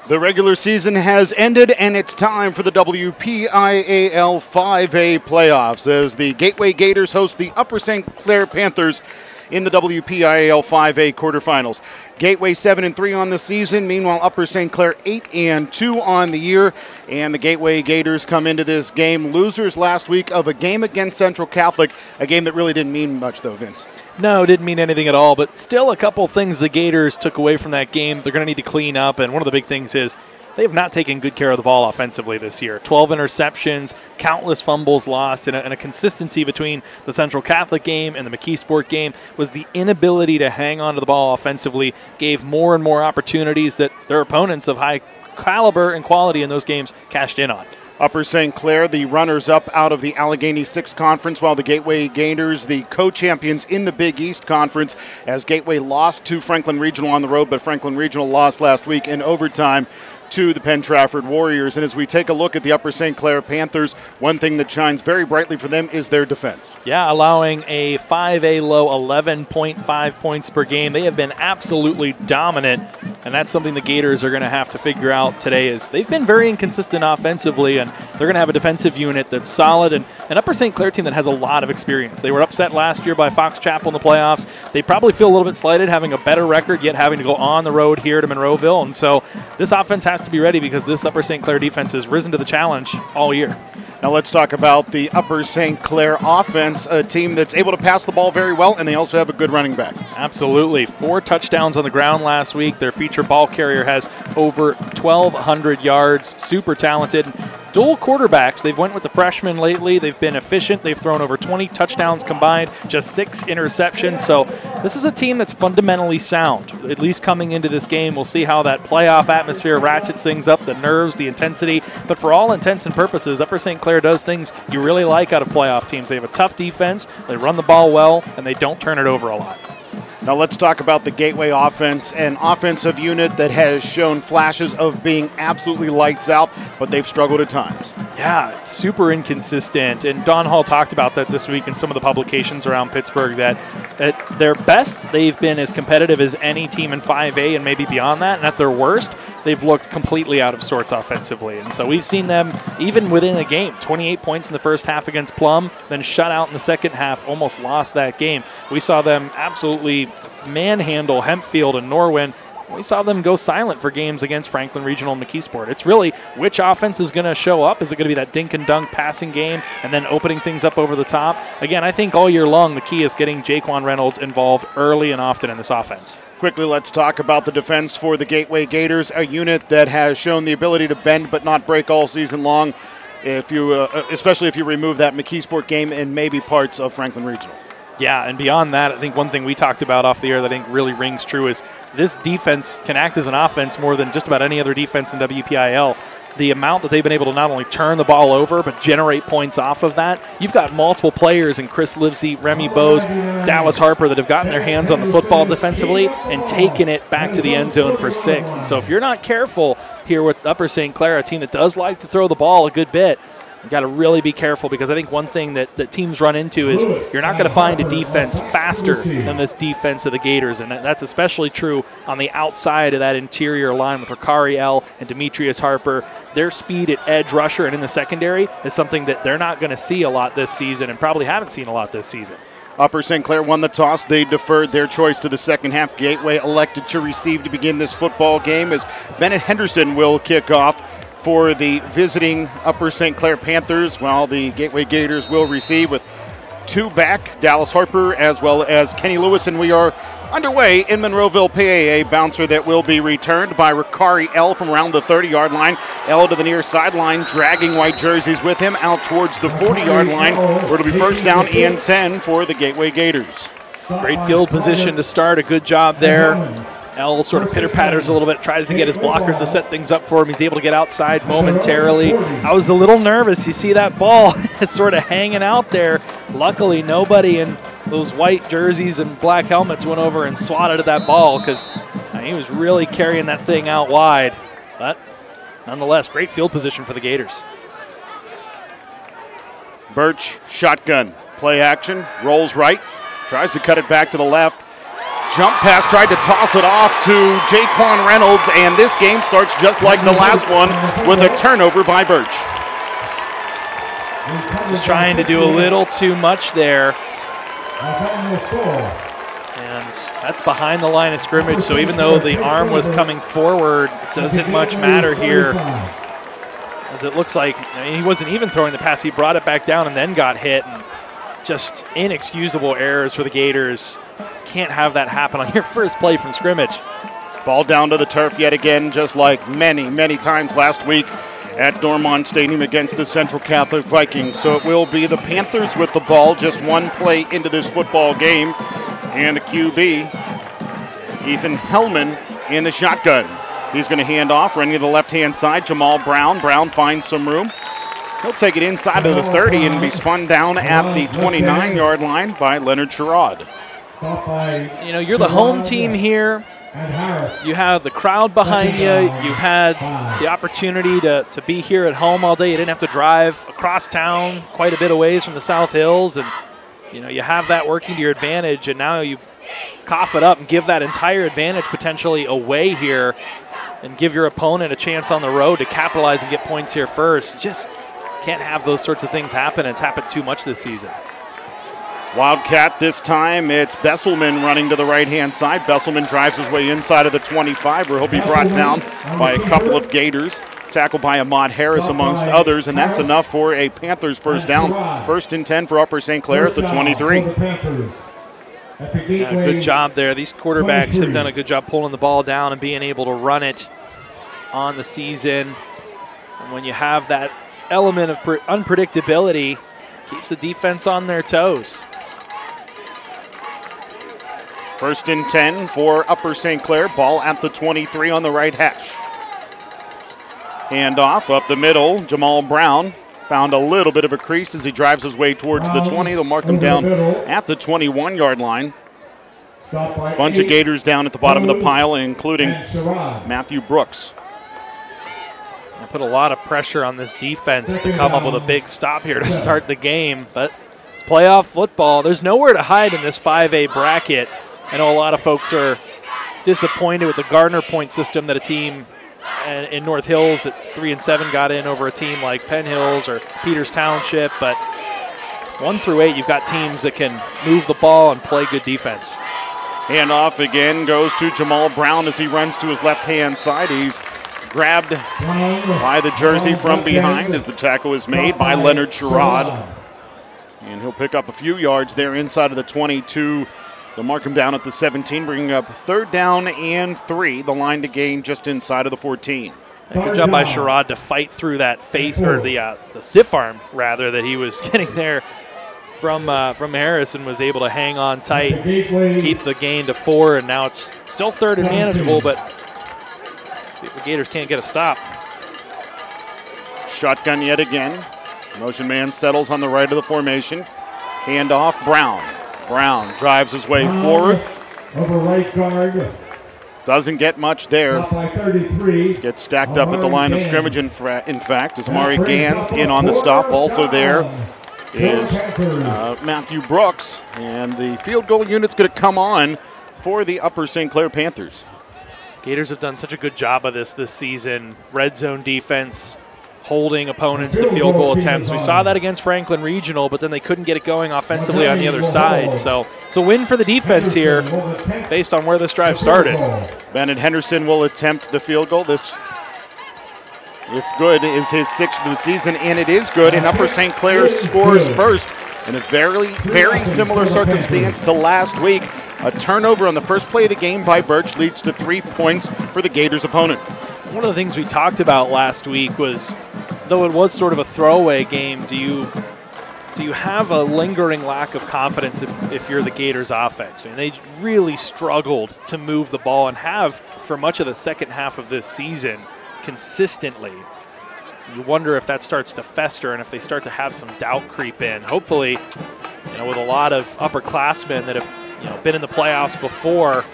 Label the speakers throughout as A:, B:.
A: The regular season has ended, and it's time for the WPIAL 5A playoffs as the Gateway Gators host the Upper St. Clair Panthers in the WPIAL 5A quarterfinals. Gateway 7-3 on the season. Meanwhile, Upper St. Clair 8-2 on the year. And the Gateway Gators come into this game losers last week of a game against Central Catholic, a game that really didn't mean much, though, Vince.
B: No, it didn't mean anything at all, but still a couple things the Gators took away from that game they're going to need to clean up, and one of the big things is they have not taken good care of the ball offensively this year. 12 interceptions, countless fumbles lost, and a consistency between the Central Catholic game and the McKeesport game was the inability to hang on to the ball offensively, gave more and more opportunities that their opponents of high caliber and quality in those games cashed in on.
A: Upper St. Clair, the runners-up out of the Allegheny 6 Conference, while the Gateway Gators, the co-champions in the Big East Conference, as Gateway lost to Franklin Regional on the road, but Franklin Regional lost last week in overtime to the Penn Trafford Warriors. And as we take a look at the Upper St. Clair Panthers, one thing that shines very brightly for them is their defense.
B: Yeah, allowing a 5A low 11.5 points per game. They have been absolutely dominant, and that's something the Gators are going to have to figure out today. Is they've been very inconsistent offensively, and they're going to have a defensive unit that's solid, and an Upper St. Clair team that has a lot of experience. They were upset last year by Fox Chapel in the playoffs. They probably feel a little bit slighted having a better record, yet having to go on the road here to Monroeville, and so this offense has to be ready because this Upper St. Clair defense has risen to the challenge all year.
A: Now let's talk about the Upper St. Clair offense, a team that's able to pass the ball very well, and they also have a good running back.
B: Absolutely. 4 touchdowns on the ground last week. Their feature ball carrier has over 1,200 yards. Super talented. Dual quarterbacks. They've went with the freshmen lately. They've been efficient. They've thrown over 20 touchdowns combined, just 6 interceptions. So this is a team that's fundamentally sound, at least coming into this game. We'll see how that playoff atmosphere ratchets things up, the nerves, the intensity. But for all intents and purposes, Upper St. Clair does things you really like out of playoff teams. They have a tough defense, they run the ball well, and they don't turn it over a lot.
A: Now let's talk about the Gateway offense, an offensive unit that has shown flashes of being absolutely lights out, but they've struggled at times.
B: Yeah, super inconsistent. And Don Hall talked about that this week in some of the publications around Pittsburgh, that at their best, they've been as competitive as any team in 5A and maybe beyond that. And at their worst, they've looked completely out of sorts offensively. And so we've seen them, even within a game, 28 points in the first half against Plum, then shut out in the second half, almost lost that game. We saw them absolutely manhandle Hempfield and Norwin. We saw them go silent for games against Franklin Regional and McKeesport. It's really which offense is going to show up. Is it going to be that dink and dunk passing game and then opening things up over the top? Again, I think all year long the key is getting Jaquan Reynolds involved early and often in this offense.
A: Quickly, let's talk about the defense for the Gateway Gators, a unit that has shown the ability to bend but not break all season long, especially if you remove that McKeesport game and maybe parts of Franklin Regional.
B: Yeah, and beyond that, I think one thing we talked about off the air that I think really rings true is this defense can act as an offense more than just about any other defense in WPIAL. The amount that they've been able to not only turn the ball over, but generate points off of that. You've got multiple players in Chris Livesey, Remy Bose, Dallas Harper that have gotten their hands on the football defensively and taken it back to the end zone for 6. And so if you're not careful here with Upper St. Clair, a team that does like to throw the ball a good bit, you've got to really be careful, because I think one thing that teams run into is you're not going to find a defense faster than this defense of the Gators, and that's especially true on the outside of that interior line with Ricari L and Demetrius Harper. Their speed at edge rusher and in the secondary is something that they're not going to see a lot this season and probably haven't seen a lot this season.
A: Upper St. Clair won the toss. They deferred their choice to the second half. Gateway elected to receive to begin this football game as Bennett Henderson will kick off for the visiting Upper St. Clair Panthers, while the Gateway Gators will receive with 2 back, Dallas Harper as well as Kenny Lewis, and we are underway in Monroeville, PA. Bouncer that will be returned by Ricari L from around the 30-yard line. L to the near sideline, dragging white jerseys with him out towards the 40-yard line, where it'll be first down and 10 for the Gateway Gators.
B: Great field position to start, a good job there. L sort of pitter-patters a little bit, tries to get his blockers to set things up for him. He's able to get outside momentarily. I was a little nervous. You see that ball, it's sort of hanging out there. Luckily, nobody in those white jerseys and black helmets went over and swatted at that ball, because he was really carrying that thing out wide. But nonetheless, great field position for the Gators.
A: Birch, shotgun, play action, rolls right, tries to cut it back to the left. jump pass, tried to toss it off to Jaquan Reynolds, and this game starts just like the last one with a turnover by Birch.
B: Just trying to do a little too much there. And that's behind the line of scrimmage, so even though the arm was coming forward, it doesn't much matter here. As it looks like, I mean, he wasn't even throwing the pass. He brought it back down and then got hit. And just inexcusable errors for the Gators. Can't have that happen on your first play from scrimmage.
A: Ball down to the turf yet again, just like many, many times last week at Dormont Stadium against the Central Catholic Vikings. So it will be the Panthers with the ball, just one play into this football game. And the QB, Ethan Hellman, in the shotgun. He's going to hand off, running to the left-hand side, Jamal Brown. Brown finds some room. He'll take it inside of the 30 and be spun down at the 29-yard line by Leonard Sherrod.
B: You know, you're the home team here. You have the crowd behind you. You've had the opportunity to be here at home all day. You didn't have to drive across town quite a bit away from the South Hills. And, you know, you have that working to your advantage. And now you cough it up and give that entire advantage potentially away here and give your opponent a chance on the road to capitalize and get points here first. You just can't have those sorts of things happen. It's happened too much this season.
A: Wildcat this time, it's Besselman running to the right-hand side. Besselman drives his way inside of the 25, where he'll be brought down by a couple of Gators. Tackled by Ahmad Harris amongst others, and that's enough for a Panthers first down. 1st and 10 for Upper St. Clair at the 23.
B: Yeah, good job there. These quarterbacks have done a good job pulling the ball down and being able to run it on the season. And when you have that element of unpredictability, keeps the defense on their toes.
A: 1st and 10 for Upper St. Clair. Ball at the 23 on the right hash. Hand off up the middle. Jamal Brown found a little bit of a crease as he drives his way towards the 20. They'll mark him down at the 21-yard line. Bunch of Gators down at the bottom of the pile, including Matthew Brooks.
B: I put a lot of pressure on this defense to come up with a big stop here to start the game, but it's playoff football. There's nowhere to hide in this 5A bracket. I know a lot of folks are disappointed with the Gardner point system that a team in North Hills at 3 and 7 got in over a team like Penn Hills or Peters Township, but 1 through 8, you've got teams that can move the ball and play good defense.
A: Handoff again goes to Jamal Brown as he runs to his left-hand side. He's grabbed by the jersey from behind as the tackle is made by Leonard Sherrod. And he'll pick up a few yards there inside of the 22. They'll mark him down at the 17, bringing up 3rd down and 3. The line to gain just inside of the 14.
B: Good job by Sherrod to fight through that face, or the stiff arm, rather, that he was getting there from Harris, and was able to hang on tight, keep the gain to 4, and now it's still 3rd and manageable, but see if the Gators can't get a stop.
A: Shotgun yet again. Motion man settles on the right of the formation. Handoff, Brown. Brown drives his way forward.
C: Over right guard.
A: Doesn't get much there.
C: By 33.
A: Gets stacked up at the line of scrimmage, in fact, as Amari Gans in on the stop. Also there is Matthew Brooks. And the field goal unit's going to come on for the Upper St. Clair Panthers.
B: Gators have done such a good job of this season. Red zone defense, holding opponents to field goal attempts. We saw that against Franklin Regional, but then they couldn't get it going offensively on the other side. So it's a win for the defense here based on where this drive started.
A: Bennett Henderson will attempt the field goal. This, if good, is his 6th of the season, and it is good. And Upper St. Clair scores first in a very similar circumstance to last week. A turnover on the first play of the game by Birch leads to 3 points for the Gators' opponent.
B: One of the things we talked about last week was, though it was sort of a throwaway game, do you have a lingering lack of confidence if you're the Gators offense? I mean, they really struggled to move the ball and have for much of the second half of this season consistently. You wonder if that starts to fester and if they start to have some doubt creep in. Hopefully, you know, with a lot of upperclassmen that have, you know, been in the playoffs before,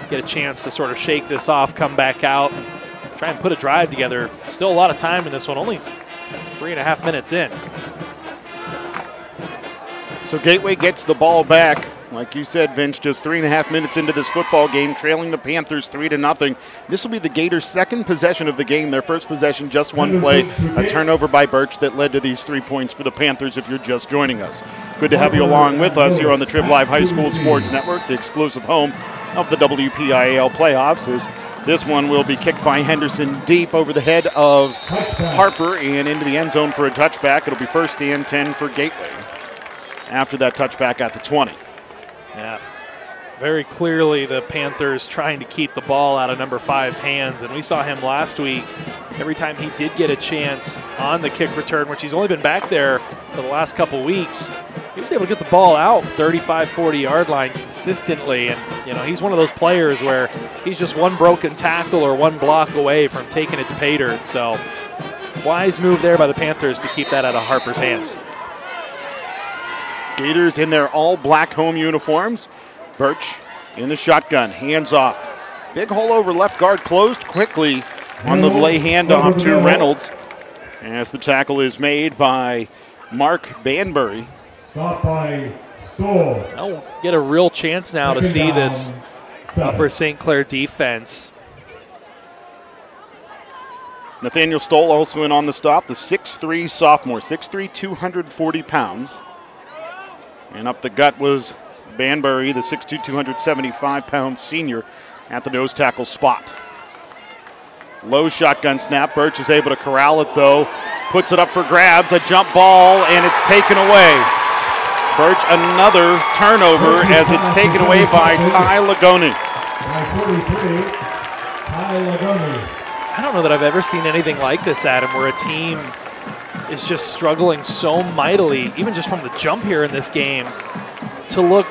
B: get a chance to sort of shake this off, come back out, and try and put a drive together. Still a lot of time in this one, only 3.5 minutes in.
A: So Gateway gets the ball back Like you said, Vince, just 3.5 minutes into this football game, trailing the Panthers 3-0. This will be the Gators' second possession of the game. Their first possession, just one play, a turnover by Birch that led to these 3 points for the Panthers if you're just joining us. Good to have you along with us here on the Trib Live High School Sports Network, the exclusive home of the WPIAL playoffs. As this one will be kicked by Henderson deep over the head of Harper and into the end zone for a touchback. It'll be 1st and 10 for Gateway after that touchback at the 20.
B: Yeah, very clearly the Panthers trying to keep the ball out of number 5's hands, and we saw him last week. Every time he did get a chance on the kick return, which he's only been back there for the last couple weeks, he was able to get the ball out 35, 40-yard line consistently. And, you know, he's one of those players where he's just one broken tackle or one block away from taking it to pay dirt. So wise move there by the Panthers to keep that out of Harper's hands.
A: Gators in their all-black home uniforms. Birch in the shotgun, hands off. Big hole over left guard, closed quickly on the delay handoff to Reynolds as the tackle is made by Mark Banbury.
C: Stop by Stoll.
B: I'll get a real chance now to see this Upper St. Clair defense.
A: Nathaniel Stoll also in on the stop, the 6'3 sophomore, 6'3", 240 pounds. And up the gut was Banbury, the 6'2", 275-pound senior at the nose tackle spot. Low shotgun snap. Birch is able to corral it, though. Puts it up for grabs, a jump ball, and it's taken away. Birch, another turnover as it's taken away by Ty Lagoni.
C: By 43, Ty Lagoni.
B: I don't know that I've ever seen anything like this, Adam, where a team is just struggling so mightily, even just from the jump here in this game, to look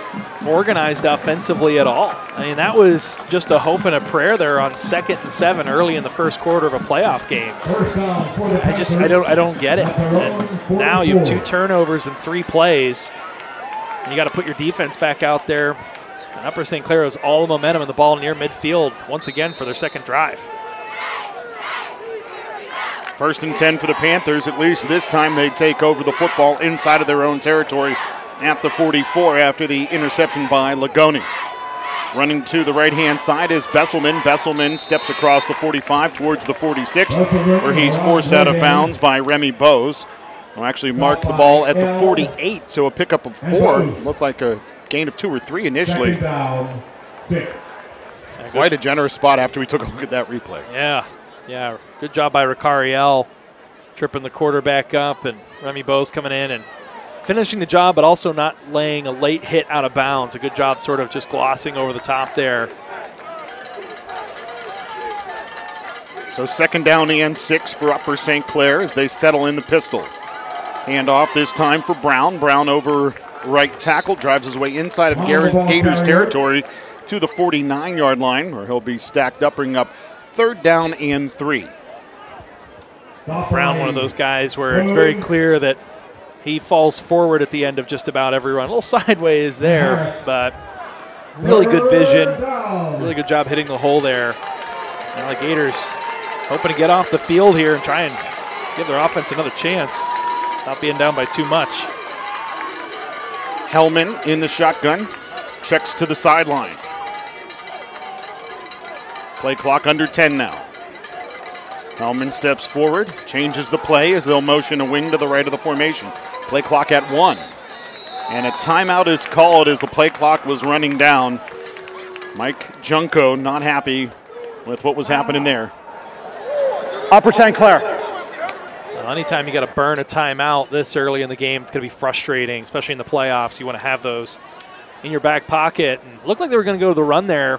B: organized offensively at all. I mean, that was just a hope and a prayer there on 2nd and 7 early in the first quarter of a playoff game. I don't get it. And now you have 2 turnovers in 3 plays, and you got to put your defense back out there. And Upper St. Clair has all the momentum and the ball near midfield once again for their second drive.
A: 1st and 10 for the Panthers. At least this time they take over the football inside of their own territory at the 44 after the interception by Lagoni. Running to the right-hand side is Besselman. Besselman steps across the 45 towards the 46, where he's forced out of bounds by Remy Bose, who actually marked the ball at the 48, so a pickup of 4. Looked like a gain of 2 or 3 initially.
C: Down, 6.
A: Quite a generous spot after we took a look at that replay.
B: Yeah, good job by Ricariel, tripping the quarterback up, and Remy Bose coming in and finishing the job, but also not laying a late hit out of bounds. A good job sort of just glossing over the top there.
A: So 2nd down and 6 for Upper St. Clair as they settle in the pistol. Handoff this time for Brown. Brown over right tackle, drives his way inside of Gators territory to the 49-yard line, where he'll be stacked up, bringing up 3rd down and 3.
B: Brown, one of those guys where it's very clear that he falls forward at the end of just about every run. A little sideways there, but really good vision. Really good job hitting the hole there. Now the Gators hoping to get off the field here and try and give their offense another chance, not being down by too much.
A: Hellman in the shotgun, checks to the sideline. Play clock under 10 now. Hellman steps forward, changes the play as they'll motion a wing to the right of the formation. Play clock at 1. And a timeout is called as the play clock was running down. Mike Junko not happy with what was happening there.
D: Upper St. Clair.
B: Well, anytime you got to burn a timeout this early in the game, it's going to be frustrating, especially in the playoffs. You want to have those in your back pocket. And it looked like they were going to go to the run there.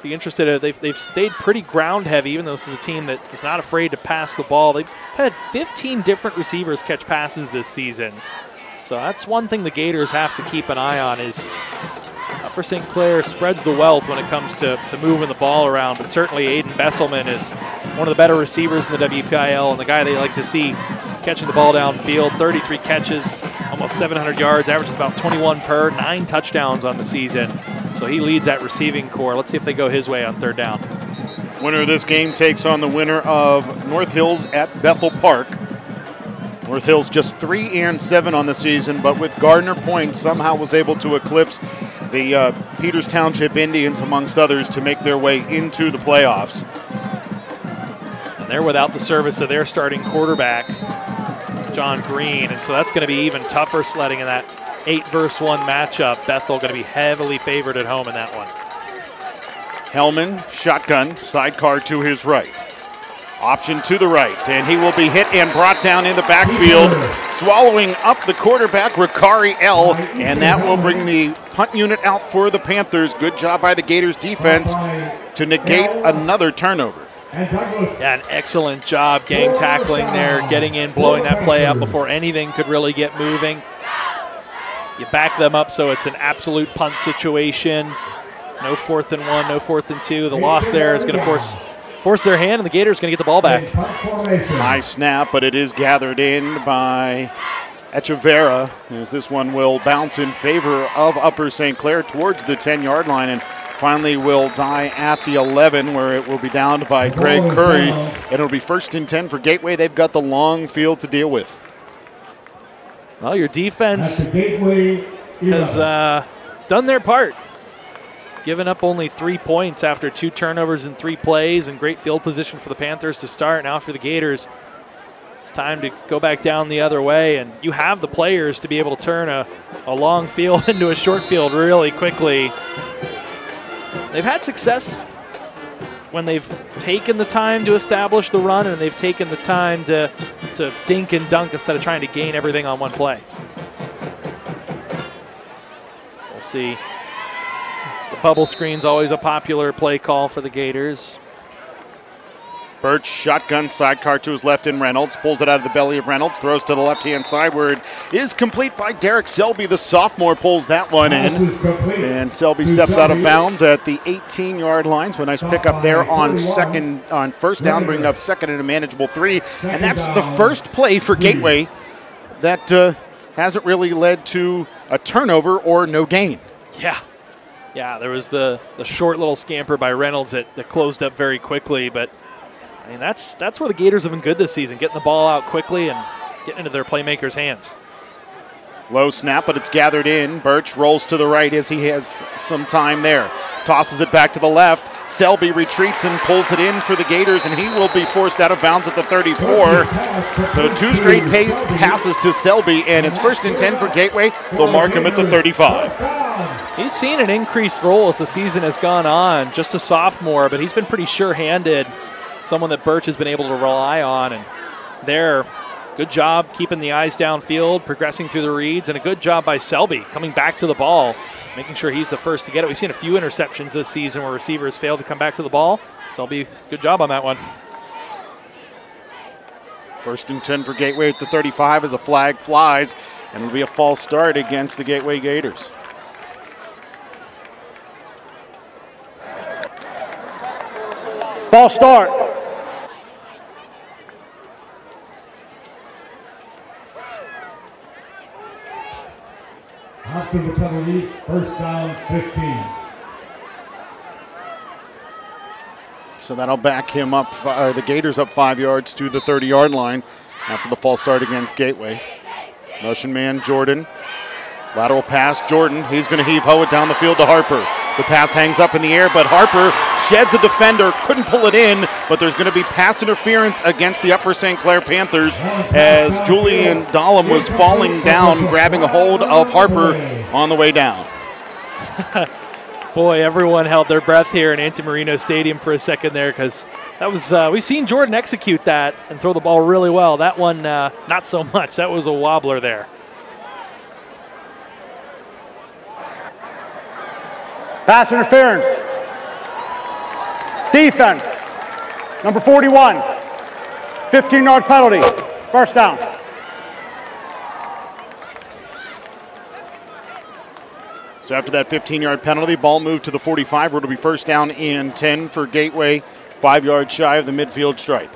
B: Be interested. They've stayed pretty ground heavy, even though this is a team that is not afraid to pass the ball. They've had 15 different receivers catch passes this season. So that's one thing the Gators have to keep an eye on is Upper St. Clair spreads the wealth when it comes to moving the ball around. But certainly Aiden Besselman is one of the better receivers in the WPIAL and the guy they like to see catching the ball downfield. 33 catches, almost 700 yards, averages about 21 per, 9 touchdowns on the season. So he leads that receiving core. Let's see if they go his way on 3rd down.
A: Winner of this game takes on the winner of North Hills at Bethel Park. North Hills just 3-7 on the season, but with Gardner Point somehow was able to eclipse the Peters Township Indians, amongst others, to make their way into the playoffs.
B: And they're without the service of their starting quarterback, John Green, and so that's going to be even tougher sledding in that 8-versus-1 matchup. Bethel going to be heavily favored at home in that one.
A: Hellman, shotgun, sidecar to his right. Option to the right, and he will be hit and brought down in the backfield, swallowing up the quarterback, Ricari L., and that will bring the punt unit out for the Panthers. Good job by the Gators defense to negate another turnover.
B: Yeah, an excellent job gang tackling there, getting in, blowing that play up before anything could really get moving. You back them up so it's an absolute punt situation. No 4th and 1, no 4th and 2. The loss there is going to force their hand, and the Gators going to get the ball back.
A: Nice snap, but it is gathered in by Echeverria, as this one will bounce in favor of Upper St. Clair towards the 10-yard line, and finally will die at the 11, where it will be downed by Greg Curry, and it'll be 1st and 10 for Gateway. They've got the long field to deal with.
B: Well, your defense has done their part. Giving up only 3 points after 2 turnovers in 3 plays, and great field position for the Panthers to start. Now for the Gators, it's time to go back down the other way, and you have the players to be able to turn a long field into a short field really quickly. They've had success when they've taken the time to establish the run, and they've taken the time to dink and dunk instead of trying to gain everything on one play. So we'll see. The bubble screen's always a popular play call for the Gators.
A: Birch, shotgun, sidecar to his left in Reynolds, pulls it out of the belly of Reynolds, throws to the left-hand side where it is complete by Derek Selby. The sophomore pulls that one in, and Selby steps out of bounds at the 18-yard line. So a nice pickup there on 1st down, bringing up 2nd and a manageable 3. And that's the first play for Gateway that hasn't really led to a turnover or no gain.
B: Yeah, there was the short little scamper by Reynolds that closed up very quickly, but I mean, that's where the Gators have been good this season, getting the ball out quickly and getting into their playmakers' hands.
A: Low snap, but it's gathered in. Birch rolls to the right as he has some time there. Tosses it back to the left. Selby retreats and pulls it in for the Gators, and he will be forced out of bounds at the 34. So 2 straight passes to Selby, and it's 1st and 10 for Gateway. They'll mark him at the 35.
B: He's seen an increased role as the season has gone on, just a sophomore, but he's been pretty sure-handed, someone that Birch has been able to rely on. And there, good job keeping the eyes downfield, progressing through the reads, and a good job by Selby coming back to the ball, making sure he's the first to get it. We've seen a few interceptions this season where receivers fail to come back to the ball. Selby, good job on that one.
A: 1st and 10 for Gateway at the 35 as a flag flies, and it'll be a false start against the Gateway Gators.
D: False start.
C: After the penalty, 1st down, 15.
A: So that'll back him up, the Gators up 5 yards to the 30-yard line after the false start against Gateway. Motion man Jordan. Lateral pass, Jordan. He's going to heave-ho it down the field to Harper. The pass hangs up in the air, but Harper sheds a defender, couldn't pull it in, but there's going to be pass interference against the Upper St. Clair Panthers as Julian Dahlem was falling down, grabbing a hold of Harper on the way down.
B: Boy, everyone held their breath here in Antimarino Stadium for a second there, because that was we've seen Jordan execute that and throw the ball really well. That one, not so much. That was a wobbler there.
D: Pass interference. Defense. Number 41. 15-yard penalty. 1st down.
A: So after that 15-yard penalty, ball moved to the 45, where it'll be 1st down and 10 for Gateway, 5 yards shy of the midfield stripe.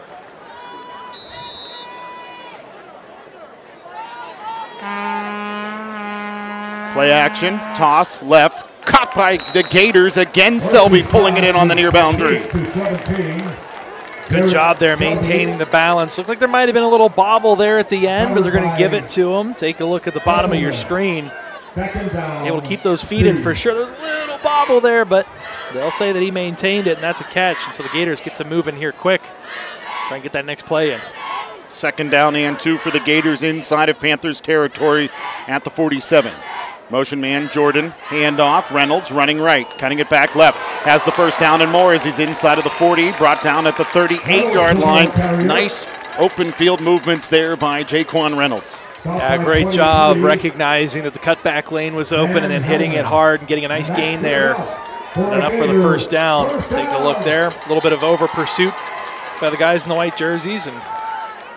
A: Play action, toss, left, caught by the Gators. Again, Selby pulling it in on the near boundary.
B: Good job there maintaining the balance. Looked like there might have been a little bobble there at the end, but they're going to give it to him. Take a look at the bottom of your screen.
C: Second down.
B: Able to keep those feet in for sure. There was a little bobble there, but they'll say that he maintained it, and that's a catch. And so the Gators get to move in here quick. Try and get that next play in.
A: Second down and 2 for the Gators inside of Panthers territory at the 47. Motion man Jordan, handoff. Reynolds running right, cutting it back left. Has the first down and more as he's inside of the 40, brought down at the 38-yard line. Nice open field movements there by Jaquan Reynolds.
B: Yeah, great job recognizing that the cutback lane was open and then hitting it hard and getting a nice gain there. Enough for the first down. Take a look there. A little bit of over pursuit by the guys in the white jerseys, and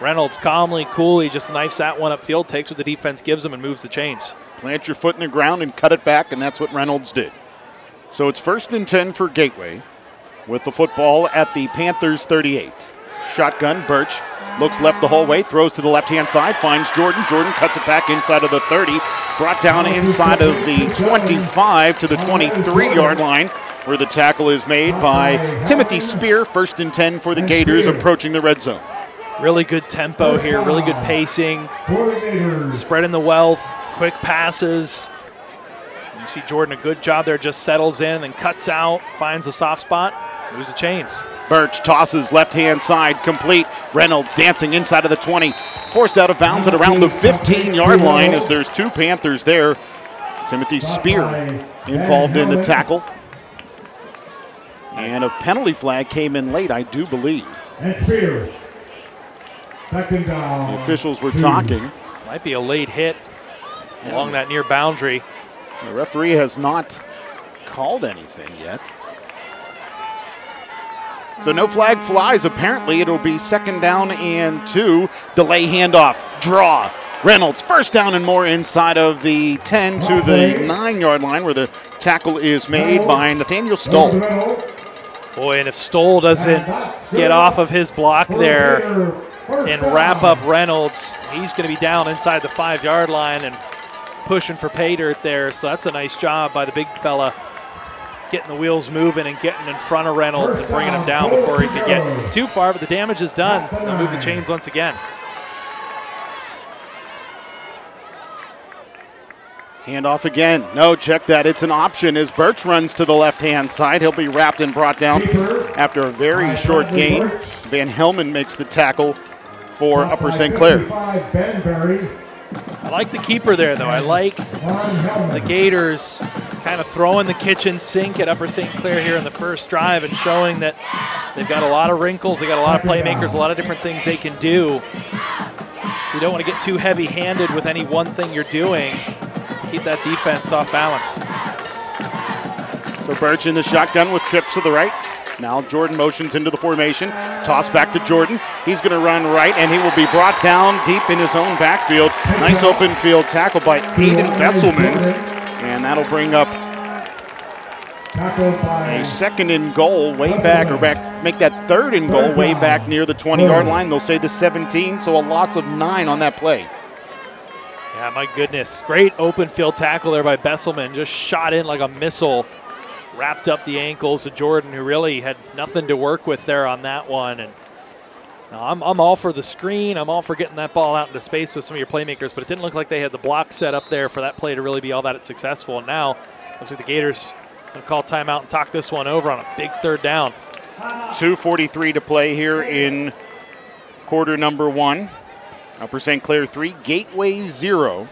B: Reynolds calmly, coolly just knifes that one upfield, takes what the defense gives him and moves the chains.
A: Plant your foot in the ground and cut it back, and that's what Reynolds did. So it's 1st and 10 for Gateway with the football at the Panthers 38. Shotgun, Birch looks left the whole way, throws to the left-hand side, finds Jordan. Jordan cuts it back inside of the 30, brought down inside of the 25 to the 23-yard line, where the tackle is made by Timothy Spear. 1st and 10 for the Gators approaching the red zone.
B: Really good tempo here, really good pacing, spreading the wealth, quick passes. You see Jordan, a good job there, just settles in and cuts out, finds the soft spot, moves the chains.
A: Birch tosses left-hand side, complete. Reynolds dancing inside of the 20, forced out of bounds at around the 15-yard line as there's 2 Panthers there. Timothy Spear involved in the tackle. And a penalty flag came in late, I do believe.
C: And Spear. Second down.
A: The officials were talking.
B: Might be a late hit along that near boundary.
A: The referee has not called anything yet. So no flag flies. Apparently it'll be 2nd down and 2. Delay handoff, draw. Reynolds, 1st down and more inside of the 10 to the 9-yard line, where the tackle is made by Nathaniel Stoll.
B: Boy, and if Stoll doesn't get off of his block there and wrap up Reynolds, he's going to be down inside the 5-yard line and pushing for pay dirt there. So that's a nice job by the big fella, getting the wheels moving and getting in front of Reynolds and bringing him down before he could get too far, but the damage is done. They'll move the chains once again.
A: Handoff again. No, check that. It's an option as Birch runs to the left-hand side. He'll be wrapped and brought down after a very short gain. Van Helmen makes the tackle for Upper St. Clair.
B: I like the keeper there, though. I like the Gators kind of throwing the kitchen sink at Upper St. Clair here in the first drive and showing that they've got a lot of wrinkles, they've got a lot of playmakers, a lot of different things they can do. You don't want to get too heavy-handed with any one thing you're doing. Keep that defense off balance.
A: So Birch in the shotgun with trips to the right. Now Jordan motions into the formation. Toss back to Jordan. He's going to run right, and he will be brought down deep in his own backfield. Nice open field tackle by Aiden Besselman. And that'll bring up a 2nd and goal way back, or make that 3rd and goal way back near the 20-yard line. They'll say the 17, so a loss of 9 on that play.
B: Yeah, my goodness. Great open field tackle there by Besselman. Just shot in like a missile. Wrapped up the ankles of Jordan, who really had nothing to work with there on that one. And I'm all for the screen. I'm all for getting that ball out into space with some of your playmakers, but it didn't look like they had the block set up there for that play to really be all that successful. And now looks like the Gators going to call timeout and talk this one over on a big 3rd down.
A: 2:43 to play here in quarter number 1. Upper St. Clair 3, Gateway 0.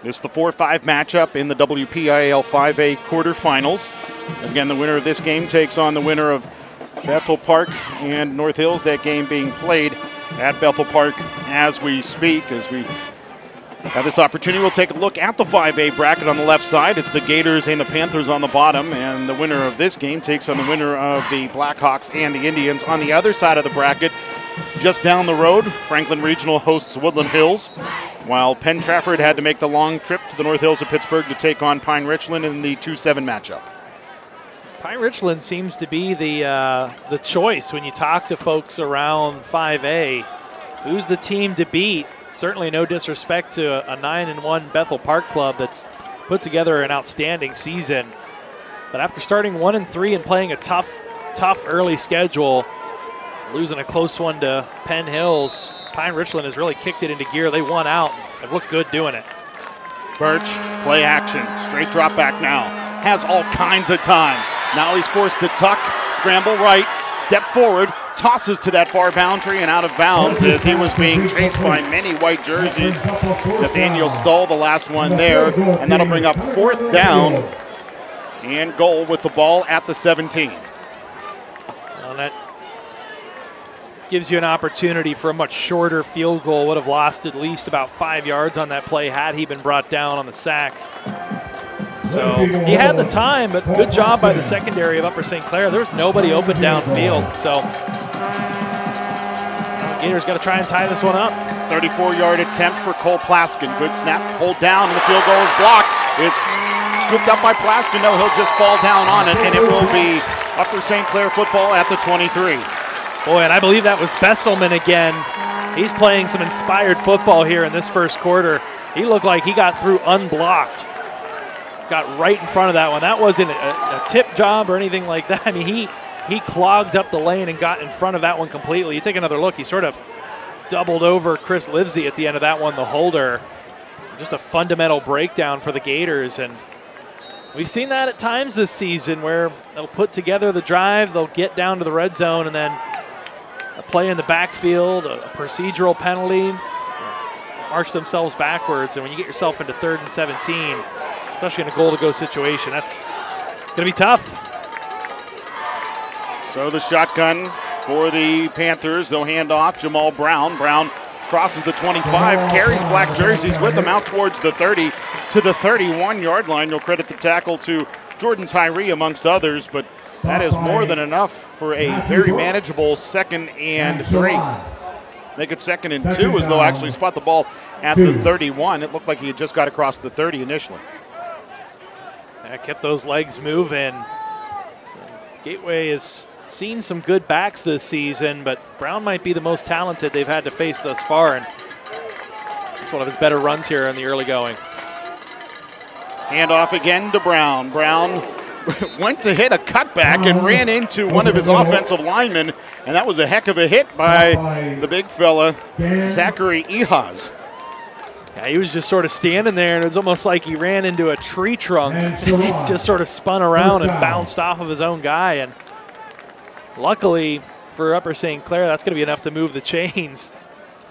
A: This is the 4-5 matchup in the WPIAL 5A quarterfinals. Again, the winner of this game takes on the winner of Bethel Park and North Hills. That game being played at Bethel Park as we speak. As we have this opportunity, we'll take a look at the 5A bracket on the left side. It's the Gators and the Panthers on the bottom, and the winner of this game takes on the winner of the Blackhawks and the Indians. On the other side of the bracket, just down the road, Franklin Regional hosts Woodland Hills, while Penn Trafford had to make the long trip to the North Hills of Pittsburgh to take on Pine Richland in the 2-7 matchup.
B: Pine Richland seems to be the choice when you talk to folks around 5A. Who's the team to beat? Certainly no disrespect to a 9-1 Bethel Park club that's put together an outstanding season. But after starting 1-3 and playing a tough early schedule, losing a close one to Penn Hills, Pine Richland has really kicked it into gear. They won out. They've looked good doing it.
A: Birch, play action, straight drop back now. Has all kinds of time. Now he's forced to tuck, scramble right, step forward, tosses to that far boundary and out of bounds as he was being chased by many white jerseys. Nathaniel Stoll, the last one there, and that'll bring up 4th down and goal with the ball at the 17.
B: Well, that gives you an opportunity for a much shorter field goal. Would have lost at least about 5 yards on that play had he been brought down on the sack. So he had the time, but good job by the secondary of Upper St. Clair. There was nobody open downfield, so Gators got to try and tie this one up.
A: 34-yard attempt for Cole Plaskin. Good snap, pulled down, and the field goal is blocked. It's scooped up by Plaskin. No, he'll just fall down on it, and it will be Upper St. Clair football at the 23.
B: Boy, and I believe that was Besselman again. He's playing some inspired football here in this first quarter. He looked like he got through unblocked. Got right in front of that one. That wasn't a tip job or anything like that. I mean, he clogged up the lane and got in front of that one completely. You take another look, he sort of doubled over Chris Livesey at the end of that one, the holder. Just a fundamental breakdown for the Gators, and we've seen that at times this season where they'll put together the drive, they'll get down to the red zone, and then a play in the backfield, a procedural penalty, march themselves backwards, and when you get yourself into 3rd and 17, especially in a goal-to-go situation, it's going to be tough.
A: So the shotgun for the Panthers. They'll hand off Jamal Brown. Brown crosses the 25, carries black jerseys with him out towards the 30 to the 31-yard line. You'll credit the tackle to Jordan Tyree amongst others, but that is more than enough for a very manageable 2nd and 3. Make it 2nd and 2 as they'll actually spot the ball at the 31. It looked like he had just got across the 30 initially.
B: Yeah, kept those legs moving. Gateway has seen some good backs this season, but Brown might be the most talented they've had to face thus far, and it's one of his better runs here in the early going.
A: Handoff again to Brown. Brown went to hit a cutback and ran into one of his offensive linemen, and that was a heck of a hit by the big fella, Zachary Ehaz.
B: Yeah, he was just sort of standing there, and it was almost like he ran into a tree trunk. He just sort of spun around and bounced off of his own guy, and luckily for Upper St. Clair, that's going to be enough to move the chains,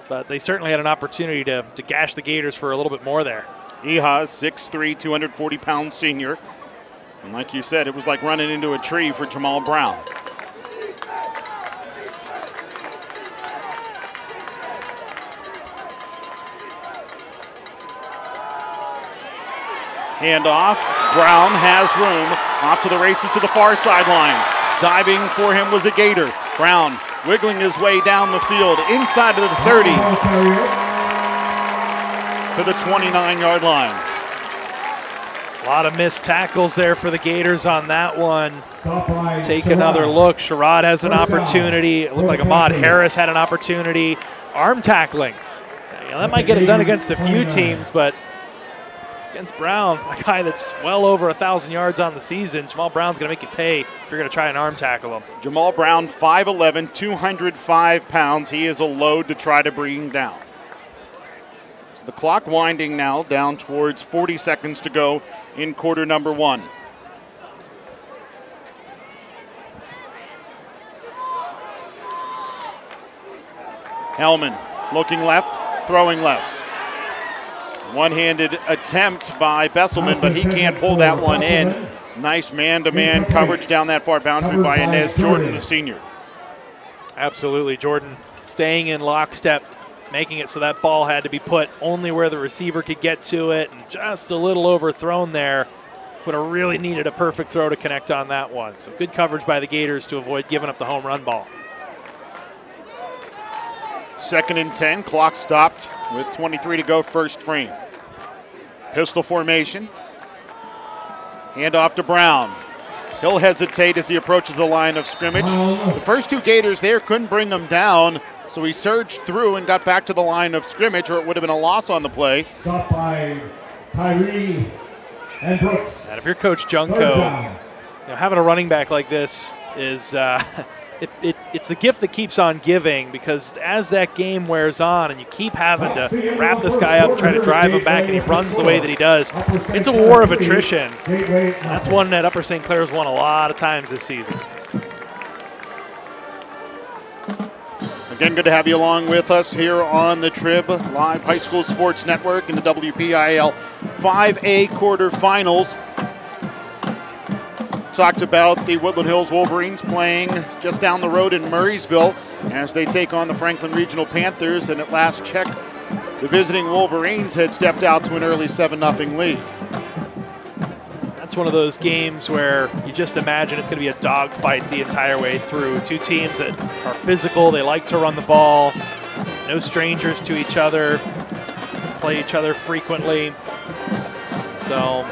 B: but they certainly had an opportunity to gash the Gators for a little bit more there.
A: Ehaz, 6'3", 240-pound senior. And like you said, it was like running into a tree for Jamal Brown. Handoff. Brown has room. Off to the races to the far sideline. Diving for him was a Gator. Brown wiggling his way down the field inside of the 30 to the 29-yard line.
B: A lot of missed tackles there for the Gators on that one. Take another look. Sherrod has an opportunity. It looked like Ahmad Harris had an opportunity. Arm tackling. You know, that might get it done against a few teams, but against Brown, a guy that's well over 1,000 yards on the season, Jamal Brown's going to make you pay if you're going to try and arm tackle him. Jamal
A: Brown, 5'11", 205 pounds. He is a load to try to bring him down. So the clock winding now down towards 40 seconds to go in quarter number 1. Hellman looking left, throwing left. One-handed attempt by Besselman, but he can't pull that one in. Nice man-to-man coverage down that far boundary by Inez Jordan, the senior.
B: Absolutely, Jordan staying in lockstep, making it so that ball had to be put only where the receiver could get to it, and just a little overthrown there. Would have really needed a perfect throw to connect on that one. So good coverage by the Gators to avoid giving up the home run ball.
A: 2nd and 10, clock stopped with 23 to go, first frame. Pistol formation. Handoff to Brown. He'll hesitate as he approaches the line of scrimmage. The first 2 Gators there couldn't bring him down, so he surged through and got back to the line of scrimmage, or it would have been a loss on the play.
C: Stopped by Tyree and Brooks.
B: And if you're Coach Junko, having a running back like this is it's the gift that keeps on giving, because as that game wears on and you keep having to wrap this guy up and try to drive him back, and he runs the way that he does, it's a war of attrition. That's one that Upper St. Clair's won a lot of times this season.
A: Again, good to have you along with us here on the Trib Live High School Sports Network in the WPIAL 5A quarterfinals. Talked about the Woodland Hills Wolverines playing just down the road in Murraysville as they take on the Franklin Regional Panthers, and at last check, the visiting Wolverines had stepped out to an early 7-0 lead.
B: That's one of those games where you just imagine it's going to be a dogfight the entire way through. Two teams that are physical, they like to run the ball, no strangers to each other, play each other frequently. So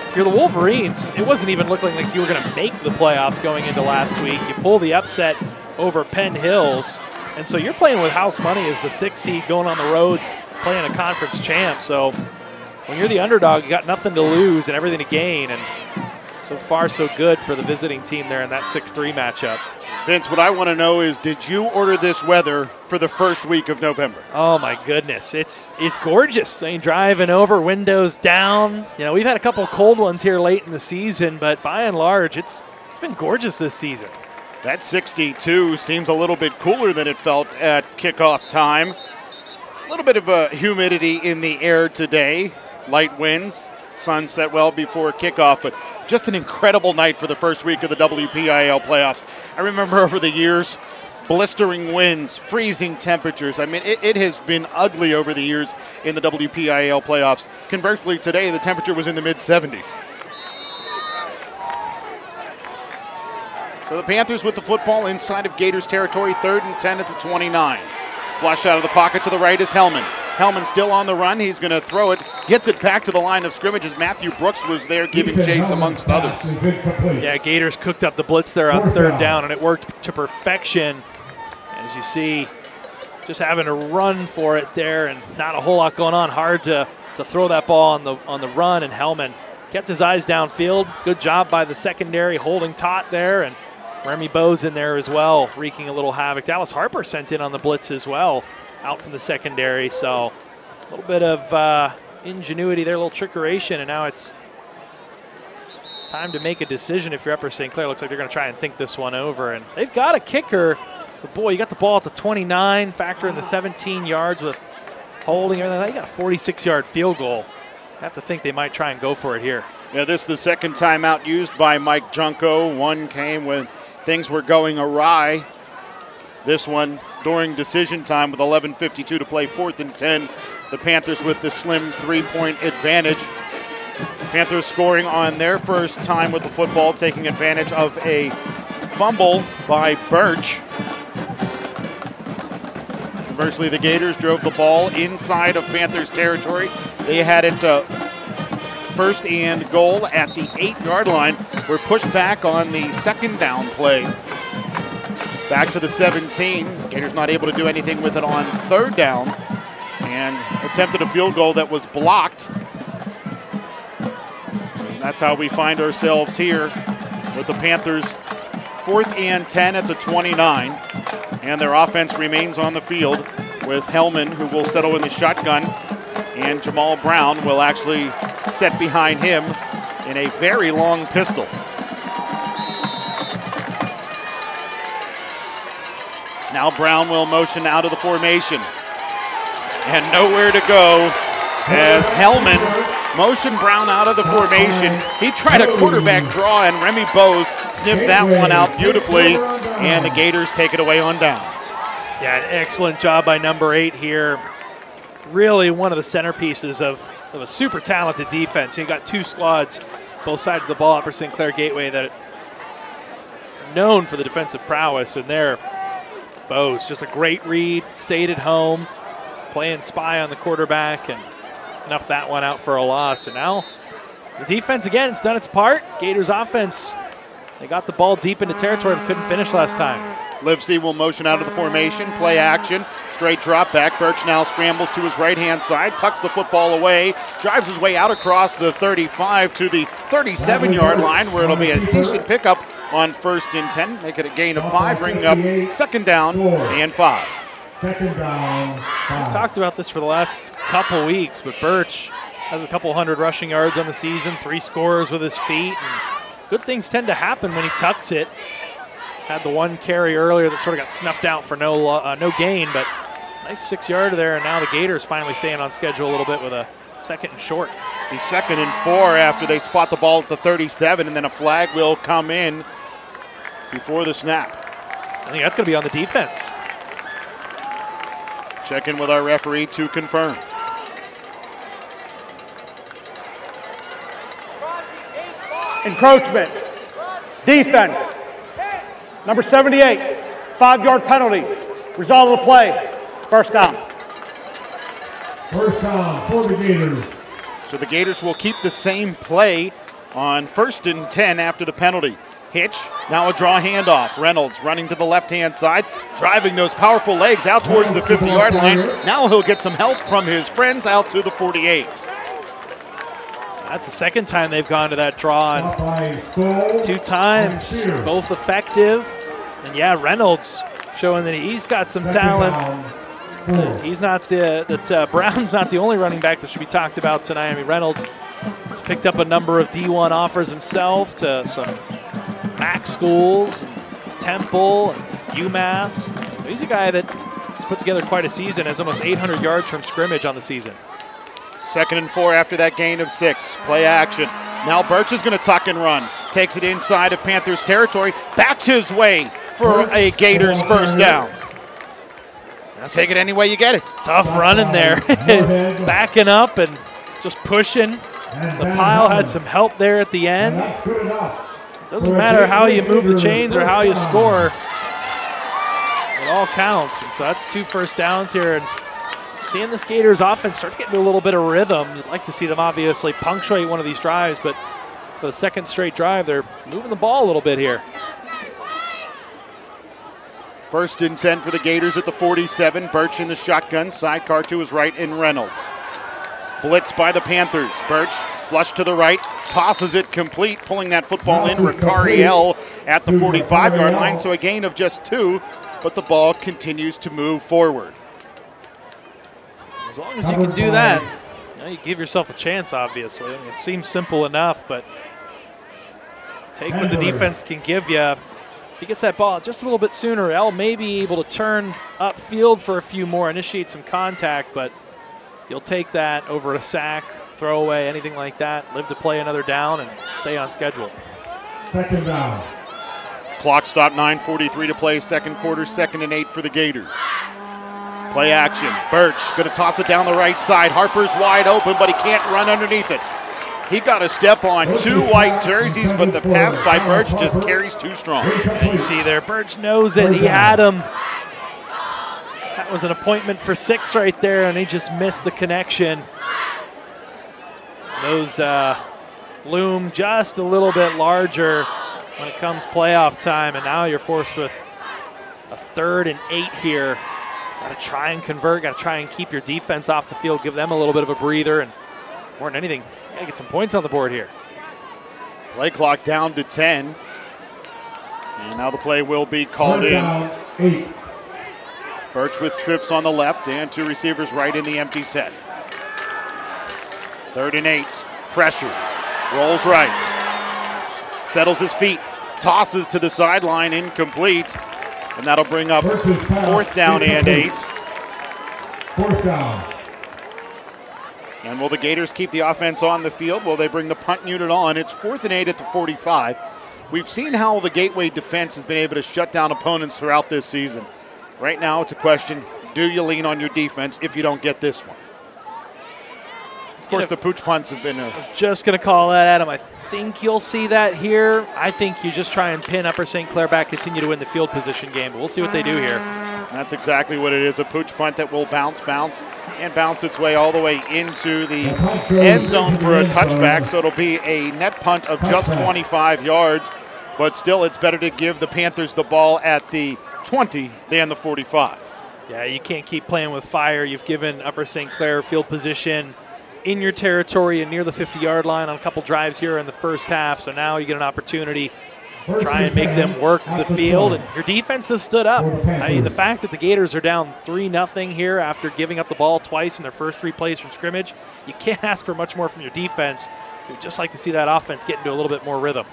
B: if you're the Wolverines, it wasn't even looking like you were going to make the playoffs going into last week. You pull the upset over Penn Hills, and so you're playing with house money as the 6th seed going on the road, playing a conference champ. So when you're the underdog, you got nothing to lose and everything to gain, and so far so good for the visiting team there in that 6-3 matchup.
A: Vince, what I want to know is, did you order this weather for the first week of November?
B: Oh my goodness, it's gorgeous. I mean, driving over, windows down. You know, we've had a couple cold ones here late in the season, but by and large, it's been gorgeous this season.
A: That 62 seems a little bit cooler than it felt at kickoff time. A little bit of a humidity in the air today. Light winds, sun set well before kickoff, but just an incredible night for the first week of the WPIAL playoffs. I remember over the years, blistering winds, freezing temperatures. I mean, it has been ugly over the years in the WPIAL playoffs. Conversely, today the temperature was in the mid-70s. So the Panthers with the football inside of Gators territory, 3rd and 10 at the 29. Flush out of the pocket to the right is Hellman. Hellman still on the run. He's going to throw it. Gets it back to the line of scrimmage as Matthew Brooks was there giving chase amongst others.
B: Yeah, Gators cooked up the blitz there on 3rd down, and it worked to perfection. As you see, just having to run for it there and not a whole lot going on. Hard to throw that ball on the run, and Hellman kept his eyes downfield. Good job by the secondary holding taut there, and Remy Bowes in there as well, wreaking a little havoc. Dallas Harper sent in on the blitz as well, out from the secondary. So a little bit of ingenuity there, a little trickeration, and now it's time to make a decision if you're Upper St. Clair. Looks like they're going to try and think this one over, and they've got a kicker. But boy, you got the ball at the 29, factor in the 17 yards with holding everything. You got a 46-yard field goal. I have to think they might try and go for it here.
A: Yeah, this is the second timeout used by Mike Junko. One came when things were going awry. This one during decision time with 11:52 to play, 4th and 10. The Panthers with the slim 3-point advantage. Panthers scoring on their first time with the football, taking advantage of a fumble by Birch. Conversely, the Gators drove the ball inside of Panthers territory. They had it 1st and goal at the 8-yard line. Were pushed back on the 2nd down play. Back to the 17. Gators not able to do anything with it on 3rd down, and attempted a field goal that was blocked. And that's how we find ourselves here with the Panthers 4th and 10 at the 29. And their offense remains on the field with Hellman, who will settle in the shotgun, and Jamal Brown will actually set behind him in a very long pistol. Now Brown will motion out of the formation. And nowhere to go as Hellman motioned Brown out of the formation. He tried a quarterback draw, and Remy Bowes sniffed that one out beautifully, and the Gators take it away on downs.
B: Yeah, an excellent job by number 8 here. Really one of the centerpieces of a super talented defense. You got 2 squads, both sides of the ball, Upper St. Clair Gateway, that are known for the defensive prowess, and there, Bowes, just a great read, stayed at home, playing spy on the quarterback, and snuffed that one out for a loss. And now the defense, again, it's done its part. Gators offense, they got the ball deep into territory but couldn't finish last time.
A: Livesey will motion out of the formation, play action, straight drop back. Birch now scrambles to his right-hand side, tucks the football away, drives his way out across the 35 to the 37-yard line, where it'll be a decent pickup on 1st and 10. Make it a gain of 5, bringing up 2nd down and 5.
C: 2nd down, 5.
B: We've talked about this for the last couple weeks, but Birch has a couple hundred rushing yards on the season, 3 scores with his feet. And good things tend to happen when he tucks it. Had the one carry earlier that sort of got snuffed out for no gain, but nice 6-yarder there, and now the Gators finally staying on schedule a little bit with a 2nd and short.
A: The 2nd and 4 after they spot the ball at the 37, and then a flag will come in before the snap.
B: I think that's going to be on the defense.
A: Check in with our referee to confirm.
D: Encroachment. Defense. Number 78. 5-yard penalty. Result of the play. 1st down.
C: 1st down for the Gators.
A: So the Gators will keep the same play on 1st and 10 after the penalty. Hitch, now a draw handoff. Reynolds running to the left-hand side, driving those powerful legs out towards the 50-yard line. Now he'll get some help from his friends out to the 48.
B: That's the 2nd time they've gone to that draw. And 2 times, both effective. And yeah, Reynolds showing that he's got some talent. He's not Brown's not the only running back that should be talked about tonight. I mean, Reynolds has picked up a number of D1 offers himself to some MAC schools, and Temple, and UMass. So he's a guy that has put together quite a season, has almost 800 yards from scrimmage on the season.
A: 2nd and 4 after that gain of 6. Play action. Now Birch is going to tuck and run. Takes it inside of Panthers territory. Backs his way for a Gators 1st down. Take it any way you get it.
B: Tough running there. Backing up and just pushing. The pile had some help there at the end. Doesn't matter how you move the chains or how you score. It all counts. And so that's 2 1st downs here. And seeing this Gators offense start to get into a little bit of rhythm. You'd like to see them obviously punctuate one of these drives, but for the 2nd straight drive, they're moving the ball a little bit here.
A: 1st and 10 for the Gators at the 47. Birch in the shotgun. Sidecar to his right in Reynolds. Blitz by the Panthers. Birch flush to the right. Tosses it complete. Pulling that football in. WPIAL at the 45-yard line. So a gain of just 2. But the ball continues to move forward.
B: As long as you can do that, you give yourself a chance, obviously. I mean, it seems simple enough, but take what the defense can give you. If he gets that ball just a little bit sooner, L may be able to turn upfield for a few more, initiate some contact, but you'll take that over a sack, throwaway, anything like that. Live to play another down and stay on schedule.
C: 2nd down.
A: Clock stop, 9:43 to play, 2nd quarter, 2nd and 8 for the Gators. Play action. Birch going to toss it down the right side. Harper's wide open, but he can't run underneath it. He got a step on 2 white jerseys, but the pass by Birch just carries too strong.
B: And you see there, Birch knows it. He had him. That was an appointment for 6 right there, and he just missed the connection. Those loom just a little bit larger when it comes playoff time, and now you're forced with a 3rd and 8 here. Got to try and convert, got to try and keep your defense off the field, give them a little bit of a breather, and more than anything, get some points on the board here.
A: Play clock down to 10. And now the play will be called in.
C: 8.
A: Birch with trips on the left and 2 receivers right in the empty set. 3rd and 8. Pressure. Rolls right. Settles his feet. Tosses to the sideline. Incomplete. And that'll bring up 4th down and 8.
C: 4th down.
A: And will the Gators keep the offense on the field? Will they bring the punt unit on? It's 4th and 8 at the 45. We've seen how the Gateway defense has been able to shut down opponents throughout this season. Right now it's a question, do you lean on your defense if you don't get this one? Of course, the pooch punts have been
B: just going to call that, Adam. I think you'll see that here. I think you just try and pin Upper St. Clair back, continue to win the field position game. But we'll see what they do here.
A: That's exactly what it is, a pooch punt that will bounce, and bounce its way all the way into the end zone for a touchback. So it'll be a net punt of just 25 yards. But still, it's better to give the Panthers the ball at the 20 than the 45.
B: Yeah, you can't keep playing with fire. You've given Upper St. Clair field position in your territory and near the 50-yard line on a couple drives here in the first half. So now you get an opportunity try and make them work the field, and your defense has stood up. I mean, the fact that the Gators are down 3-0 here after giving up the ball twice in their first 3 plays from scrimmage, you can't ask for much more from your defense. You'd just like to see that offense get into a little bit more rhythm.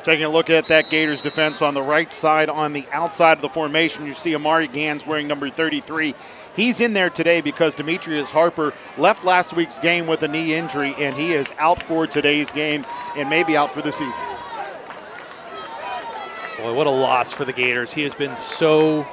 A: Taking a look at that Gators defense on the right side, on the outside of the formation, you see Amari Gans wearing number 33. He's in there today because Demetrius Harper left last week's game with a knee injury, and he is out for today's game and maybe out for the season.
B: Boy, what a loss for the Gators. He has been so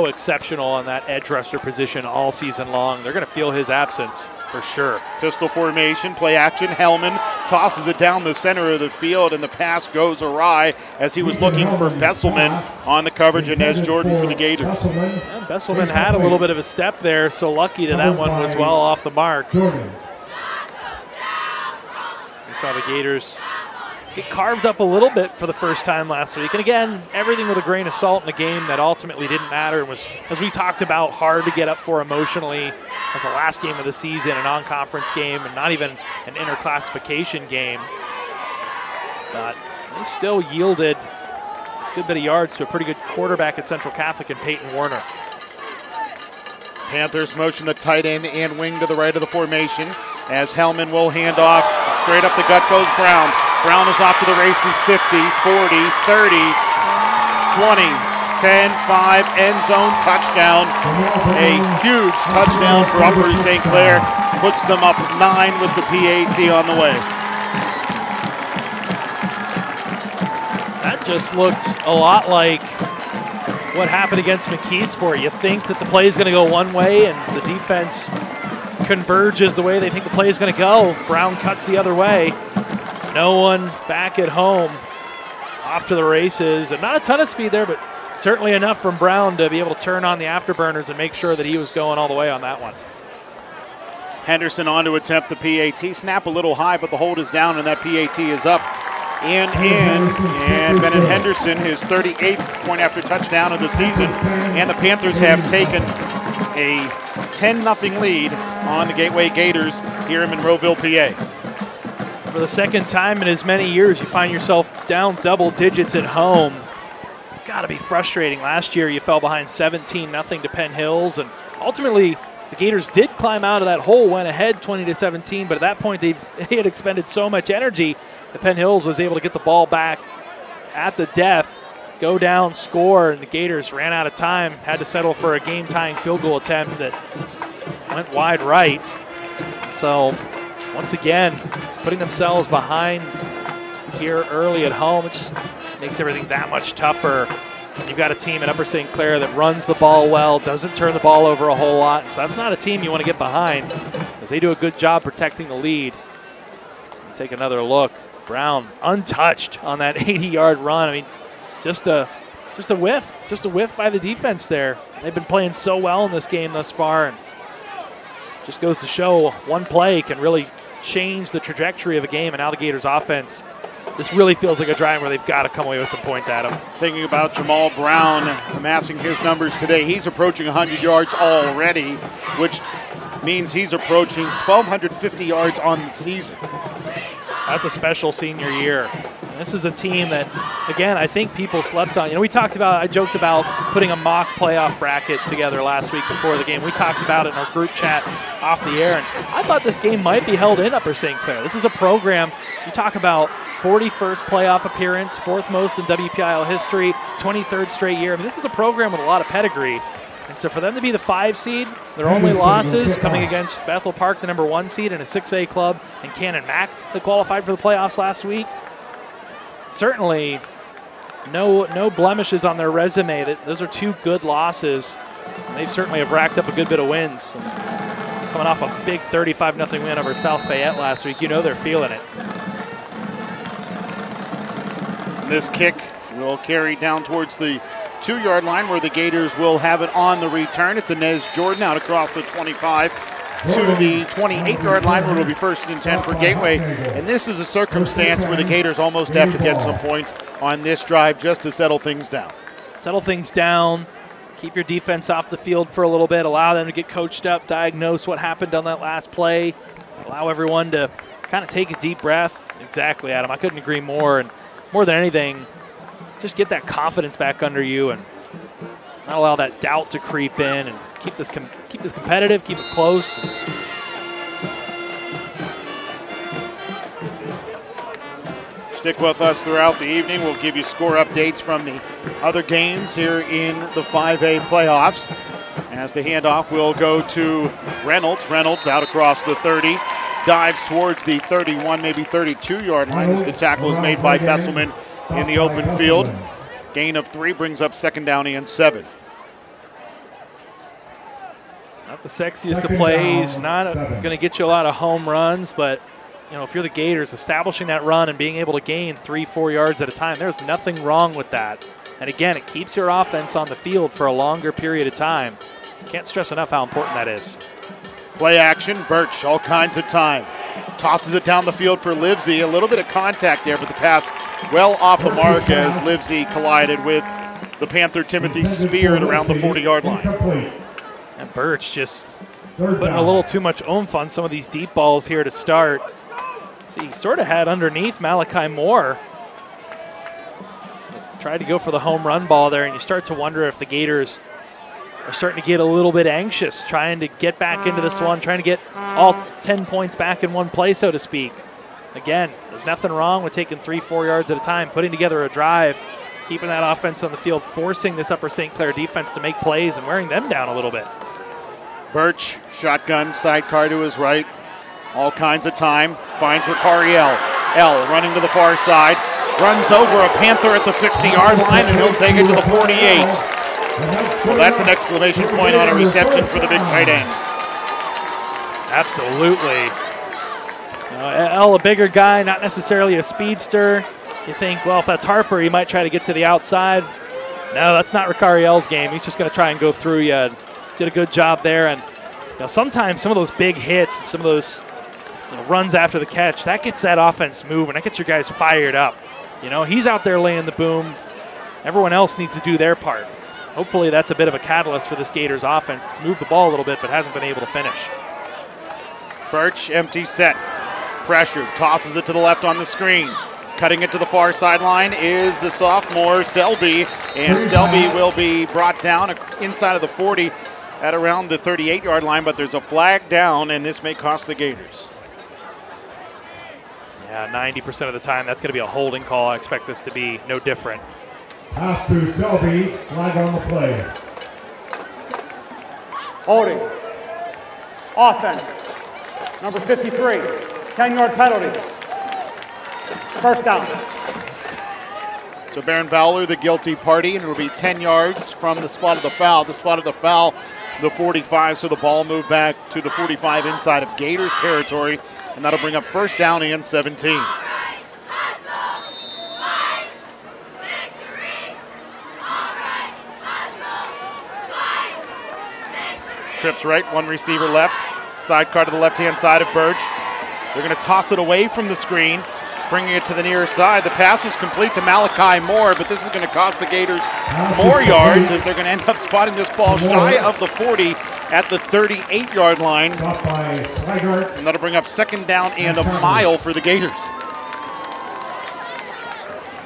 B: exceptional on that edge rusher position all season long. They're going to feel his absence for sure.
A: Pistol formation, play action. Hellman tosses it down the center of the field, and the pass goes awry as he was looking for Besselman on the coverage, and as Jordan for the Gators.
B: And Besselman had a little bit of a step there, so lucky that that one was well off the mark. We saw the Gators get carved up a little bit for the first time last week. And again, everything with a grain of salt in a game that ultimately didn't matter. It was, as we talked about, hard to get up for emotionally as the last game of the season, a non-conference game, and not even an interclassification game. But they still yielded a good bit of yards to a pretty good quarterback at Central Catholic in Peyton Warner.
A: Panthers motion the tight end and wing to the right of the formation as Hellman will hand off. Straight up the gut goes Brown. Brown is off to the races, 50, 40, 30, 20, 10, 5, end zone, touchdown. A huge touchdown for Upper St. Clair. Puts them up 9 with the PAT on the way.
B: That just looked a lot like what happened against McKeesport. You think that the play is going to go one way and the defense converges the way they think the play is going to go. Brown cuts the other way. No one back at home, off to the races, and not a ton of speed there, but certainly enough from Brown to be able to turn on the afterburners and make sure that he was going all the way on that one.
A: Henderson on to attempt the PAT. Snap a little high, but the hold is down, and that PAT is up and in. And Bennett Henderson, his 38th point after touchdown of the season, and the Panthers have taken a 10-0 lead on the Gateway Gators here in Monroeville, PA.
B: For the second time in as many years, you find yourself down double digits at home. Got to be frustrating. Last year, you fell behind 17-0 to Penn Hills, and ultimately, the Gators did climb out of that hole, went ahead 20-17, but at that point, they had expended so much energy that Penn Hills was able to get the ball back at the death, go down, score, and the Gators ran out of time, had to settle for a game-tying field goal attempt that went wide right. So, once again, putting themselves behind here early at home, it just makes everything that much tougher. You've got a team at Upper St. Clair that runs the ball well, doesn't turn the ball over a whole lot, so that's not a team you want to get behind because they do a good job protecting the lead. Take another look. Brown untouched on that 80-yard run. I mean, just a whiff by the defense there. They've been playing so well in this game thus far, and just goes to show one play can really change the trajectory of a game. And now the Gators offense, this really feels like a drive where they've got to come away with some points at them.
A: Thinking about Jamal Brown amassing his numbers today, he's approaching 100 yards already, which means he's approaching 1,250 yards on the season.
B: That's a special senior year. And this is a team that, again, I think people slept on. You know, I joked about putting a mock playoff bracket together last week before the game. We talked about it in our group chat off the air, and I thought this game might be held in Upper St. Clair. This is a program, you talk about 41st playoff appearance, 4th most in WPIAL history, 23rd straight year. I mean, this is a program with a lot of pedigree. And so for them to be the 5 seed, their only losses coming against Bethel Park, the number 1 seed, and a 6A club, and Cannon Mac that qualified for the playoffs last week. Certainly no blemishes on their resume. Those are 2 good losses. And they certainly have racked up a good bit of wins. And coming off a big 35-0 win over South Fayette last week, you know they're feeling it.
A: This kick will carry down towards the 2-yard line where the Gators will have it on the return. It's Inez Jordan out across the 25 to the 28-yard line where it'll be 1st and 10 for Gateway. And this is a circumstance where the Gators almost have to get some points on this drive just to settle things down.
B: Settle things down, keep your defense off the field for a little bit, allow them to get coached up, diagnose what happened on that last play, allow everyone to kind of take a deep breath. Exactly, Adam. I couldn't agree more. And more than anything, just get that confidence back under you and not allow that doubt to creep in, and keep this competitive, keep it close.
A: Stick with us throughout the evening. We'll give you score updates from the other games here in the 5A playoffs. As the handoff will go to Reynolds. Reynolds out across the 30, dives towards the 31, maybe 32-yard line as the tackle is made by Besselman in the open field. Gain of 3 brings up second down and 7.
B: Not the sexiest of plays, not going to get you a lot of home runs, but you know, if you're the Gators, establishing that run and being able to gain 3-4 yards at a time, there's nothing wrong with that. And again, it keeps your offense on the field for a longer period of time. Can't stress enough how important that is.
A: Play action, Birch, all kinds of time. Tosses it down the field for Livesey. A little bit of contact there, but the pass well off the mark as Livesey collided with the Panther Timothy Spear at around the 40-yard line.
B: And Birch just putting a little too much oomph on some of these deep balls here to start. See, he sort of had underneath Malachi Moore. Tried to go for the home run ball there, and you start to wonder if the Gators are starting to get a little bit anxious, trying to get back into this one, trying to get all 10 points back in one play, so to speak. Again, there's nothing wrong with taking 3-4 yards at a time, putting together a drive, keeping that offense on the field, forcing this Upper St. Clair defense to make plays and wearing them down a little bit.
A: Birch, shotgun, sidecar to his right. All kinds of time. Finds Ricariel. L running to the far side. Runs over a Panther at the 50-yard line, and he'll take it to the 48. Well, that's an exclamation point on a reception for the big tight end.
B: Absolutely. L, a bigger guy, not necessarily a speedster. You think, well, if that's Harper, he might try to get to the outside. No, that's not Ricariel's game. He's just going to try and go through you. Did a good job there. And you know, sometimes some of those big hits, some of those runs after the catch, that gets that offense moving. That gets your guys fired up. You know, he's out there laying the boom. Everyone else needs to do their part. Hopefully that's a bit of a catalyst for this Gators offense. It's moved the ball a little bit, but hasn't been able to finish.
A: Birch, empty set. Pressured, tosses it to the left on the screen. Cutting it to the far sideline is the sophomore, Selby. And Selby will be brought down inside of the 40 at around the 38-yard line, but there's a flag down, and this may cost the Gators.
B: Yeah, 90% of the time, that's going to be a holding call. I expect this to be no different.
C: Pass to Selby, flag on the play.
D: Holding. Offense. Number 53, 10-yard penalty. First down.
A: So Baron Fowler, the guilty party, and it will be 10 yards from the spot of the foul. The spot of the foul, the 45, so the ball moved back to the 45 inside of Gators territory, and that'll bring up first down and 17. Trips right, one receiver left. Sidecar to the left-hand side of Birch. They're going to toss it away from the screen, bringing it to the near side. The pass was complete to Malachi Moore, but this is going to cost the Gators more yards as they're going to end up spotting this ball shy of the 40 at the 38-yard line. And that'll bring up second down and a mile for the Gators.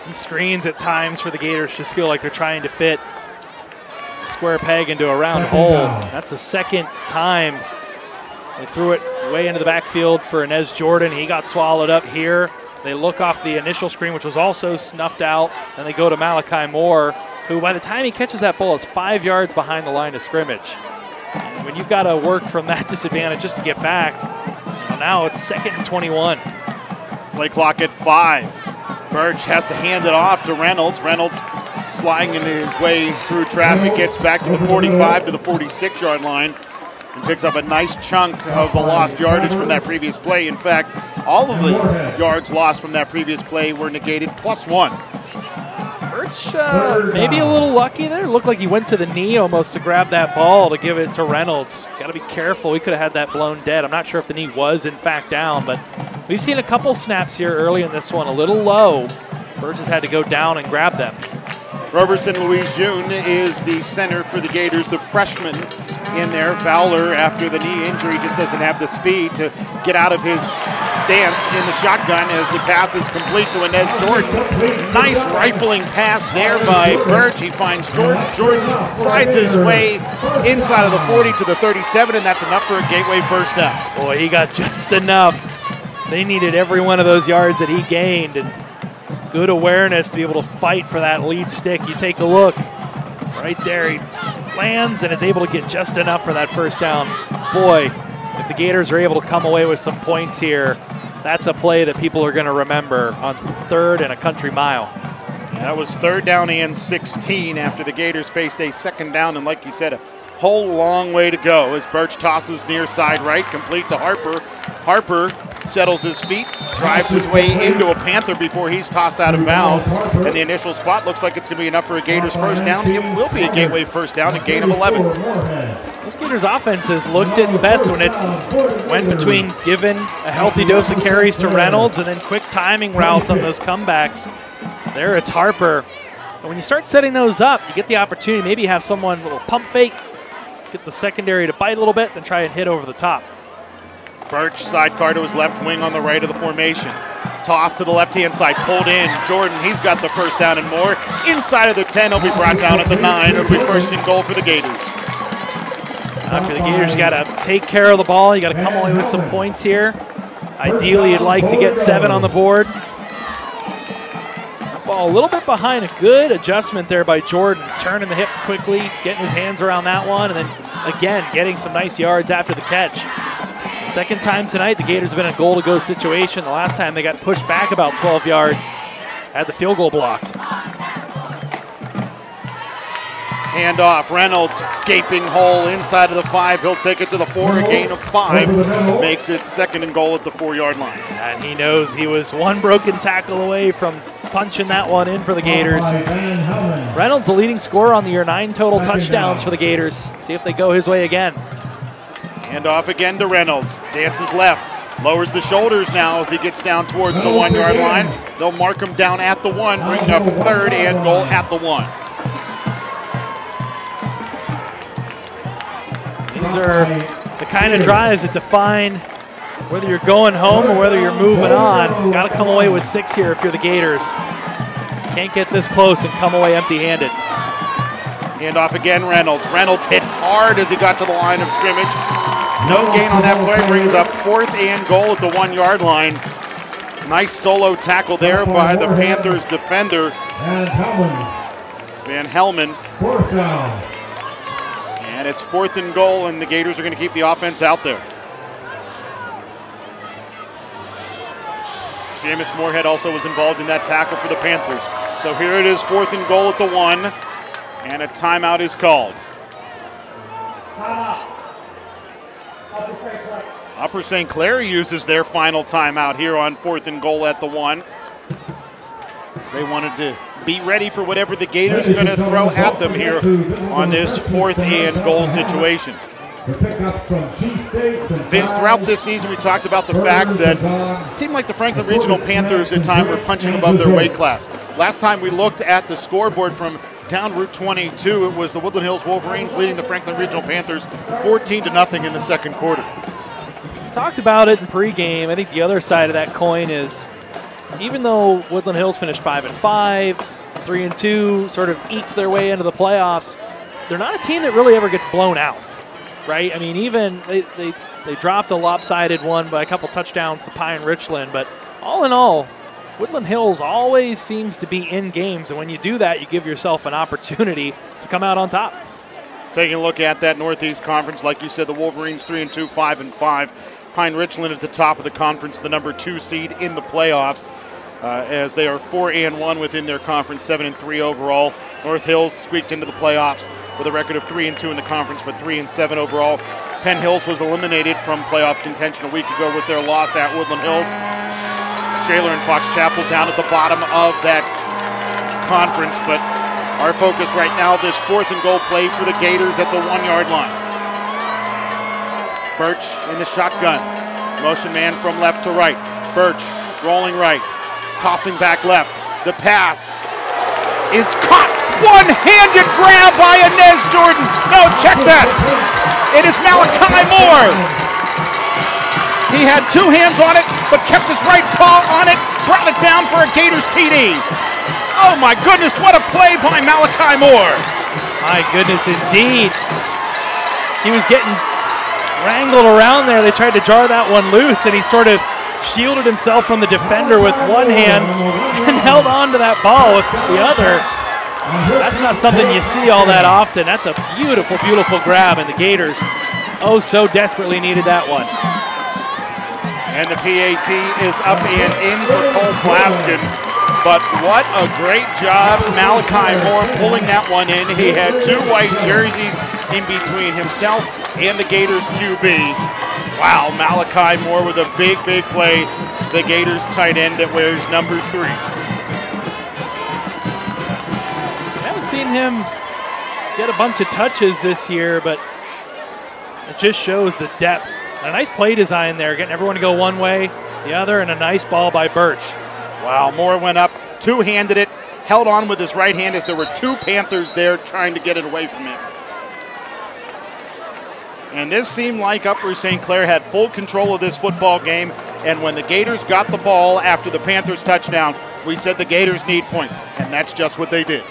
B: These screens at times for the Gators just feel like they're trying to fit a square peg into a round hole. That's the second time they threw it way into the backfield for Inez Jordan. He got swallowed up here. They look off the initial screen, which was also snuffed out. Then they go to Malachi Moore, who by the time he catches that ball is 5 yards behind the line of scrimmage. And when you've got to work from that disadvantage just to get back, now it's 2nd and 21.
A: Play clock at 5. Birch has to hand it off to Reynolds. Reynolds sliding his way through traffic, gets back to the 45 to the 46-yard line, and picks up a nice chunk of the lost yardage from that previous play. In fact, all of the yards lost from that previous play were negated, +1.
B: Birch maybe a little lucky there. Looked like he went to the knee almost to grab that ball to give it to Reynolds. Got to be careful. We could have had that blown dead. I'm not sure if the knee was in fact down, but we've seen a couple snaps here early in this one, a little low. Birch has had to go down and grab them.
A: Roberson Louise June is the center for the Gators, the freshman in there. Fowler, after the knee injury, just doesn't have the speed to get out of his stance in the shotgun as the pass is complete to Inez Jordan. Nice rifling pass there by Birch. He finds Jordan. Jordan slides his way inside of the 40 to the 37, and that's enough for a Gateway first down.
B: Boy, he got just enough. They needed every one of those yards that he gained, and good awareness to be able to fight for that lead stick. You take a look right there. He lands and is able to get just enough for that first down. Boy, if the Gators are able to come away with some points here, that's a play that people are going to remember on 3rd and a country mile.
A: That was 3rd down and 16 after the Gators faced a 2nd down, and like you said, a whole long way to go as Birch tosses near side right, complete to Harper. Harper settles his feet, drives his way into a Panther before he's tossed out of bounds, and the initial spot looks like it's going to be enough for a Gators first down. It will be a Gateway first down, a gain of 11.
B: This Gators offense has looked its best when it's went between giving a healthy dose of carries to Reynolds and then quick timing routes on those comebacks. There it's Harper. And when you start setting those up, you get the opportunity to maybe have someone a little pump fake, get the secondary to bite a little bit, then try and hit over the top.
A: Birch sidecar to his left wing on the right of the formation. Toss to the left-hand side, pulled in. Jordan, he's got the first down and more. Inside of the 10, he'll be brought down at the 9. It'll be 1st and goal for the Gators.
B: Now for the Gators, you got to take care of the ball. You got to come away with some points here. Ideally, you'd like to get 7 on the board. That ball a little bit behind. A good adjustment there by Jordan. Turning the hips quickly, getting his hands around that one, and then again, getting some nice yards after the catch. Second time tonight, the Gators have been in a goal-to-go situation. The last time they got pushed back about 12 yards, had the field goal blocked.
A: Hand off, Reynolds, gaping hole inside of the 5. He'll take it to the 4, a gain of 5. Makes it 2nd and goal at the 4-yard line.
B: And he knows he was one broken tackle away from punching that one in for the Gators. Reynolds, the leading scorer on the year, 9 total touchdowns for the Gators. See if they go his way again.
A: Hand off again to Reynolds. Dances left. Lowers the shoulders now as he gets down towards the 1-yard line. They'll mark him down at the 1, bringing up 3rd and goal at the 1.
B: These are the kind of drives that define whether you're going home or whether you're moving on. Got to come away with 6 here if you're the Gators. Can't get this close and come away empty-handed.
A: Hand off again, Reynolds. Reynolds hit hard as he got to the line of scrimmage. No gain on that play, brings up 4th and goal at the 1-yard line. Nice solo tackle there by the Panthers defender, Van Helman. And it's 4th and goal, and the Gators are going to keep the offense out there. Seamus Moorhead also was involved in that tackle for the Panthers. So here it is, 4th and goal at the 1, and a timeout is called. Upper St. Clair uses their final timeout here on 4th and goal at the 1. As they wanted to be ready for whatever the Gators are going to throw at them here on this 4th and goal situation. Vince, throughout this season we talked about the fact that it seemed like the Franklin Regional Panthers at times were punching above their weight class. Last time we looked at the scoreboard from down Route 22, it was the Woodland Hills Wolverines leading the Franklin Regional Panthers 14-0 in the 2nd quarter.
B: Talked about it in pregame. I think the other side of that coin is, even though Woodland Hills finished 5-5, 3-2, sort of eked their way into the playoffs, they're not a team that really ever gets blown out, right? I mean, even they dropped a lopsided one by a couple touchdowns to Pine Richland, but all in all, Woodland Hills always seems to be in games, and when you do that, you give yourself an opportunity to come out on top.
A: Taking a look at that Northeast Conference, like you said, the Wolverines 3-2, 5-5. Pine Richland at the top of the conference, the number 2 seed in the playoffs, as they are 4-1 within their conference, 7-3 overall. North Hills squeaked into the playoffs with a record of 3-2 in the conference, but 3-7 overall. Penn Hills was eliminated from playoff contention a week ago with their loss at Woodland Hills. Shaler and Fox Chapel down at the bottom of that conference, but our focus right now, this 4th and goal play for the Gators at the 1-yard line. Birch in the shotgun. Motion man from left to right. Birch rolling right, tossing back left. The pass is caught One-handed grab by Inez Jordan. No, check that. It is Malachi Moore. He had two hands on it, but kept his right paw on it, brought it down for a Gators TD. Oh my goodness, what a play by Malachi Moore.
B: My goodness, indeed. He was getting wrangled around there. They tried to jar that one loose, and he sort of shielded himself from the defender with one hand and held on to that ball with the other. That's not something you see all that often. That's a beautiful, beautiful grab, and the Gators oh so desperately needed that one.
A: And the PAT is up and in for Cole Plaskin. But what a great job, Malachi Moore pulling that one in. He had two white jerseys in between himself and the Gators QB. Wow, Malachi Moore with a big, big play. The Gators tight end that wears number 3.
B: I haven't seen him get a bunch of touches this year, but it just shows the depth. A nice play design there, getting everyone to go one way, the other, and a nice ball by Birch.
A: Wow, Moore went up, two-handed it, held on with his right hand as there were two Panthers there trying to get it away from him. And this seemed like Upper St. Clair had full control of this football game, and when the Gators got the ball after the Panthers touchdown, we said the Gators need points, and that's just what they did.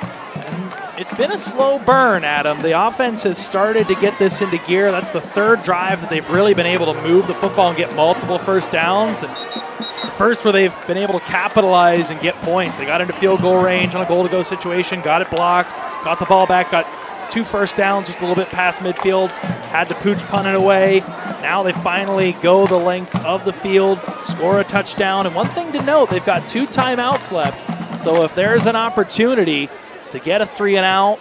B: It's been a slow burn, Adam. The offense has started to get this into gear. That's the third drive that they've really been able to move the football and get multiple first downs. And the first where they've been able to capitalize and get points. They got into field goal range on a goal-to-go situation, got it blocked, got the ball back, got 2 first downs just a little bit past midfield, had to pooch punt it away. Now they finally go the length of the field, score a touchdown. And one thing to note, they've got 2 timeouts left. So if there's an opportunity to get a 3-and-out,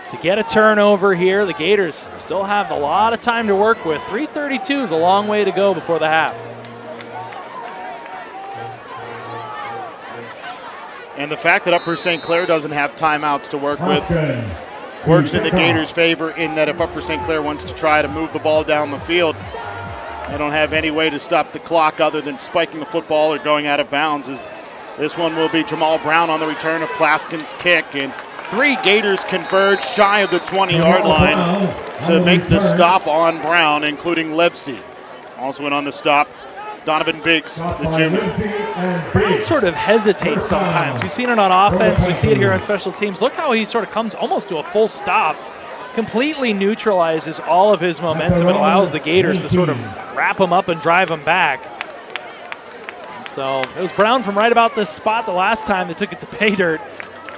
B: to get a turnover here, the Gators still have a lot of time to work with. 3:32 is a long way to go before the half.
A: And the fact that Upper St. Clair doesn't have timeouts to work with works in the Gators' favor, in that if Upper St. Clair wants to try to move the ball down the field, they don't have any way to stop the clock other than spiking the football or going out of bounds. As this one will be Jamal Brown on the return of Plaskin's kick, and 3 Gators converge shy of the 20-yard line to make the stop on Brown, including Levsey. Also in on the stop, Donovan Biggs, the junior.
B: Brown sort of hesitates sometimes. We've seen it on offense. We see it here on special teams. Look how he sort of comes almost to a full stop, completely neutralizes all of his momentum and allows the Gators to sort of wrap him up and drive him back. So it was Brown from right about this spot the last time they took it to pay dirt.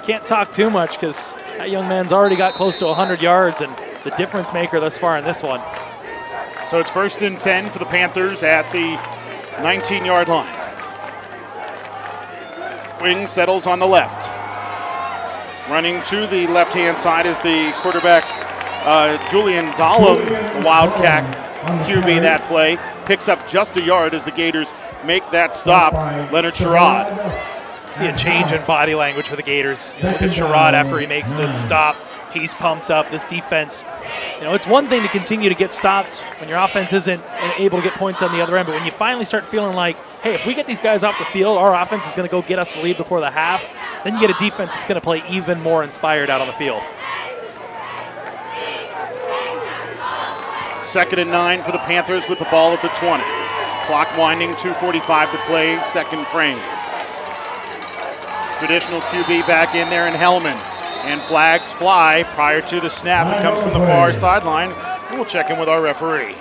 B: Can't talk too much because that young man's already got close to 100 yards and the difference maker thus far in this one.
A: So it's 1st and 10 for the Panthers at the 19-yard line. Wing settles on the left. Running to the left-hand side is the quarterback, Julian Dahlem, the Wildcat QB that play. Picks up just a yard as the Gators make that stop. Leonard Sherrod.
B: See a change in body language for the Gators. Look at Sherrod after he makes this stop. He's pumped up. This defense, it's one thing to continue to get stops when your offense isn't able to get points on the other end, but when you finally start feeling like, hey, if we get these guys off the field, our offense is going to go get us the lead before the half, then you get a defense that's going to play even more inspired out on the field.
A: 2nd and 9 for the Panthers with the ball at the 20. Clock winding, 2:45 to play, second frame. Traditional QB back in there in Hellman. And flags fly prior to the snap. It comes from the far sideline. We'll check in with our referee.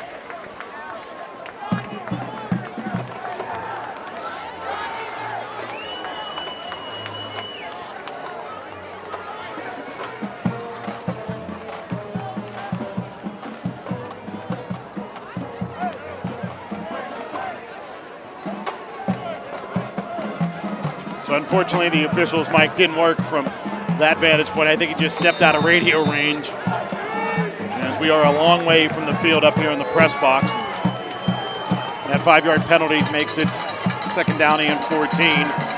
A: So unfortunately, the official's mic didn't work from that vantage point. I think he just stepped out of radio range, as we are a long way from the field up here in the press box. That 5-yard penalty makes it 2nd down and 14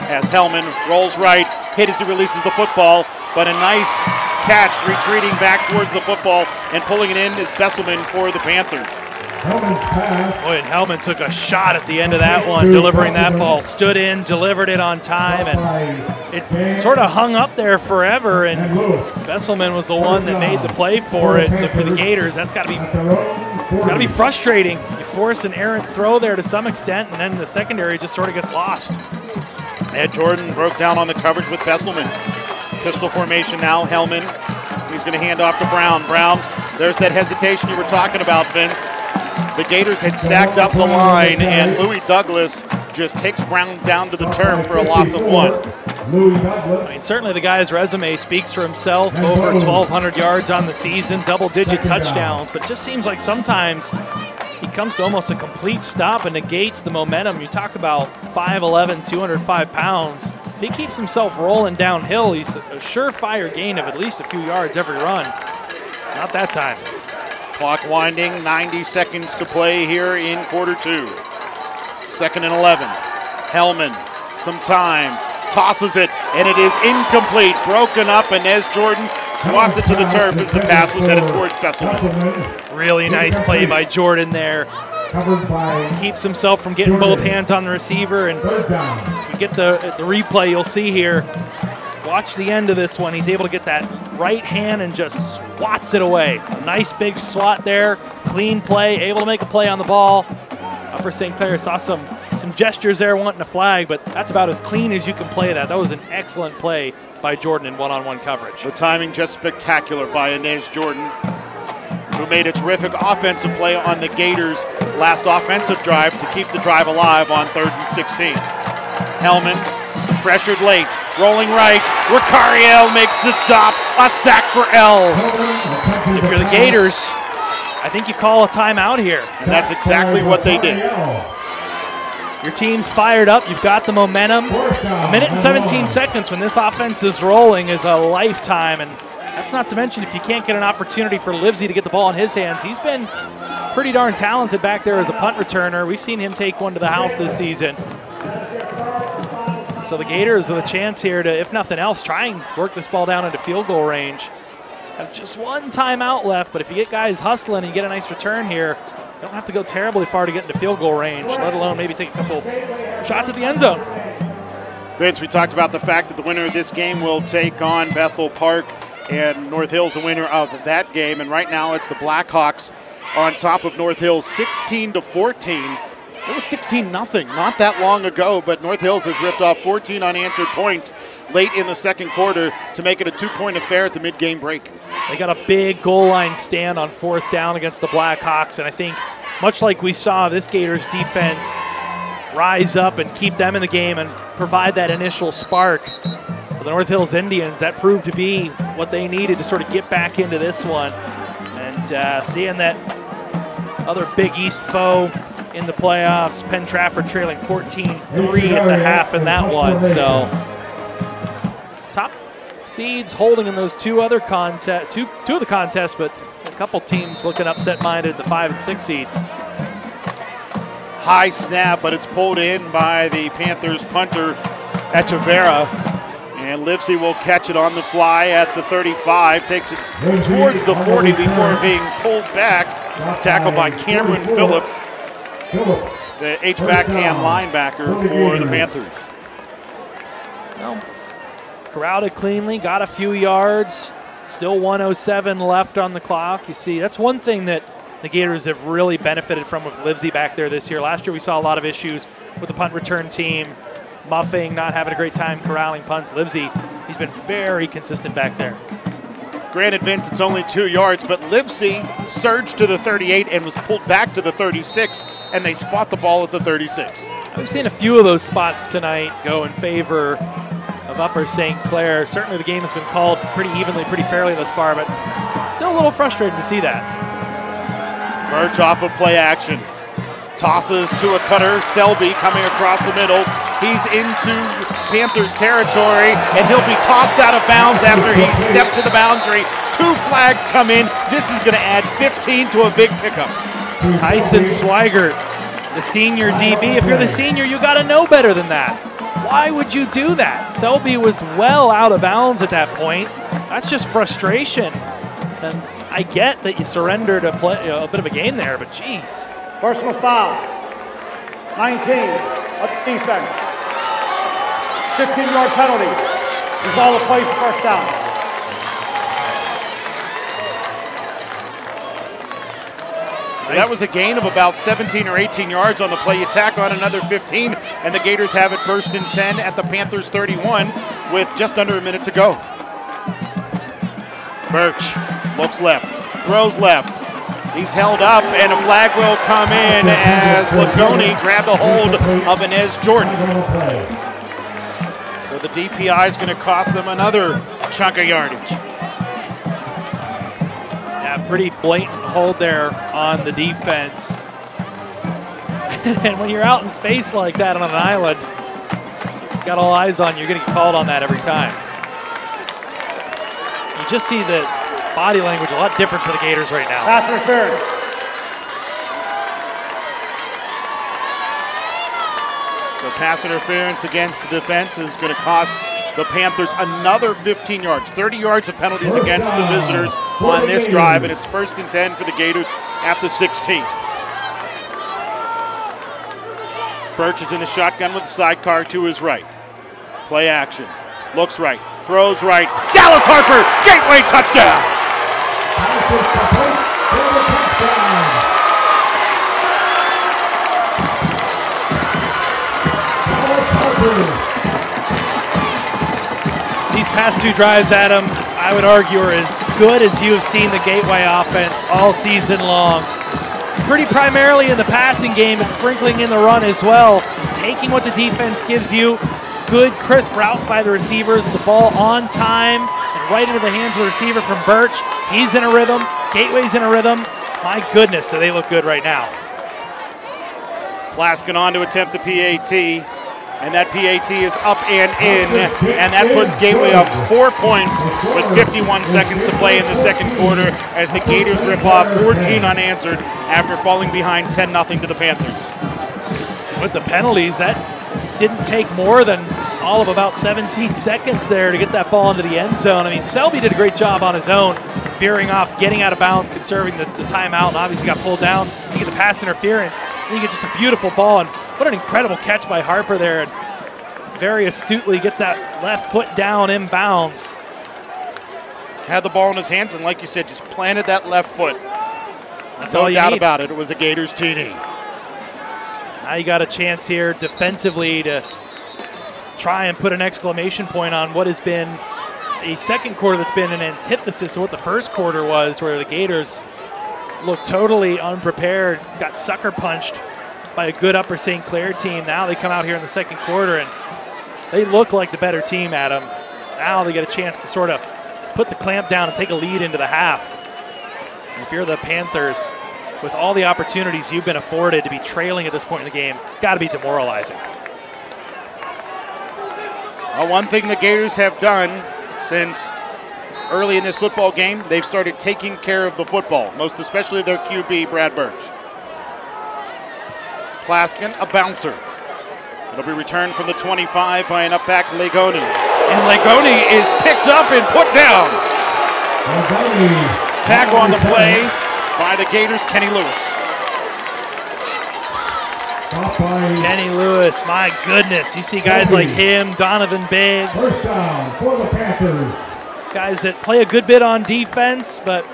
A: as Hellman rolls right, hit as he releases the football, but a nice catch retreating back towards the football and pulling it in is Besselman for the Panthers.
B: Boy, and Hellman took a shot at the end of that one, delivering that ball. Stood in, delivered it on time, and it sort of hung up there forever, and Besselman was the one that made the play for it. So for the Gators, that's got to be frustrating. You force an errant throw there to some extent, and then the secondary just sort of gets lost.
A: Ed Jordan broke down on the coverage with Besselman. Pistol formation now, Hellman. He's going to hand off to Brown. Brown, there's that hesitation you were talking about, Vince. The Gators had stacked up the line, and Louis Douglas just takes Brown down to the turf for a loss of 1.
B: I mean, certainly the guy's resume speaks for himself. Over 1,200 yards on the season, double-digit touchdowns, but it just seems like sometimes he comes to almost a complete stop and negates the momentum. You talk about 5'11", 205 pounds. If he keeps himself rolling downhill, he's a surefire gain of at least a few yards every run. Not that time.
A: Clock winding, 90 seconds to play here in quarter 2. 2nd and 11. Hellman, some time, tosses it, and it is incomplete. Broken up, and as Jordan swats it to the turf as the pass was headed towards Besselman.
B: Really nice play by Jordan there. Keeps himself from getting both hands on the receiver, and if you get the replay, you'll see here. Watch the end of this one. He's able to get that right hand and just swats it away. A nice big swat there. Clean play, able to make a play on the ball. Upper St. Clair saw some gestures there wanting a flag, but that's about as clean as you can play that. That was an excellent play by Jordan in one-on-one coverage.
A: The timing just spectacular by Inez Jordan, who made a terrific offensive play on the Gators' last offensive drive to keep the drive alive on 3rd and 16. Hellman, pressured late, rolling right. Ricariel makes the stop. A sack for L.
B: If you're the Gators, I think you call a timeout here.
A: And that's exactly what they did.
B: Your team's fired up. You've got the momentum. A minute and 17 seconds when this offense is rolling is a lifetime. And that's not to mention if you can't get an opportunity for Livesey to get the ball in his hands. He's been pretty darn talented back there as a punt returner. We've seen him take one to the house this season. So the Gators with a chance here to, if nothing else, try and work this ball down into field goal range. Have just one timeout left, but if you get guys hustling and you get a nice return here, you don't have to go terribly far to get into field goal range, let alone maybe take a couple shots at the end zone.
A: Vince, we talked about the fact that the winner of this game will take on Bethel Park, and North Hill's the winner of that game. And right now it's the Blackhawks on top of North Hills 16-14. It was 16-0 not that long ago, but North Hills has ripped off 14 unanswered points late in the second quarter to make it a 2-point affair at the mid-game break.
B: They got a big goal line stand on 4th down against the Blackhawks, and I think much like we saw this Gators defense rise up and keep them in the game and provide that initial spark for the North Hills Indians, that proved to be what they needed to sort of get back into this one. And seeing that other Big East foe in the playoffs, Penn Trafford trailing 14-3 at the half in that one. So top seeds holding in those two of the contests, but a couple teams looking upset-minded, the 5 and 6 seeds.
A: High snap, but it's pulled in by the Panthers punter, Echeverria. And Livesey will catch it on the fly at the 35, takes it towards the 40 before being pulled back. Tackled by Cameron Phillips, the H-back and linebacker for the Panthers.
B: Well, corralled it cleanly, got a few yards, still 1:07 left on the clock. You see, that's one thing that the Gators have really benefited from with Livesey back there this year. Last year we saw a lot of issues with the punt return team, muffing, not having a great time corralling punts. Livesey, he's been very consistent back there.
A: Granted, Vince, it's only 2 yards, but Livesey surged to the 38 and was pulled back to the 36, and they spot the ball at the 36.
B: We've seen a few of those spots tonight go in favor of Upper St. Clair. Certainly the game has been called pretty evenly, pretty fairly thus far, but still a little frustrating to see that.
A: Birch off of play action. Tosses to a cutter, Selby coming across the middle. He's into Panthers territory, and he'll be tossed out of bounds after he stepped to the boundary. 2 flags come in. This is going to add 15 to a big pickup.
B: Tyson Swigert, the senior DB. If you're the senior, you got to know better than that. Why would you do that? Selby was well out of bounds at that point. That's just frustration. And I get that you surrendered a bit of a game there, but geez.
D: Personal foul. 19 of defense. 15-yard penalty. Result of play for first down.
A: So that was a gain of about 17 or 18 yards on the play. You tack on another 15, and the Gators have it 1st and 10 at the Panthers 31 with just under a minute to go. Birch looks left, throws left. He's held up, and a flag will come in as Lagoni grabbed a hold of Inez Jordan. So the DPI is going to cost them another chunk of yardage.
B: Yeah, pretty blatant hold there on the defense. And when you're out in space like that on an island, you got all eyes on you, you're going to get called on that every time. You just see the body language a lot different for the Gators right now.
D: Pass interference.
A: So pass interference against the defense is going to cost the Panthers another 15 yards. 30 yards of penalties against the visitors on this drive, and it's 1st and 10 for the Gators at the 16. Birch is in the shotgun with the sidecar to his right. Play action. Looks right. Throws right. Dallas Harper, gateway touchdown.
B: These past two drives, Adam, I would argue are as good as you have seen the Gateway offense all season long. Pretty primarily in the passing game and sprinkling in the run as well. Taking what the defense gives you. Good, crisp routes by the receivers. The ball on time and right into the hands of the receiver from Birch. He's in a rhythm. Gateway's in a rhythm. My goodness, do they look good right now.
A: Plaskin on to attempt the PAT, and that PAT is up and in, and that puts Gateway up 4 points with 51 seconds to play in the second quarter as the Gators rip off 14 unanswered after falling behind 10-0 to the Panthers.
B: With the penalties, that didn't take more than all of about 17 seconds there to get that ball into the end zone. I mean, Selby did a great job on his own, veering off, getting out of bounds, conserving the timeout, and obviously got pulled down. You get the pass interference, and you get just a beautiful ball, and what an incredible catch by Harper there. And very astutely gets that left foot down inbounds.
A: Had the ball in his hands, and like you said, just planted that left foot.
B: That's
A: no
B: all you
A: doubt
B: need.
A: about it. It was a Gators TD.
B: Now you got a chance here defensively to try and put an exclamation point on what has been a second quarter that's been an antithesis of what the first quarter was, where the Gators looked totally unprepared, got sucker punched by a good Upper St. Clair team. Now they come out here in the second quarter and they look like the better team, Adam. Now they get a chance to sort of put the clamp down and take a lead into the half. And if you're the Panthers, with all the opportunities you've been afforded to be trailing at this point in the game, it's got to be demoralizing.
A: Well, one thing the Gators have done since early in this football game, they've started taking care of the football, most especially their QB, Brad Birch. Plaskin, a bouncer. It'll be returned from the 25 by an up-back Lagoni. And Lagoni is picked up and put down. Tackle on the play by the Gators, Kenny Lewis.
B: Kenny Lewis, my goodness. You see guys like him, Donovan Biggs.
C: First down for the Panthers.
B: Guys that play a good bit on defense, but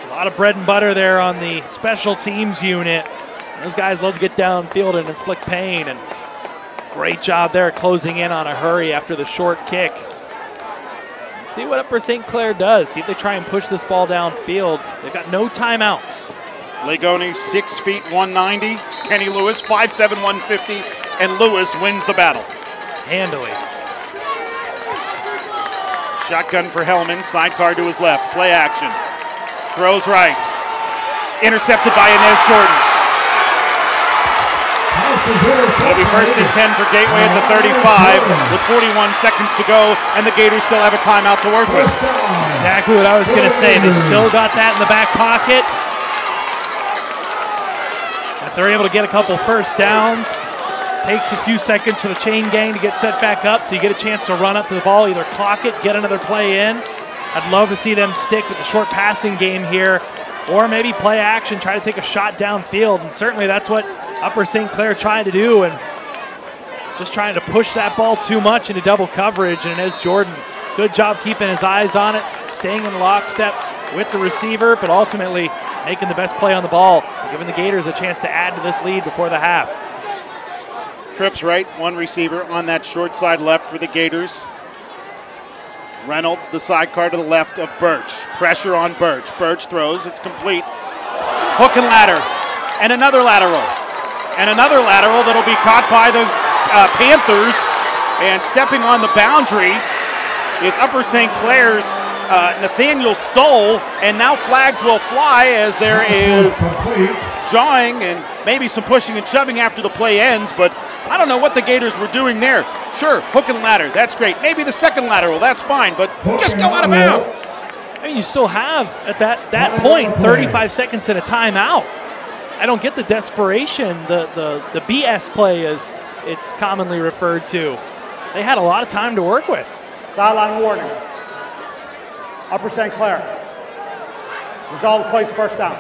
B: a lot of bread and butter there on the special teams unit. Those guys love to get downfield and inflict pain, and great job there closing in on a hurry after the short kick. Let's see what Upper St. Clair does. See if they try and push this ball downfield. They've got no timeouts.
A: Lagoni, 6 feet, 190. Kenny Lewis, 5'7", 150. And Lewis wins the battle.
B: Handily.
A: Shotgun for Hellman, sidecar to his left. Play action. Throws right. Intercepted by Inez Jordan. It'll be 1st and 10 for Gateway at the 35 with 41 seconds to go, and the Gators still have a timeout to work with.
B: Exactly what I was going to say. They still got that in the back pocket. If they're able to get a couple first downs, takes a few seconds for the chain gang to get set back up, so you get a chance to run up to the ball, either clock it, get another play in, I'd love to see them stick with the short passing game here, or maybe play action, try to take a shot downfield. And certainly that's what Upper St. Clair tried to do, and just trying to push that ball too much into double coverage. And Inez Jordan, good job keeping his eyes on it, staying in lockstep with the receiver, but ultimately making the best play on the ball, and giving the Gators a chance to add to this lead before the half.
A: Trips right, one receiver on that short side left for the Gators. Reynolds, the sidecar to the left of Birch. Pressure on Birch. Birch throws, it's complete. Hook and ladder, and another lateral. And another lateral that'll be caught by the Panthers. And stepping on the boundary is Upper St. Clair's Nathaniel Stoll. And now flags will fly as there is jawing and maybe some pushing and shoving after the play ends. But I don't know what the Gators were doing there. Sure, hook and ladder, that's great. Maybe the second lateral, that's fine, but just go out of bounds.
B: I mean, you still have, at that point, 35 seconds and a timeout. I don't get the desperation, the BS play, as it's commonly referred to. They had a lot of time to work with.
D: Sideline warning. Upper St. Clair. Resolve the plays first down.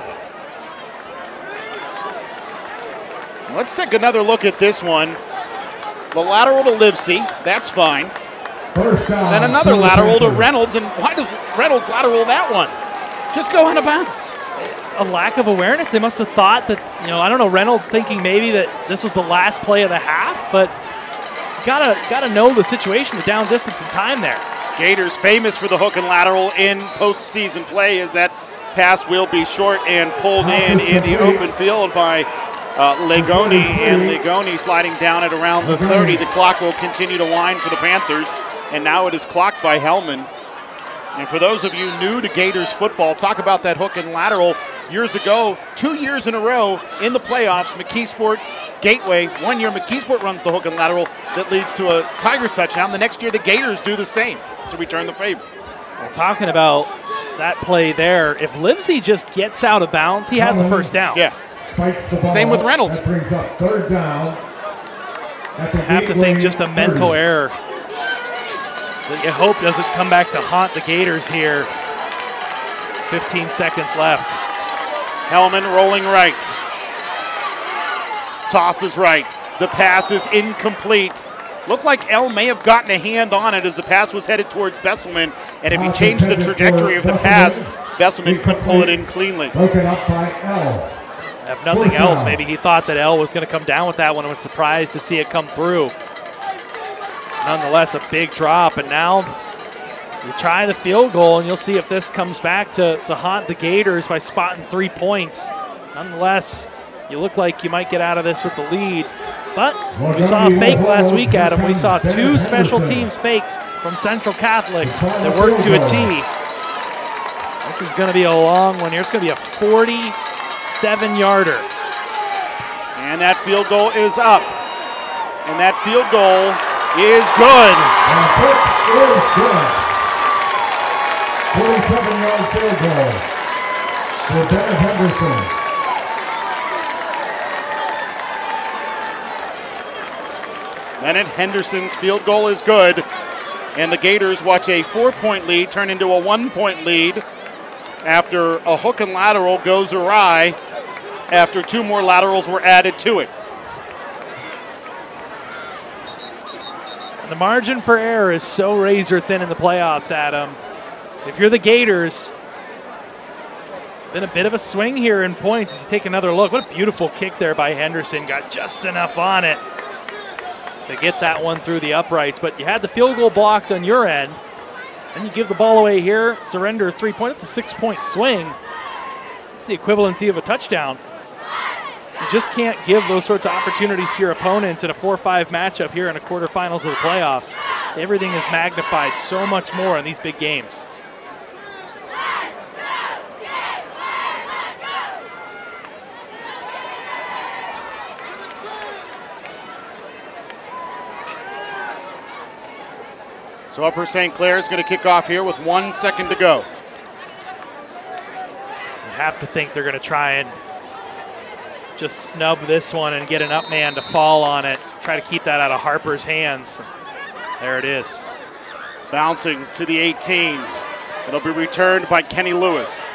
A: Let's take another look at this one. The lateral to Livesey, that's fine. Then another lateral to Reynolds, and why does Reynolds lateral that one? Just go out of bounds.
B: A lack of awareness. They must have thought that, I don't know, Reynolds thinking maybe that this was the last play of the half, but gotta know the situation, the down distance and time there.
A: Gators famous for the hook and lateral in postseason play, as that pass will be short and pulled in the open field by Legoni, and Legoni sliding down at around the 30. The clock will continue to wind for the Panthers, and now it is clocked by Hellman. And for those of you new to Gators football, talk about that hook and lateral. Years ago, 2 years in a row in the playoffs, McKeesport, Gateway. 1 year McKeesport runs the hook and lateral that leads to a Tigers touchdown. The next year the Gators do the same to return the favor.
B: Well, talking about that play there, if Livesey just gets out of bounds, he has the first down.
A: Yeah. Same with Reynolds.
C: That brings up third down.
B: I have to think just a mental error that you hope doesn't come back to haunt the Gators here. 15 seconds left.
A: Hellman rolling right. Tosses right. The pass is incomplete. Looked like L may have gotten a hand on it as the pass was headed towards Besselman, and if he changed the trajectory of the pass, Besselman couldn't pull it in cleanly.
C: Broken up by L.
B: If nothing else, maybe he thought that L was going to come down with that one and was surprised to see it come through. Nonetheless, a big drop, and now you try the field goal, and you'll see if this comes back to haunt the Gators by spotting 3 points. Nonetheless, you look like you might get out of this with the lead. But we saw a fake last week, Adam. We saw 2 special teams fakes from Central Catholic that worked to a T. This is going to be a long one here. It's going to be a 47-yarder.
A: And that field goal is up. And that field goal is good.
C: And it is good. 47-yard field goal for Bennett Henderson.
A: Bennett Henderson's field goal is good. And the Gators watch a 4-point lead turn into a 1-point lead after a hook and lateral goes awry after 2 more laterals were added to it.
B: The margin for error is so razor thin in the playoffs, Adam. If you're the Gators, been a bit of a swing here in points as you take another look. What a beautiful kick there by Henderson. Got just enough on it to get that one through the uprights. But you had the field goal blocked on your end. And you give the ball away here, surrender 3 points. It's a 6-point swing. It's the equivalency of a touchdown. You just can't give those sorts of opportunities to your opponents in a 4-5 matchup here in the quarterfinals of the playoffs. Everything is magnified so much more in these big games.
A: So Upper St. Clair is going to kick off here with 1 second to go.
B: You have to think they're going to try and just snub this one and get an up man to fall on it. Try to keep that out of Harper's hands. There it is.
A: Bouncing to the 18. It'll be returned by Kenny Lewis.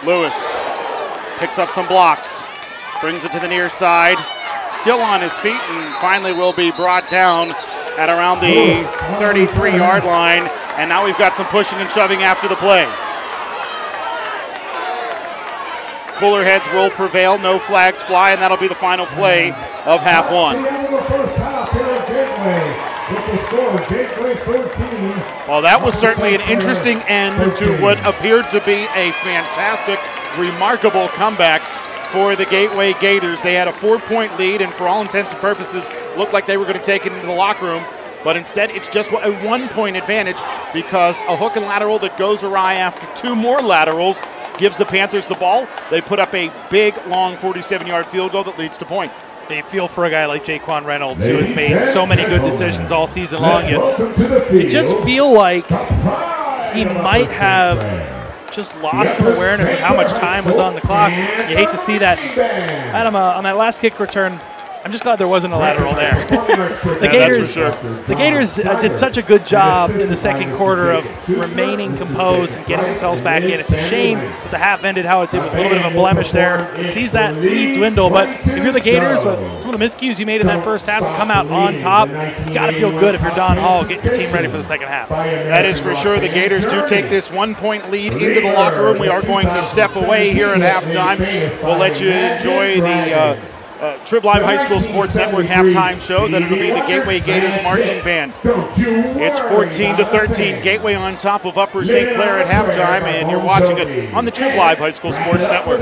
A: Lewis picks up some blocks, brings it to the near side, still on his feet, and finally will be brought down at around the 33-yard line. And now we've got some pushing and shoving after the play. Cooler heads will prevail, no flags fly, and that'll be the final play of half one.
C: The end of the first half here at Gateway. With the score, Gateway 13.
A: Well, that was certainly an interesting end to what appeared to be a fantastic, remarkable comeback for the Gateway Gators. They had a 4-point lead, and for all intents and purposes, looked like they were going to take it into the locker room. But instead, it's just a 1-point advantage because a hook and lateral that goes awry after 2 more laterals gives the Panthers the ball. They put up a big, long 47-yard field goal that leads to points.
B: You feel for a guy like Jaquan Reynolds, who has made so many good decisions all season long. You just feel like he might have just lost some awareness of how much time was on the clock. You hate to see that. Adam, on that last kick return, I'm just glad there wasn't a lateral there. The Gators did such a good job in the second quarter of remaining composed and getting themselves back in. It's a shame that the half ended how it did, with a little bit of a blemish there. It sees that lead dwindle, but if you're the Gators, with some of the miscues you made in that first half, to come out on top, you got to feel good if you're Don Hall, getting your team ready for the second half.
A: That is for sure. The Gators do take this 1-point lead into the locker room. We are going to step away here at halftime. We'll let you enjoy the Trib Live High School Sports Network halftime show. Then it'll be the Gateway Gators marching band. It's 14-13, Gateway on top of Upper St. Clair at halftime, and you're watching it on the Trib Live High School Sports Network.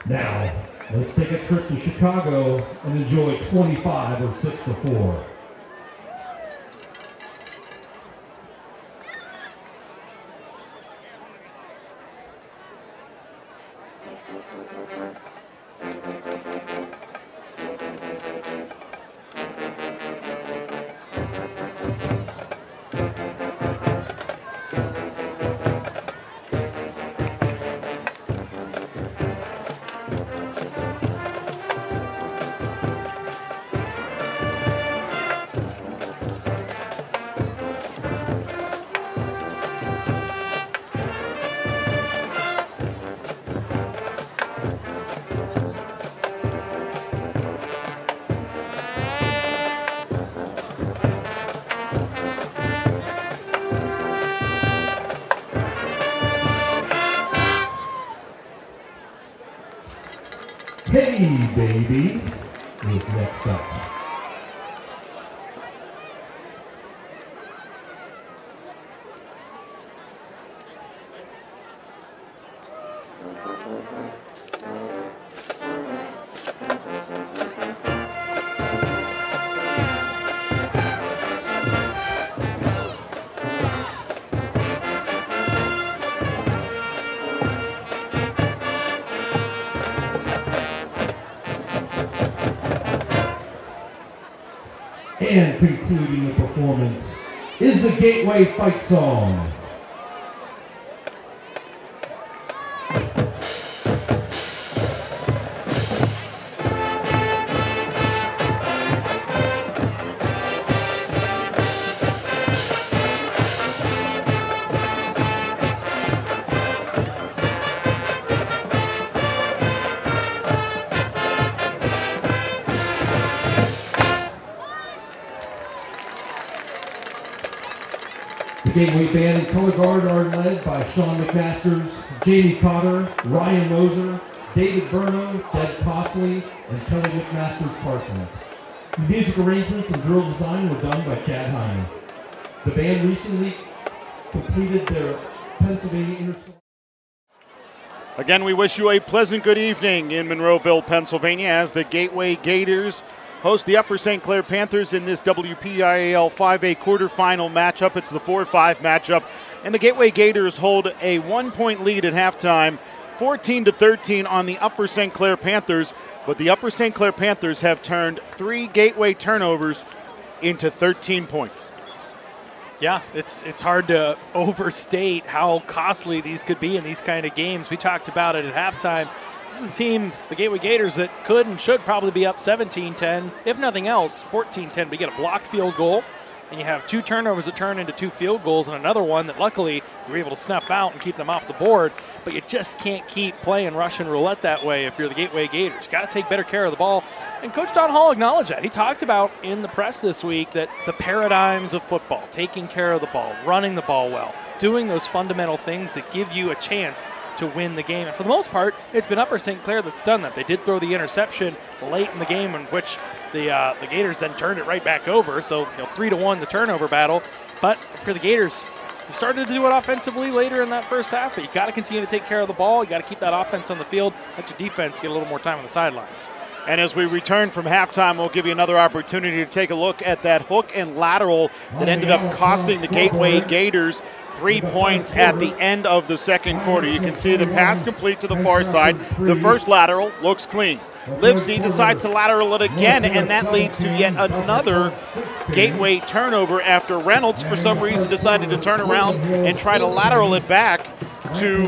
C: Now, let's take a trip to Chicago and enjoy 25 of 6-4. Hey Baby is next up. And concluding the performance is the Gateway Fight Song. The Gateway Band and Color Guard are led by Sean McMasters, Jamie Cotter, Ryan Moser, David Burnham, Deb Costley, and Kelly McMasters Parsons. The music arrangements and drill design were done by Chad Heine. The band recently completed their Pennsylvania Interschool.
A: Again, we wish you a pleasant good evening in Monroeville, Pennsylvania, as the Gateway Gators host the Upper St. Clair Panthers in this WPIAL 5A quarterfinal matchup. It's the 4-5 matchup, and the Gateway Gators hold a 1-point lead at halftime, 14-13 on the Upper St. Clair Panthers, but the Upper St. Clair Panthers have turned 3 Gateway turnovers into 13 points.
B: Yeah, it's hard to overstate how costly these could be in these kind of games. We talked about it at halftime. This is a team, the Gateway Gators, that could and should probably be up 17-10, if nothing else, 14-10. But you get a blocked field goal, and you have 2 turnovers that turn into 2 field goals, and another one that luckily you were able to snuff out and keep them off the board. But you just can't keep playing Russian roulette that way if you're the Gateway Gators. Got to take better care of the ball. And Coach Don Hall acknowledged that. He talked about in the press this week that the paradigms of football, taking care of the ball, running the ball well, doing those fundamental things that give you a chance to win the game. And for the most part, it's been Upper St. Clair that's done that. They did throw the interception late in the game, in which the Gators then turned it right back over. So 3-1 the turnover battle. But for the Gators, you started to do it offensively later in that first half, but you got to continue to take care of the ball. You got to keep that offense on the field. Let your defense get a little more time on the sidelines.
A: And as we return from halftime, we'll give you another opportunity to take a look at that hook and lateral that ended up costing the Gateway Gators 3 points at the end of the second quarter. You can see the pass complete to the far side. The first lateral looks clean. Livesey decides to lateral it again, and that leads to yet another Gateway turnover after Reynolds, for some reason, decided to turn around and try to lateral it back to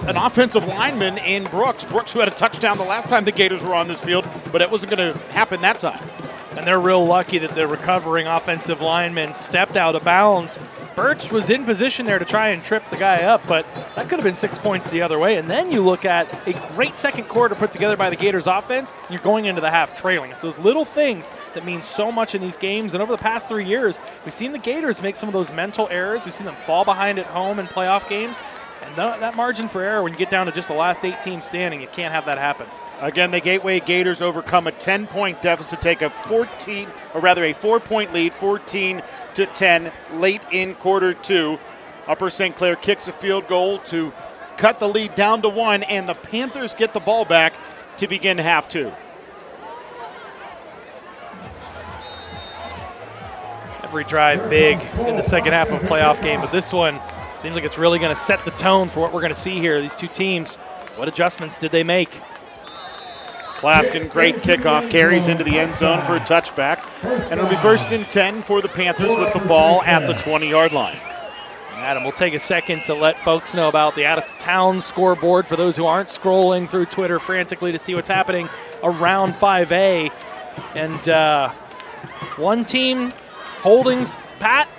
A: an offensive lineman in Brooks. Brooks, who had a touchdown the last time the Gators were on this field, but it wasn't going to happen that time.
B: And they're real lucky that the recovering offensive lineman stepped out of bounds. Birch was in position there to try and trip the guy up, but that could have been 6 points the other way. And then you look at a great second quarter put together by the Gators offense, and you're going into the half trailing. It's those little things that mean so much in these games. And over the past 3 years, we've seen the Gators make some of those mental errors. We've seen them fall behind at home in playoff games. And that margin for error, when you get down to just the last 8 teams standing, you can't have that happen.
A: Again, the Gateway Gators overcome a 10-point deficit, take a 4-point lead, 14-10, late in quarter 2. Upper St. Clair kicks a field goal to cut the lead down to 1, and the Panthers get the ball back to begin half 2.
B: Every drive big in the second half of a playoff game, but this one seems like it's really going to set the tone for what we're going to see here. These 2 teams, what adjustments did they make?
A: Plaskin, great kickoff, carries into the end zone for a touchback. And it'll be 1st and 10 for the Panthers with the ball at the 20-yard line.
B: Adam, we'll take a second to let folks know about the out-of-town scoreboard for those who aren't scrolling through Twitter frantically to see what's happening around 5A. And one team holding pat.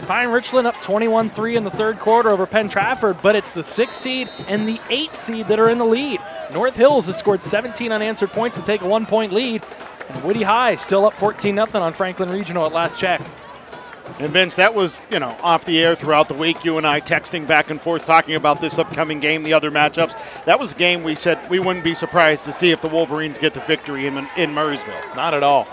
B: Pine Richland up 21-3 in the third quarter over Penn Trafford, but it's the 6th seed and the 8th seed that are in the lead. North Hills has scored 17 unanswered points to take a 1-point lead, and Woody High still up 14-0 on Franklin Regional at last check.
A: And Vince, that was, off the air throughout the week, you and I texting back and forth talking about this upcoming game, the other matchups. That was a game we said we wouldn't be surprised to see if the Wolverines get the victory in Murraysville.
B: Not at all.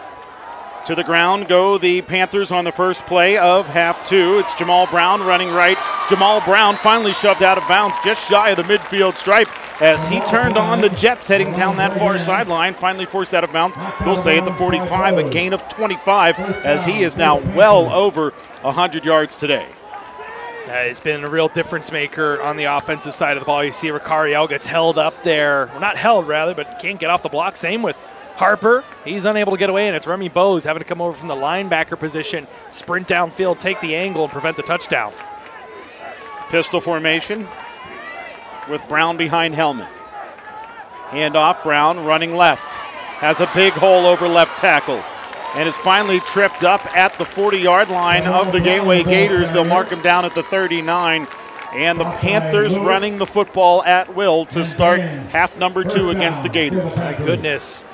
A: To the ground go the Panthers on the first play of half 2. It's Jamal Brown running right. Jamal Brown finally shoved out of bounds just shy of the midfield stripe as he turned on the Jets heading down that far sideline, finally forced out of bounds. They'll say at the 45, a gain of 25 as he is now well over 100 yards today.
B: He's been a real difference maker on the offensive side of the ball. You see Ricariel gets held up there. Well, not held, rather, but can't get off the block. Same with Harper. He's unable to get away, and it's Remy Bowes having to come over from the linebacker position, sprint downfield, take the angle, and prevent the touchdown.
A: Pistol formation with Brown behind Hellman. Handoff, Brown running left. Has a big hole over left tackle and is finally tripped up at the 40-yard line of the Gateway Gators. They'll mark him down at the 39. And the Panthers running the football at will to start half number 2 against the Gators.
B: My goodness.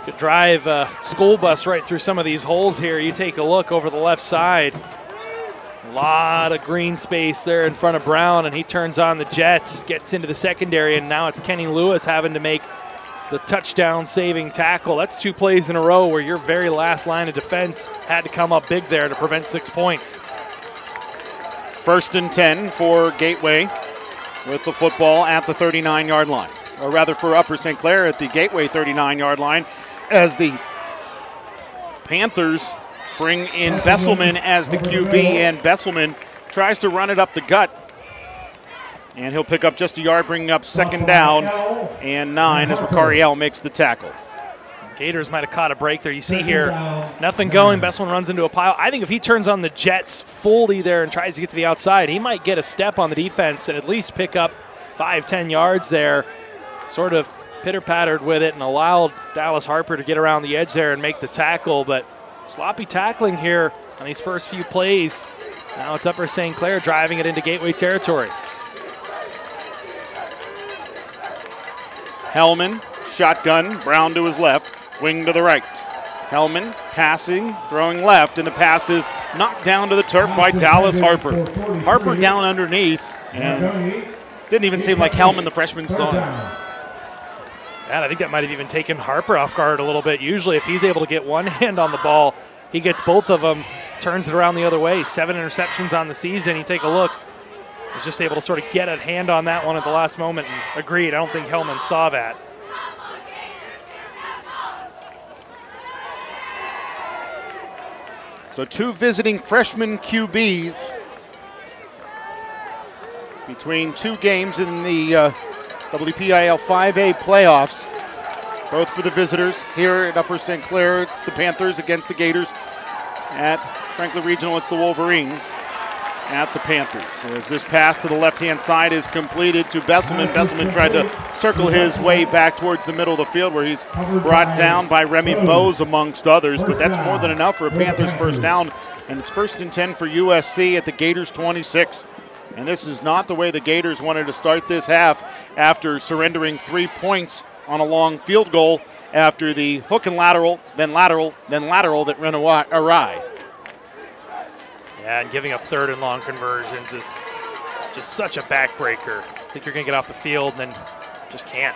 B: Could drive a school bus right through some of these holes here. You take a look over the left side. A lot of green space there in front of Brown, and he turns on the Jets, gets into the secondary, and now it's Kenny Lewis having to make the touchdown-saving tackle. That's 2 plays in a row where your very last line of defense had to come up big there to prevent 6 points.
A: 1st and 10 for Gateway. with the football at the 39-yard line. Or rather for Upper St. Clair at the Gateway 39-yard line, as the Panthers bring in Besselman as the QB, and Besselman tries to run it up the gut. And he'll pick up just a yard, bringing up 2nd down and 9 as WPIAL makes the tackle.
B: Gators might have caught a break there. You see here, nothing going. Besselman runs into a pile. I think if he turns on the jets fully there and tries to get to the outside, he might get a step on the defense and at least pick up 5-10 yards there. Sort of pitter-pattered with it and allowed Dallas Harper to get around the edge there and make the tackle. But sloppy tackling here on these first few plays. Now it's Upper St. Clair driving it into Gateway territory.
A: Hellman, shotgun, Brown to his left, wing to the right. Hellman passing, throwing left, and the pass is knocked down to the turf by Dallas Harper. Harper down underneath, and didn't even seem like Hellman, the freshman, saw him.
B: And I think that might have even taken Harper off guard a little bit. Usually if he's able to get one hand on the ball, he gets both of them, turns it around the other way. 7 interceptions on the season. You take a look. Was just able to sort of get a hand on that one at the last moment, and agreed, I don't think Hellman saw that.
A: So 2 visiting freshman QBs between 2 games in the WPIAL 5A playoffs, both for the visitors. Here at Upper St. Clair, it's the Panthers against the Gators. At Franklin Regional, it's the Wolverines at the Panthers. As this pass to the left-hand side is completed to Besselman. Besselman tried to circle his way back towards the middle of the field, where he's brought down by Remy Bose amongst others, but that's more than enough for a Panthers first down, and it's 1st and 10 for USC at the Gators 26. And this is not the way the Gators wanted to start this half after surrendering 3 points on a long field goal after the hook and lateral, then lateral, then lateral that ran awry.
B: Yeah, and giving up 3rd and long conversions is just such a backbreaker. Think you're going to get off the field and then just can't.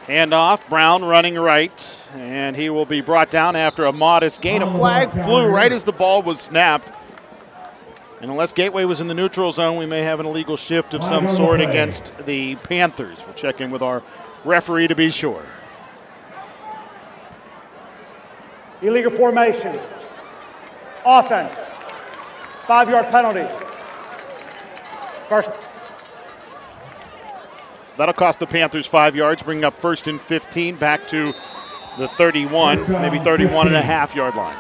A: Handoff, Brown running right, and he will be brought down after a modest gain. A flag flew right as the ball was snapped. And unless Gateway was in the neutral zone, we may have an illegal shift of some sort against the Panthers. We'll check in with our referee to be sure.
D: Illegal formation. Offense. 5-yard penalty. First.
A: So that'll cost the Panthers 5 yards, bringing up 1st and 15 back to the 31, maybe 31.5-yard line.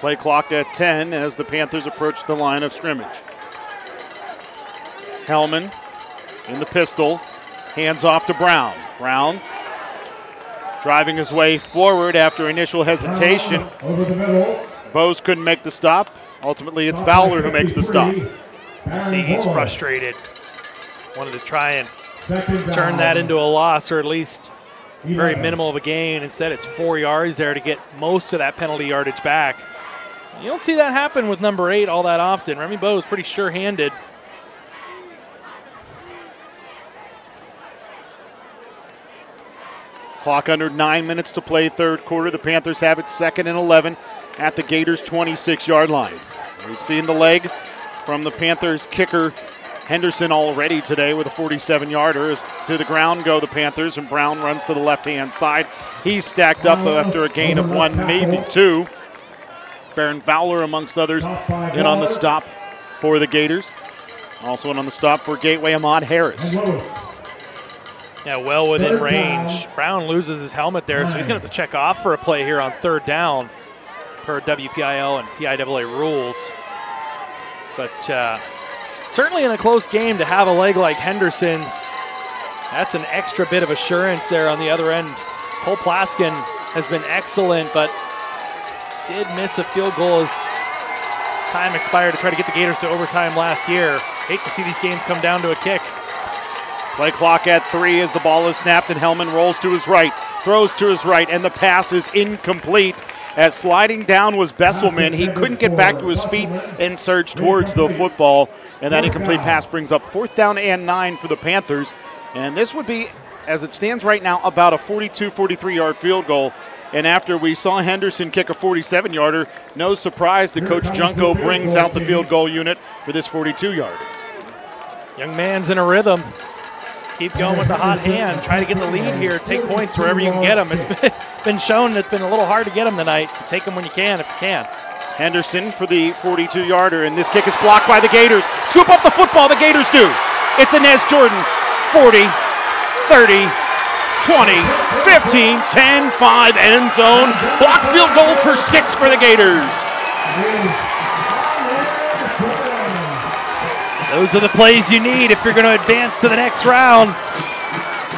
A: Play clock at 10 as the Panthers approach the line of scrimmage. Hellman in the pistol, hands off to Brown. Brown driving his way forward after initial hesitation. Bose couldn't make the stop. Ultimately, it's Fowler who makes the stop.
B: You see he's frustrated. Wanted to try and turn that into a loss, or at least very minimal of a gain. Instead, it's 4 yards there to get most of that penalty yardage back. You don't see that happen with number 8 all that often. Remy Bose pretty sure-handed.
A: Clock under 9 minutes to play, 3rd quarter. The Panthers have it 2nd and 11 at the Gators' 26-yard line. We've seen the leg from the Panthers kicker Henderson already today with a 47-yarder. To the ground go the Panthers, and Brown runs to the left-hand side. He's stacked up after a gain of 1, maybe 2. Baron Fowler, amongst others, in on the stop for the Gators. Also in on the stop for Gateway, Ahmad Harris.
B: Yeah, well within range. Brown loses his helmet there, so he's going to have to check off for a play here on 3rd down per WPIAL and PIAA rules. But certainly in a close game to have a leg like Henderson's, that's an extra bit of assurance there on the other end. Cole Plaskin has been excellent, but did miss a field goal as time expired to try to get the Gators to overtime last year. Hate to see these games come down to a kick.
A: Play clock at 3 as the ball is snapped and Hellman rolls to his right, throws to his right, and the pass is incomplete. As sliding down was Besselman. He couldn't get back to his feet and surge towards the football. And that incomplete pass brings up 4th down and 9 for the Panthers. And this would be as it stands right now, about a 42, 43-yard field goal. And after we saw Henderson kick a 47-yarder, no surprise that Coach Junko brings out the field goal unit for this 42-yarder.
B: Young man's in a rhythm. Keep going with the hot hand. Try to get the lead here. Take points wherever you can get them. It's been shown it's been a little hard to get them tonight, so take them when you can if you can.
A: Henderson for the 42-yarder, and this kick is blocked by the Gators. Scoop up the football, the Gators do. It's Inez Jordan, 40, 30, 20, 15, 10, 5, end zone. Block field goal for 6 for the Gators.
B: Those are the plays you need if you're going to advance to the next round.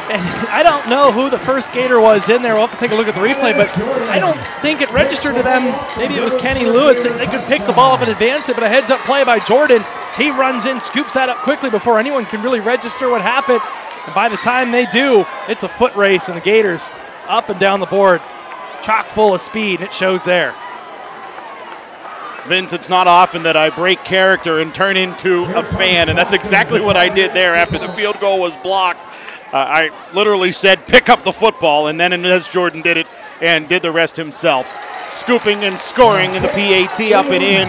B: And I don't know who the first Gator was in there. We'll have to take a look at the replay, but I don't think it registered to them. Maybe it was Kenny Lewis. They could pick the ball up and advance it, but a heads-up play by Jordan. He runs in, scoops that up quickly before anyone can really register what happened. And by the time they do, it's a foot race, and the Gators up and down the board, chock full of speed, and it shows there.
A: Vince, it's not often that I break character and turn into a fan, and that's exactly what I did there after the field goal was blocked. I literally said, pick up the football, and then Inez Jordan did it and did the rest himself. Scooping and scoring in the PAT up and in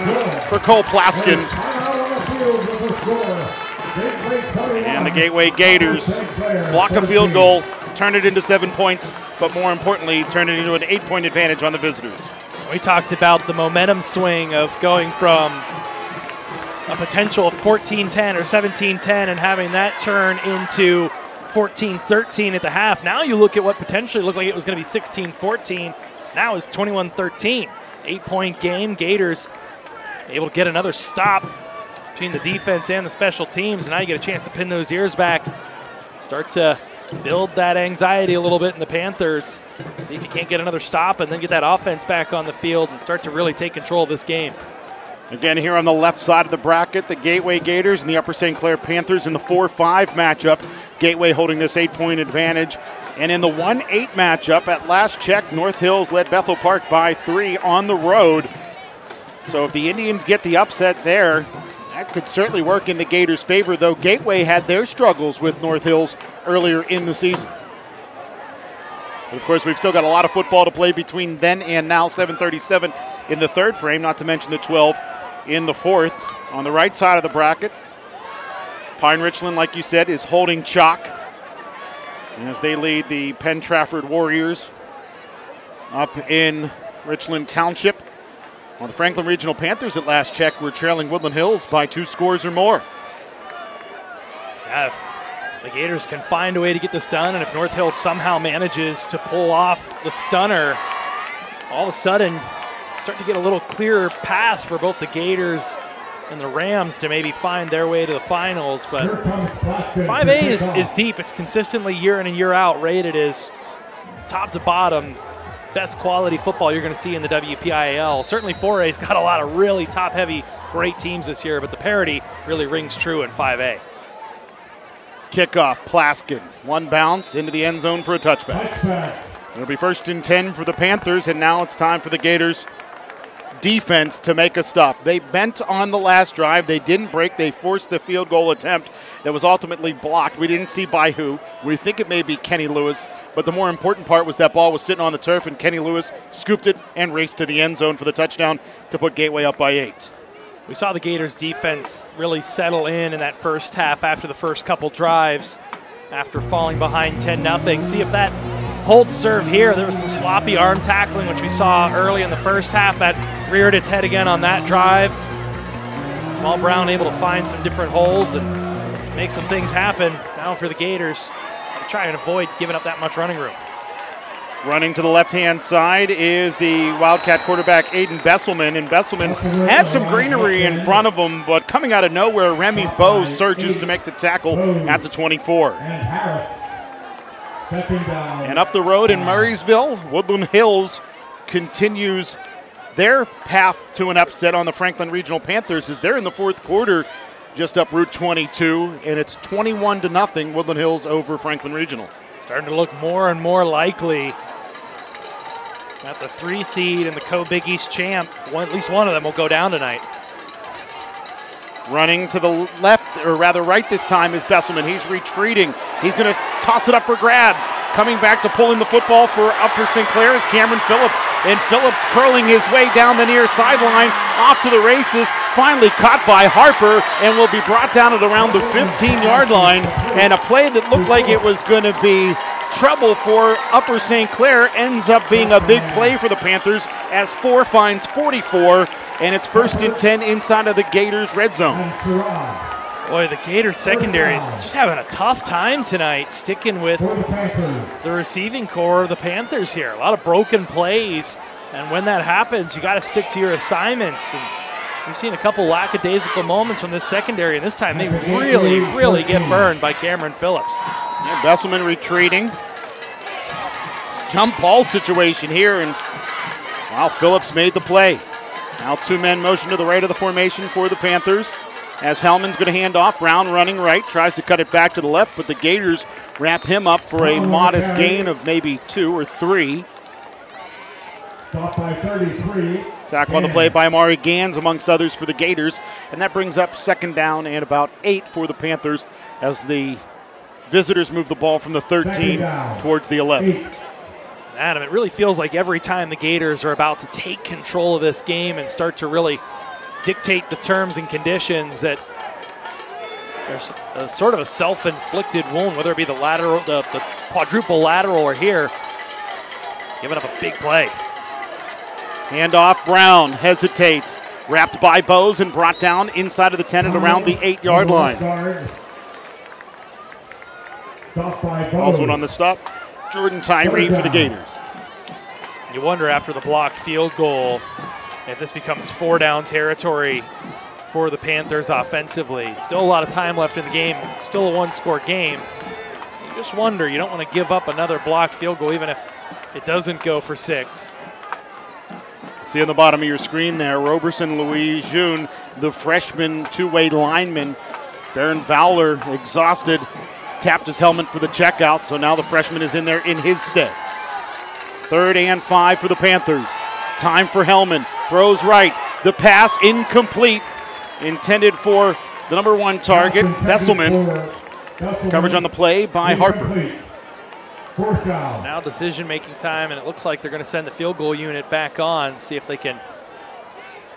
A: for Cole Plaskin. And the Gateway Gators block a field goal, turn it into 7 points, but more importantly, turn it into an 8-point advantage on the visitors.
B: We talked about the momentum swing of going from a potential 14-10 or 17-10 and having that turn into 14-13 at the half. Now you look at what potentially looked like it was going to be 16-14. Now it's 21-13. 8-point game. Gators able to get another stop between the defense and the special teams. And now you get a chance to pin those ears back. Start to build that anxiety a little bit in the Panthers. See if you can't get another stop and then get that offense back on the field and start to really take control of this game.
A: Again, here on the left side of the bracket, the Gateway Gators and the Upper St. Clair Panthers in the 4-5 matchup. Gateway holding this 8-point advantage. And in the 1-8 matchup, at last check, North Hills led Bethel Park by 3 on the road. So if the Indians get the upset there, that could certainly work in the Gators' favor, though Gateway had their struggles with North Hills earlier in the season. But of course, we've still got a lot of football to play between then and now. 7:37 in the third frame, not to mention the 12 in the fourth. On the right side of the bracket, Pine Richland, like you said, is holding chalk as they lead the Penn Trafford Warriors up in Richland Township. While the Franklin Regional Panthers at last check were trailing Woodland Hills by 2 scores or more.
B: Yeah, if the Gators can find a way to get this done, and if North Hills somehow manages to pull off the stunner, all of a sudden start to get a little clearer path for both the Gators and the Rams to maybe find their way to the finals. But 5A is deep. It's consistently year in and year out rated as top to bottom best quality football you're going to see in the WPIAL. Certainly 4A's got a lot of really top-heavy, great teams this year, but the parity really rings true in 5A.
A: Kickoff, Plaskin. One bounce into the end zone for a touchback. It'll be 1st and 10 for the Panthers, and now it's time for the Gators defense to make a stop. They bent on the last drive. They didn't break. They forced the field goal attempt that was ultimately blocked. We didn't see by who. We think it may be Kenny Lewis, but the more important part was that ball was sitting on the turf, and Kenny Lewis scooped it and raced to the end zone for the touchdown to put Gateway up by 8.
B: We saw the Gators defense really settle in that first half after the first couple drives after falling behind 10-0. See if that holds serve here. There was some sloppy arm tackling, which we saw early in the first half. That reared its head again on that drive. Jamal Brown able to find some different holes and make some things happen. Now for the Gators, to try and avoid giving up that much running room.
A: Running to the left-hand side is the Wildcat quarterback, Aiden Besselman. And Besselman had some greenery in front of him, but coming out of nowhere, Remy Bowe surges to make the tackle at the 24. And up the road in Murraysville, Woodland Hills continues their path to an upset on the Franklin Regional Panthers as they're in the fourth quarter just up Route 22, and it's 21-0 Woodland Hills over Franklin Regional.
B: Starting to look more and more likely that the 3 seed and the Co-Big East champ, at least one of them will go down tonight.
A: Running to the left, or rather right this time, is Besselman. He's retreating. He's going to toss it up for grabs. Coming back to pulling the football for Upper St. Clair is Cameron Phillips. And Phillips curling his way down the near sideline, off to the races, finally caught by Harper, and will be brought down at around the 15-yard line. And a play that looked like it was going to be trouble for Upper St. Clair ends up being a big play for the Panthers as 4 finds 44, and it's 1st and 10 inside of the Gators red zone.
B: Boy, the Gators secondary is just having a tough time tonight, sticking with the receiving core of the Panthers here. A lot of broken plays, and when that happens, you got to stick to your assignments. And we've seen a couple lackadaisical moments from this secondary, and this time they really get burned by Cameron Phillips.
A: Yeah, Besselman retreating. Jump ball situation here, and wow, Phillips made the play. Now 2-man motion to the right of the formation for the Panthers. As Hellman's going to hand off, Brown running right, tries to cut it back to the left, but the Gators wrap him up for a modest gain of maybe 2 or 3.
C: Stop by 33.
A: Tackle on the play by Amari Gans, amongst others, for the Gators, and that brings up 2nd down and about 8 for the Panthers as the visitors move the ball from the 13 towards the 11.
B: Adam, it really feels like every time the Gators are about to take control of this game and start to really dictate the terms and conditions, that there's a sort of a self-inflicted wound, whether it be the lateral, the quadruple lateral, or here, giving up a big play.
A: Handoff, Brown hesitates, wrapped by Bose and brought down inside of the 10 at around the 8-yard line. Also on the stop, Jordan Tyree for the Gators.
B: You wonder after the blocked field goal if this becomes 4-down territory for the Panthers offensively. Still a lot of time left in the game, still a 1-score game. You just wonder, you don't want to give up another blocked field goal even if it doesn't go for 6.
A: See on the bottom of your screen there, Roberson Louis June, the freshman 2-way lineman. Baron Fowler, exhausted, tapped his helmet for the checkout, so now the freshman is in there in his stead. 3rd and 5 for the Panthers. Time for Hellman, throws right, the pass incomplete, intended for the number 1 target, Besselman. Coverage on the play by Harper.
C: 4th down.
B: Now decision-making time, and it looks like they're going to send the field goal unit back on, see if they can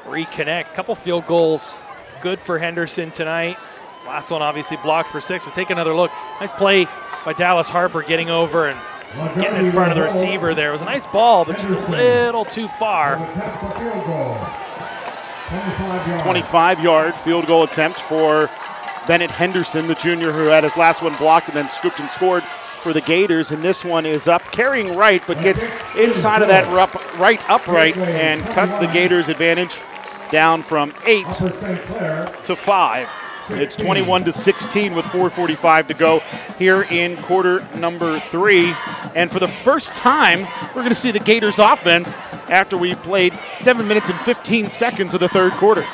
B: reconnect. Couple field goals good for Henderson tonight. Last one obviously blocked for 6, but take another look. Nice play by Dallas Harper getting over and getting in front of the receiver there. It was a nice ball, but just a little too far.
A: 25-yard field goal attempt for Bennett Henderson, the junior who had his last one blocked and then scooped and scored for the Gators. And this one is up, carrying right, but gets inside of that right upright and cuts the Gators' advantage down from 8 to 5. It's 21-16 with 4:45 to go here in quarter number 3. And for the first time, we're going to see the Gators offense after we've played 7 minutes and 15 seconds of the 3rd quarter.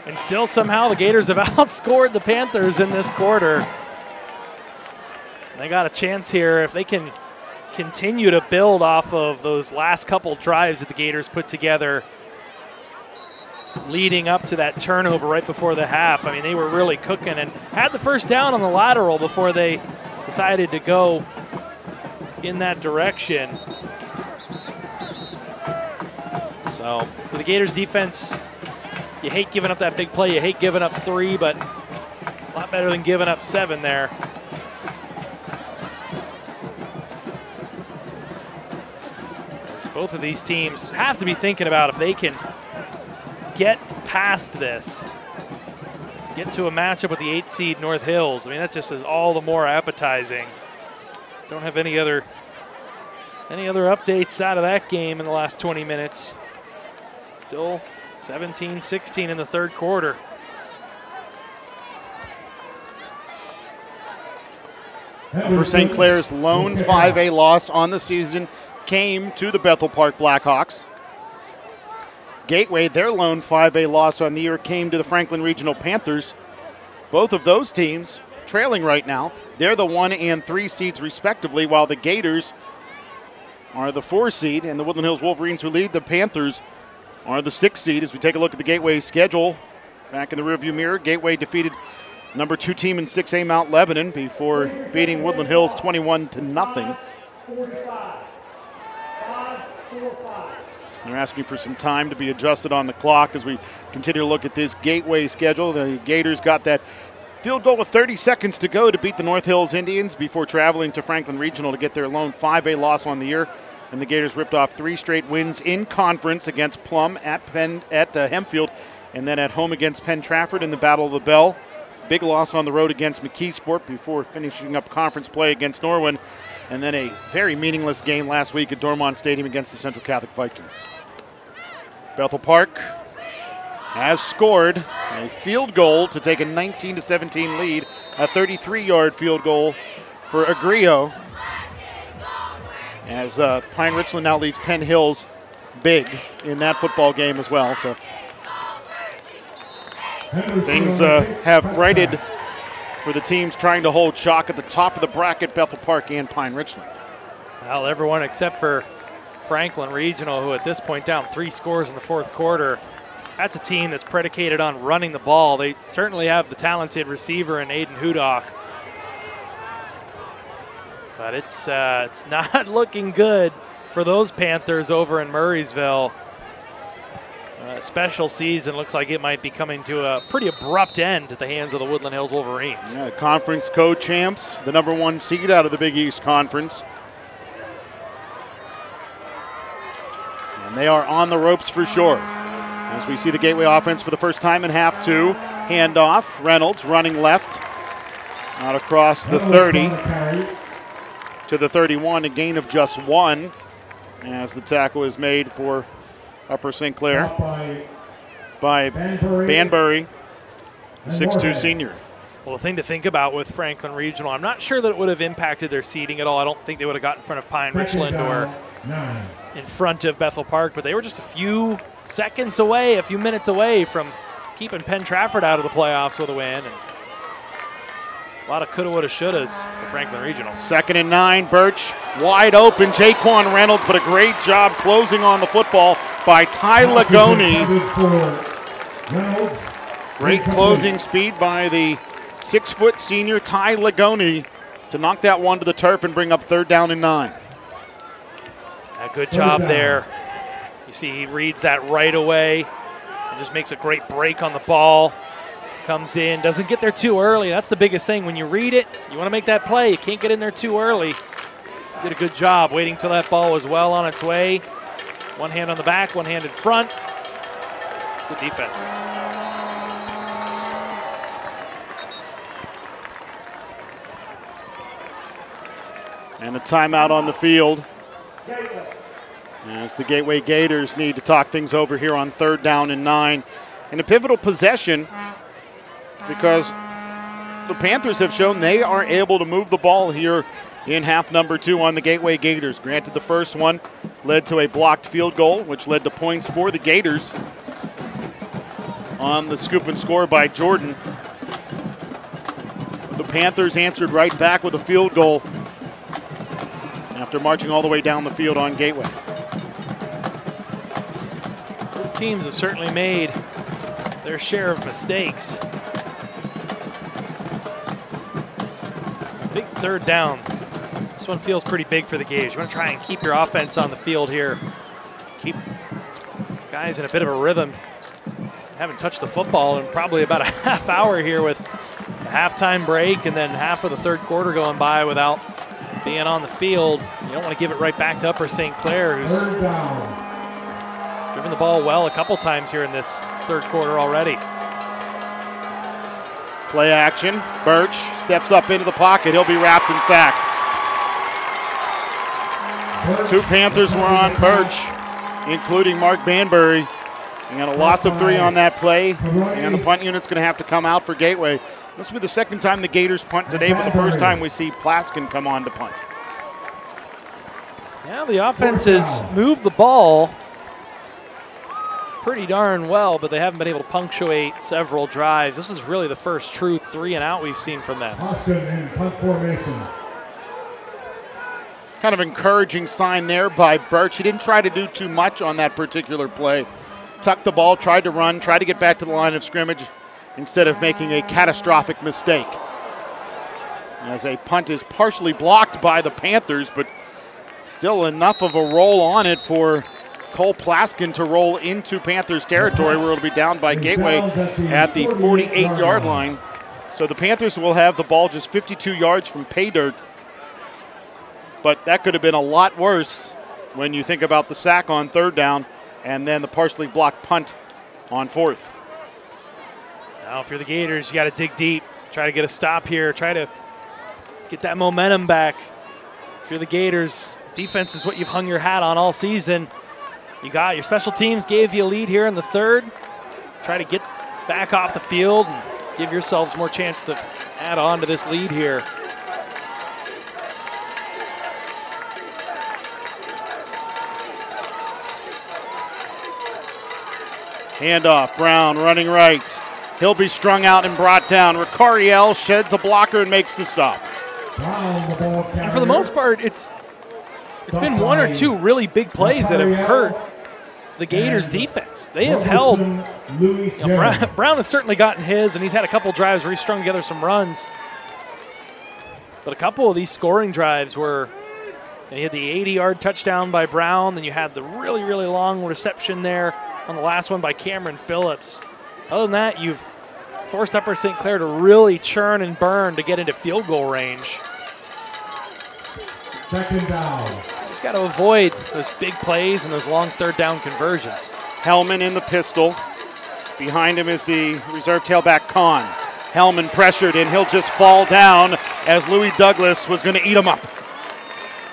B: And still somehow the Gators have outscored the Panthers in this quarter. They got a chance here if they can continue to build off of those last couple drives that the Gators put together leading up to that turnover right before the half. I mean, they were really cooking and had the 1st down on the lateral before they decided to go in that direction. So for the Gators defense, you hate giving up that big play. You hate giving up 3, but a lot better than giving up 7 there. Both of these teams have to be thinking about if they can get past this, get to a matchup with the 8th seed North Hills. I mean, that just is all the more appetizing. Don't have any other updates out of that game in the last 20 minutes. Still 17-16 in the 3rd quarter.
A: Upper St. Clair's lone 5A loss on the season came to the Bethel Park Blackhawks. Gateway, their lone 5A loss on the year, came to the Franklin Regional Panthers. Both of those teams trailing right now. They're the 1 and 3 seeds respectively, while the Gators are the 4 seed, and the Woodland Hills Wolverines, who lead the Panthers, are the 6 seed. As we take a look at the Gateway schedule, back in the rearview mirror, Gateway defeated number 2 team in 6A Mount Lebanon before beating Woodland Hills 21-0. They're asking for some time to be adjusted on the clock as we continue to look at this Gateway schedule. The Gators got that field goal with 30 seconds to go to beat the North Hills Indians before traveling to Franklin Regional to get their lone 5A loss on the year. And the Gators ripped off 3 straight wins in conference against Plum at Hempfield, and then at home against Penn Trafford in the Battle of the Bell. Big loss on the road against McKeesport before finishing up conference play against Norwin, and then a very meaningless game last week at Dormont Stadium against the Central Catholic Vikings. Bethel Park has scored a field goal to take a 19-17 lead, a 33-yard field goal for Agrio, as Pine Richland now leads Penn Hills big in that football game as well. So things have righted for the teams trying to hold chalk at the top of the bracket, Bethel Park and Pine Richland.
B: Well, everyone except for Franklin Regional, who at this point down 3 scores in the fourth quarter. That's a team that's predicated on running the ball. They certainly have the talented receiver in Aiden Hudock. But it's not looking good for those Panthers over in Murraysville. Special season looks like it might be coming to a pretty abrupt end at the hands of the Woodland Hills Wolverines.
A: Yeah, conference co-champs, the number 1 seed out of the Big East Conference. And they are on the ropes for sure. As we see the Gateway offense for the first time in half 2. Handoff, Reynolds running left, out across the 30 to the 31, a gain of just 1 as the tackle is made for Upper St. Clair by Banbury, 6'2" senior.
B: Well, the thing to think about with Franklin Regional, I'm not sure that it would have impacted their seeding at all. I don't think they would have got in front of Pine Richland or in front of Bethel Park, but they were just a few seconds away, a few minutes away from keeping Penn Trafford out of the playoffs with a win. And a lot of coulda, woulda, shouldas for Franklin Regional. 2nd
A: and 9, Birch wide open. Jaquan Reynolds, but a great job closing on the football by Ty Lagoni. Great closing speed by the 6' senior Ty Lagoni to knock that one to the turf and bring up 3rd down and 9.
B: A good job there. You see he reads that right away and just makes a great break on the ball. Comes in, doesn't get there too early. That's the biggest thing. When you read it, you want to make that play. You can't get in there too early. Did a good job waiting till that ball was well on its way. One hand on the back, one hand in front. Good defense.
A: And a timeout on the field, as the Gateway Gators need to talk things over here on 3rd down and 9. And a pivotal possession, because the Panthers have shown they are able to move the ball here in half number 2 on the Gateway Gators. Granted, the first one led to a blocked field goal, which led to points for the Gators on the scoop and score by Jordan. The Panthers answered right back with a field goal after marching all the way down the field on Gateway.
B: Both teams have certainly made their share of mistakes. Big 3rd down. This one feels pretty big for the Gators. You want to try and keep your offense on the field here. Keep guys in a bit of a rhythm. Haven't touched the football in probably about a half hour here with a halftime break and then half of the 3rd quarter going by without being on the field. You don't want to give it right back to Upper St. Clair, who's driven the ball well a couple times here in this 3rd quarter already.
A: Play action. Birch steps up into the pocket. He'll be wrapped and sacked. 2 Panthers were on Birch, including Mark Banbury. And a loss of 3 on that play. And the punt unit's going to have to come out for Gateway. This will be the 2nd time the Gators punt today, but the first time we see Plaskin come on to punt.
B: Yeah, the offense has moved the ball pretty darn well, but they haven't been able to punctuate several drives. This is really the first true 3-and-out we've seen from them.
A: Kind of encouraging sign there by Birch. He didn't try to do too much on that particular play. Tucked the ball, tried to run, tried to get back to the line of scrimmage, instead of making a catastrophic mistake. As a punt is partially blocked by the Panthers, but still enough of a roll on it for Cole Plaskin to roll into Panthers territory, where it'll be down by Gateway at the 48-yard line. So the Panthers will have the ball just 52 yards from pay dirt. But that could have been a lot worse when you think about the sack on third down and then the partially blocked punt on fourth.
B: Now if you're the Gators, you got to dig deep. Try to get a stop here. Try to get that momentum back. If you're the Gators, defense is what you've hung your hat on all season. You got your special teams gave you a lead here in the third. Try to get back off the field and give yourselves more chance to add on to this lead here.
A: Handoff, Brown running right. He'll be strung out and brought down. Ricariel sheds a blocker and makes the stop.
B: And for the most part, it's been one or two really big plays that have hurt the Gators defense. They have held, Brown has certainly gotten his, and he's had a couple drives where he's strung together some runs. But a couple of these scoring drives were, you had the 80-yard touchdown by Brown, then you had the really, really long reception there on the last one by Cameron Phillips. Other than that, you've forced Upper St. Clair to really churn and burn to get into field goal range.
C: Second down.
B: Just got to avoid those big plays and those long third down conversions.
A: Hellman in the pistol. Behind him is the reserve tailback Kahn. Hellman pressured, and he'll just fall down as Louis Douglas was going to eat him up.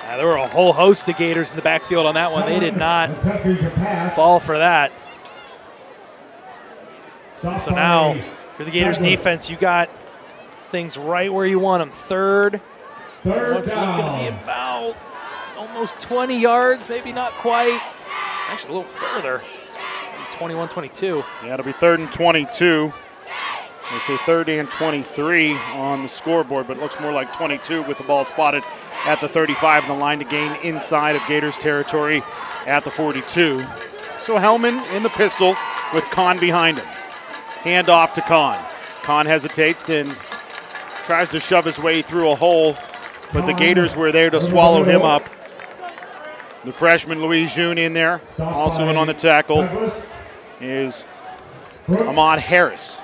B: There were a whole host of Gators in the backfield on that one. They did not fall for that. So now, for the Gators defense, you got things right where you want them. Third what's looking to be about almost 20 yards, maybe not quite. Actually, a little further, 21, 22.
A: Yeah, it'll be 3rd and 22. They say 3rd and 23 on the scoreboard, but it looks more like 22 with the ball spotted at the 35 and the line to gain inside of Gators territory at the 42. So Hellman in the pistol with Kahn behind him. Hand off to Kahn. Kahn hesitates and tries to shove his way through a hole, but the Gators were there to swallow him up. The freshman Louis June in there. Also in on the tackle is Ahmad Harris.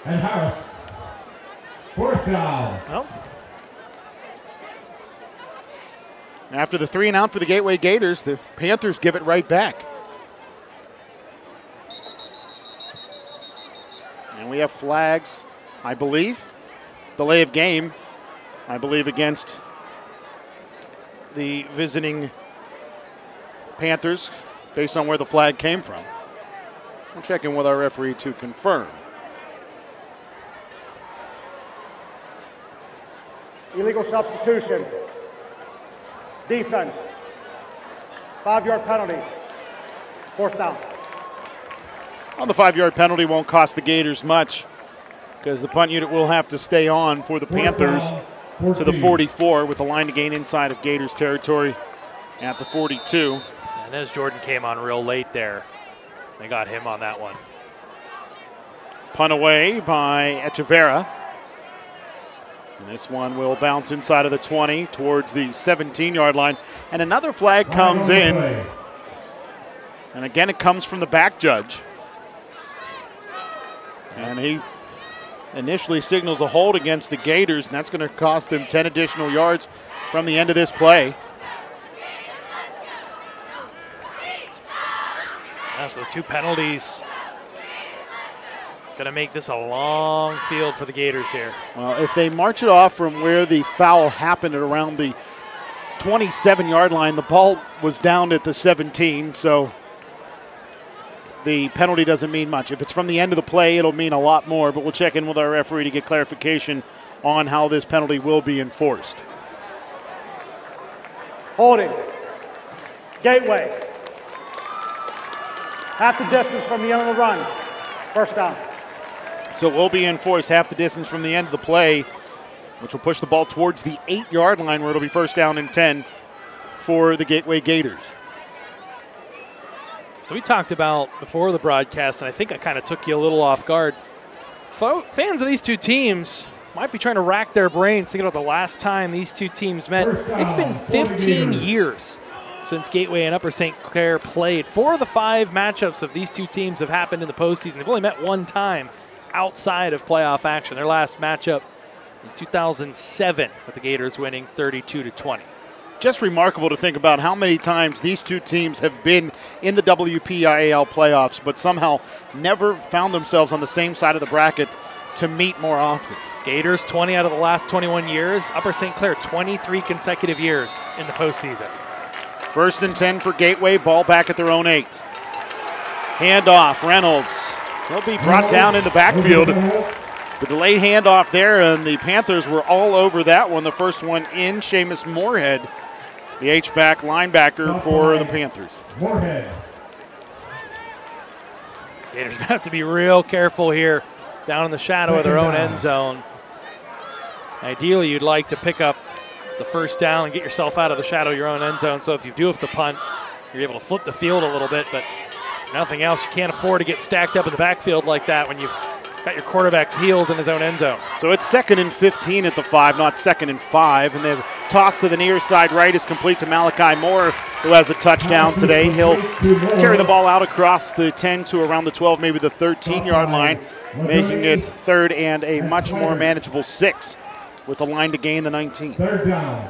C: And Harris, 4th down.
B: Well,
A: after the 3 and out for the Gateway Gators, the Panthers give it right back. And we have flags, I believe. Delay of game, I believe, against the visiting Panthers based on where the flag came from. We'll check in with our referee to confirm.
D: Illegal substitution. Defense. 5-yard penalty. 4th down.
A: Well, the 5-yard penalty won't cost the Gators much because the punt unit will have to stay on for the Panthers to the 44 with the line to gain inside of Gators territory at the 42.
B: And as Jordan came on real late there, they got him on that one.
A: Punt away by Echeverra. And this one will bounce inside of the 20 towards the 17-yard line. And another flag comes in. And again, it comes from the back judge. And he initially signals a hold against the Gators, and that's going to cost them 10 additional yards from the end of this play.
B: Yeah, so the 2 penalties going to make this a long field for the Gators here.
A: Well, if they march it off from where the foul happened at around the 27-yard line, the ball was down at the 17, so the penalty doesn't mean much. If it's from the end of the play, it'll mean a lot more, but we'll check in with our referee to get clarification on how this penalty will be enforced.
D: Holding. Gateway. Half the distance from the end of the run. 1st down.
A: So it will be enforced half the distance from the end of the play, which will push the ball towards the 8-yard line where it'll be 1st down and 10 for the Gateway Gators.
B: So we talked about before the broadcast, and I think I kind of took you a little off guard. Fans of these two teams might be trying to rack their brains thinking about the last time these two teams met. It's been 15 years since Gateway and Upper St. Clair played. 4 of the 5 matchups of these two teams have happened in the postseason. They've only met one time outside of playoff action. Their last matchup in 2007 with the Gators winning 32-20.
A: Just remarkable to think about how many times these two teams have been in the WPIAL playoffs, but somehow never found themselves on the same side of the bracket to meet more often.
B: Gators 20 out of the last 21 years. Upper St. Clair 23 consecutive years in the postseason.
A: 1st and 10 for Gateway, ball back at their own 8. Handoff, Reynolds. He'll be brought down in the backfield. The delayed handoff there, and the Panthers were all over that one. The first one in, Seamus Moorhead, the H-back linebacker for the Panthers.
C: Moorhead.
B: Gators going to have to be real careful here down in the shadow of their own end zone. Ideally, you'd like to pick up the first down and get yourself out of the shadow of your own end zone, so if you do have to punt, you're able to flip the field a little bit, but if nothing else, you can't afford to get stacked up in the backfield like that when you've got your quarterback's heels in his own end zone.
A: So it's 2nd and 15 at the 5, not 2nd and 5. And they've tossed to the near side right is complete to Malachi Moore, who has a touchdown today. He'll carry the ball out across the 10 to around the 12, maybe the 13-yard line, making it 3rd and a much more manageable 6 with a line to gain the 19.
C: 3rd down.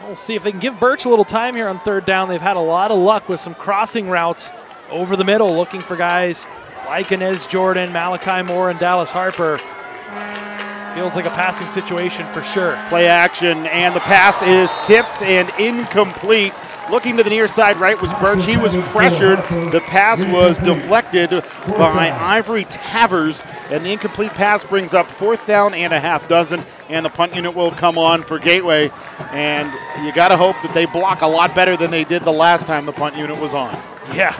B: We'll see if they can give Birch a little time here on 3rd down. They've had a lot of luck with some crossing routes over the middle, looking for guys like Inez Jordan, Malachi Moore, and Dallas Harper. Feels like a passing situation for sure.
A: Play action, and the pass is tipped and incomplete. Looking to the near side right was Birch. He was pressured. The pass was deflected by Ivory Tavers, and the incomplete pass brings up 4th down and a half dozen, and the punt unit will come on for Gateway. And you got to hope that they block a lot better than they did the last time the punt unit was on.
B: Yeah.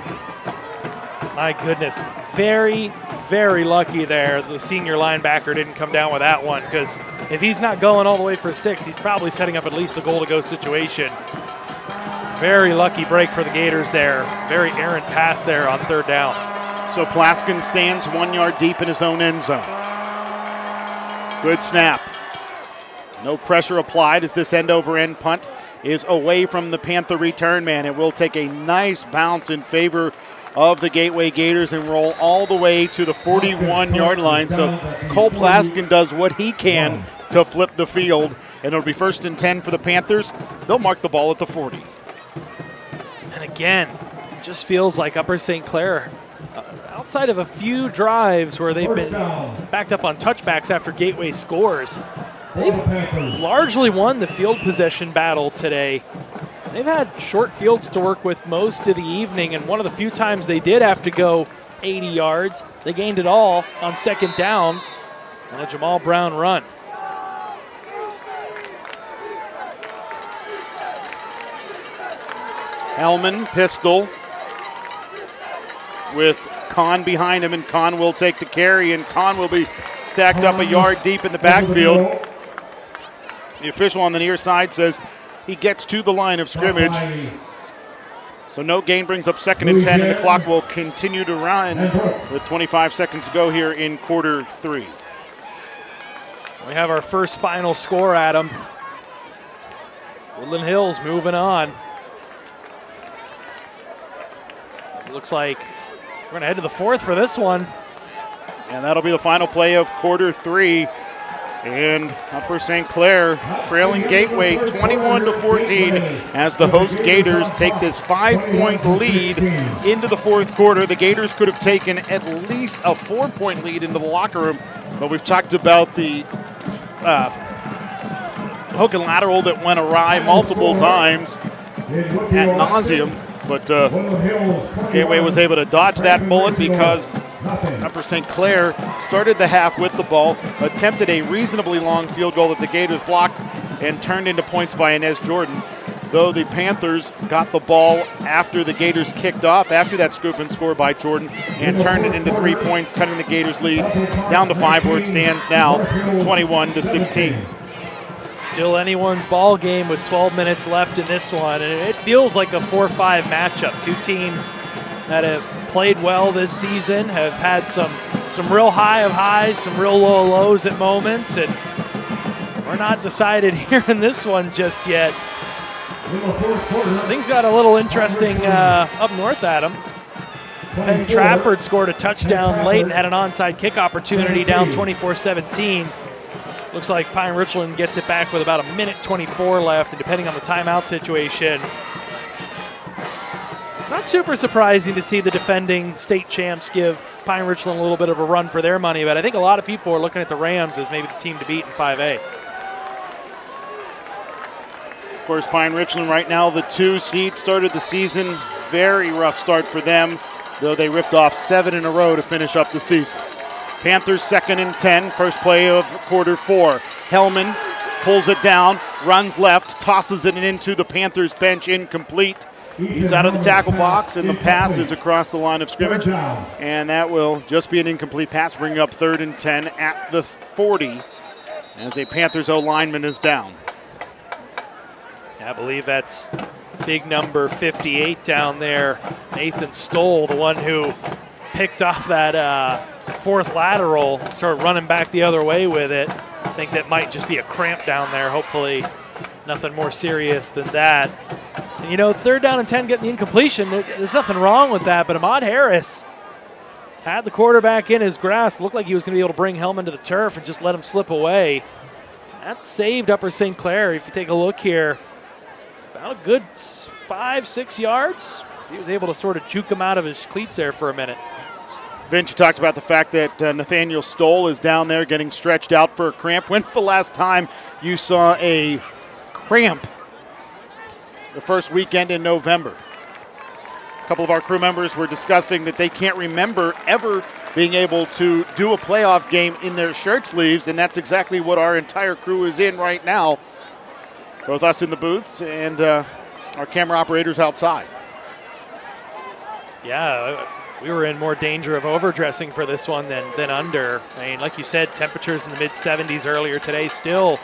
B: My goodness. Very, very lucky there. The senior linebacker didn't come down with that one, because if he's not going all the way for 6, he's probably setting up at least a goal-to-go situation. Very lucky break for the Gators there. Very errant pass there on 3rd down.
A: So Plaskin stands 1 yard deep in his own end zone. Good snap. No pressure applied as this end-over-end punt is away from the Panther return man. It will take a nice bounce in favor of the Gateway Gators and roll all the way to the 41-yard line. So Cole Plaskin does what he can to flip the field, and it'll be 1st and 10 for the Panthers. They'll mark the ball at the 40.
B: And again, it just feels like Upper St. Clair, outside of a few drives where they've been backed up on touchbacks after Gateway scores, they've largely won the field possession battle today. They've had short fields to work with most of the evening, and one of the few times they did have to go 80 yards, they gained it all on 2nd down on a Jamal Brown run.
A: Hellman, pistol, with Kahn behind him, and Kahn will take the carry, and Kahn will be stacked up a yard deep in the backfield. The official on the near side says he gets to the line of scrimmage. So no gain brings up 2nd and 10, and the clock will continue to run with 25 seconds to go here in quarter 3.
B: We have our first final score, Adam. Woodland Hills moving on. It looks like we're going to head to the 4th for this one.
A: And that'll be the final play of quarter 3. And Upper St. Clair trailing Gateway 21-14 as the host Gators take this 5-point lead into the 4th quarter. The Gators could have taken at least a 4-point lead into the locker room, but we've talked about the hook and lateral that went awry multiple times ad nauseum. But Gateway was able to dodge that bullet because Upper St. Clair started the half with the ball, attempted a reasonably long field goal that the Gators blocked and turned into points by Inez Jordan. Though the Panthers got the ball after the Gators kicked off, after that scoop and score by Jordan, and turned it into 3 points, cutting the Gators' lead down to 5, where it stands now 21-16.
B: Still anyone's ball game with 12 minutes left in this one, and it feels like a 4-5 matchup. Two teams that have played well this season, have had some real high of highs, some real low lows at moments, and we're not decided here in this one just yet. Things got a little interesting up north, Adam. Ben Trafford scored a touchdown late and had an onside kick opportunity down 24-17. Looks like Pine Richland gets it back with about 1:24 left, and depending on the timeout situation, not super surprising to see the defending state champs give Pine Richland a little bit of a run for their money, but I think a lot of people are looking at the Rams as maybe the team to beat in 5A.
A: Of course, Pine Richland right now, the 2 seed, started the season. Very rough start for them, though they ripped off 7 in a row to finish up the season. Panthers 2nd and 10, first play of quarter 4. Hellman pulls it down, runs left, tosses it into the Panthers bench, incomplete. He's out of the tackle box, and the pass is across the line of scrimmage. And that will just be an incomplete pass, bringing up 3rd and 10 at the 40 as a Panthers O-lineman is down.
B: I believe that's big number 58 down there, Nathan Stoll, the one who picked off that 4th lateral, started running back the other way with it. I think that might just be a cramp down there. Hopefully nothing more serious than that. And, you know, 3rd down and 10 getting the incompletion, there's nothing wrong with that, but Ahmad Harris had the quarterback in his grasp. Looked like he was going to be able to bring Hellman to the turf and just let him slip away. That saved Upper St. Clair. If you take a look here, about a good 5-6 yards. He was able to sort of juke him out of his cleats there for a minute.
A: Vince, you talked about the fact that Nathaniel Stoll is down there getting stretched out for a cramp. When's the last time you saw a cramp? The first weekend in November. A couple of our crew members were discussing that they can't remember ever being able to do a playoff game in their shirt sleeves, and that's exactly what our entire crew is in right now. Both us in the booths and our camera operators outside.
B: Yeah, we were in more danger of overdressing for this one than under. I mean, like you said, temperatures in the mid-70s earlier today, still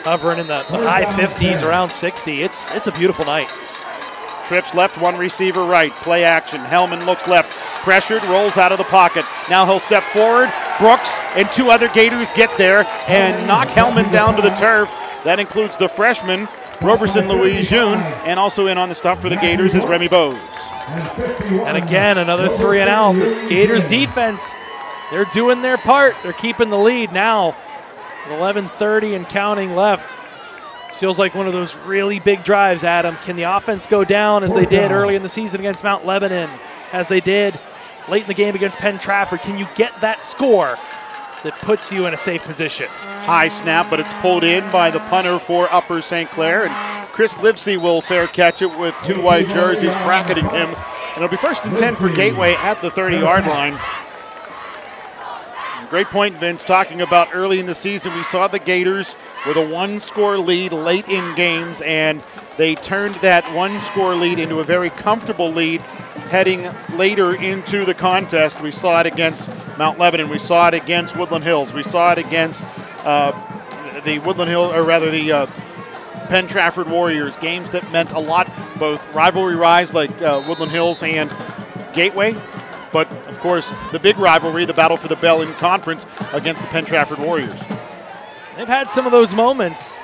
B: hovering in the high 50s, around 60. It's a beautiful night.
A: Trips left, one receiver right. Play action. Hellman looks left. Pressured, rolls out of the pocket. Now he'll step forward. Brooks and 2 other Gators get there and knock Hellman down to the turf. That includes the freshman, Roberson Louis June, and also in on the stump for the Gators is Remy Bowes.
B: And again, another 3 and out. The Gators defense, they're doing their part. They're keeping the lead now. 11:30 and counting left. Feels like one of those really big drives, Adam. Can the offense go down as they did early in the season against Mount Lebanon, as they did late in the game against Penn Trafford? Can you get that score that puts you in a safe position?
A: High snap, but it's pulled in by the punter for Upper St. Clair. And Chris Livesey will fair catch it with 2 white jerseys bracketing him. And it'll be 1st and 10 for Gateway at the 30-yard line. Great point, Vince, talking about early in the season. We saw the Gators with a 1-score lead late in games, and they turned that 1-score lead into a very comfortable lead heading later into the contest. We saw it against Mount Lebanon. We saw it against Woodland Hills. We saw it against the Woodland Hill, or rather the Penn Trafford Warriors, games that meant a lot, both rivalry rise like Woodland Hills and Gateway, but of course the big rivalry, the battle for the bell in conference against the Penn Trafford Warriors.
B: They've had some of those moments.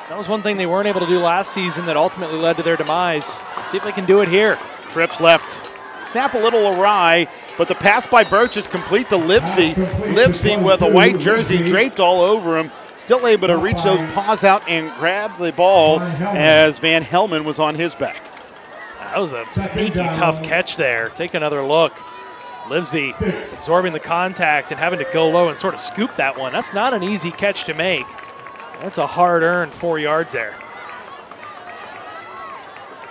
B: That was one thing they weren't able to do last season that ultimately led to their demise. Let's see if they can do it here.
A: Trips left. Snap a little awry, but the pass by Birch is complete to Livesey. Livesey with a white jersey draped all over him, still able to reach those paws out and grab the ball as Van Hellman was on his back.
B: That was a sneaky tough catch there. Take another look. Livesey absorbing the contact and having to go low and sort of scoop that one. That's not an easy catch to make. That's a hard-earned 4 yards there.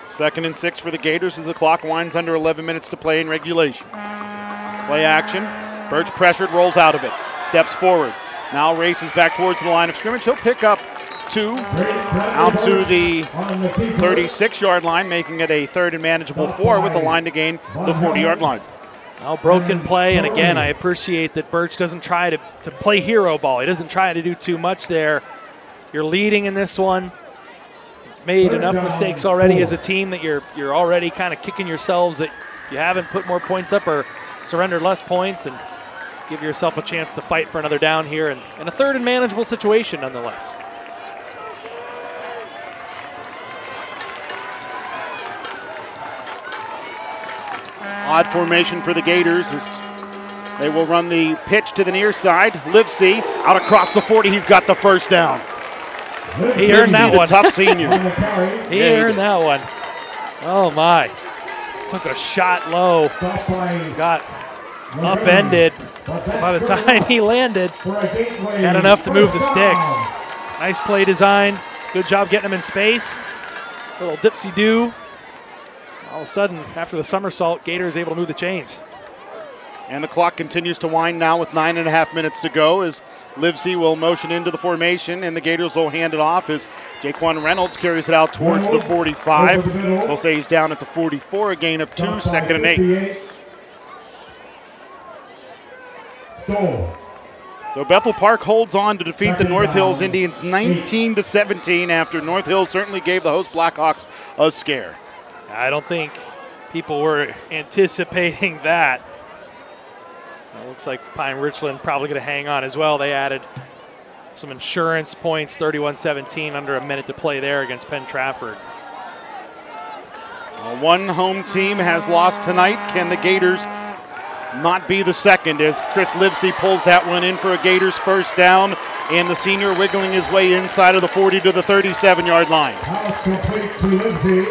A: 2nd and 6 for the Gators as the clock winds under 11 minutes to play in regulation. Play action. Birch pressured, rolls out of it. Steps forward. Now races back towards the line of scrimmage. He'll pick up 2 out to the 36-yard line, making it a 3rd and manageable 4 with the line to gain the 40-yard line.
B: Now broken play, and again, I appreciate that Birch doesn't try to play hero ball. He doesn't try to do too much there. You're leading in this one. Made enough mistakes already as a team that you're already kind of kicking yourselves that you haven't put more points up or surrendered less points, and give yourself a chance to fight for another down here and a third and manageable situation nonetheless.
A: Odd formation for the Gators as they will run the pitch to the near side. Livesey out across the 40. He's got the first down.
B: He earned that one.
A: The tough senior.
B: He earned that one. Oh, my. Took a shot low. Got upended. By the time he landed, had enough to move the sticks. Nice play design. Good job getting him in space. Little dipsy-do. All of a sudden, after the somersault, Gators able to move the chains.
A: And the clock continues to wind now with 9.5 minutes to go as Livesey will motion into the formation, and the Gators will hand it off as Jaquan Reynolds carries it out towards the 45. We'll say he's down at the 44, a gain of 2, 2nd and 8. So Bethel Park holds on to defeat the North Hills Indians 19-17 after North Hills certainly gave the host Blackhawks a scare.
B: I don't think people were anticipating that. It looks like Pine Richland probably going to hang on as well. They added some insurance points, 31-17, under a minute to play there against Penn Trafford.
A: One home team has lost tonight. Can the Gators not be the second as Chris Livesey pulls that one in for a Gators first down, and the senior wiggling his way inside of the 40 to the 37-yard line.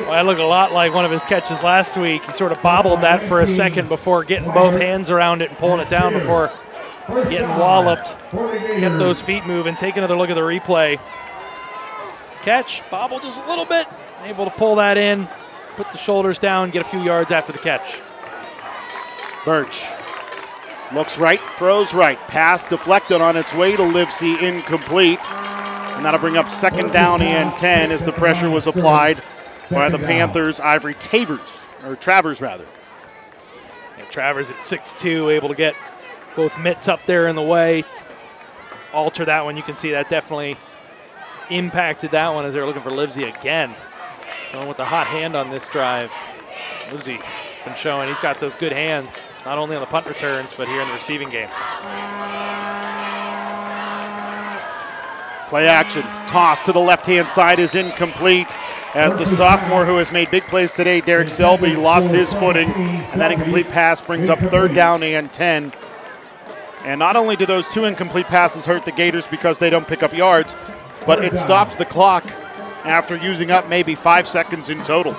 B: Well, that looked a lot like one of his catches last week. He sort of bobbled that for a second before getting both hands around it and pulling it down before getting walloped. Kept those feet moving. Take another look at the replay. Catch, bobble just a little bit. Able to pull that in, put the shoulders down, get a few yards after the catch.
A: Birch looks right, throws right. Pass deflected on its way to Livesey, incomplete. And that'll bring up 2nd down and 10 as the pressure was applied by the Panthers' Ivory Travers rather.
B: And Travers at 6'2", able to get both mitts up there in the way. Alter that one. You can see that definitely impacted that one as they're looking for Livesey again. Going with the hot hand on this drive. Livesey has been showing he's got those good hands, not only on the punt returns, but here in the receiving game.
A: Play action, toss to the left-hand side is incomplete as the sophomore who has made big plays today, Derek Selby, lost his footing, and that incomplete pass brings up 3rd down and 10. And not only do those 2 incomplete passes hurt the Gators because they don't pick up yards, but it stops the clock after using up maybe 5 seconds in total.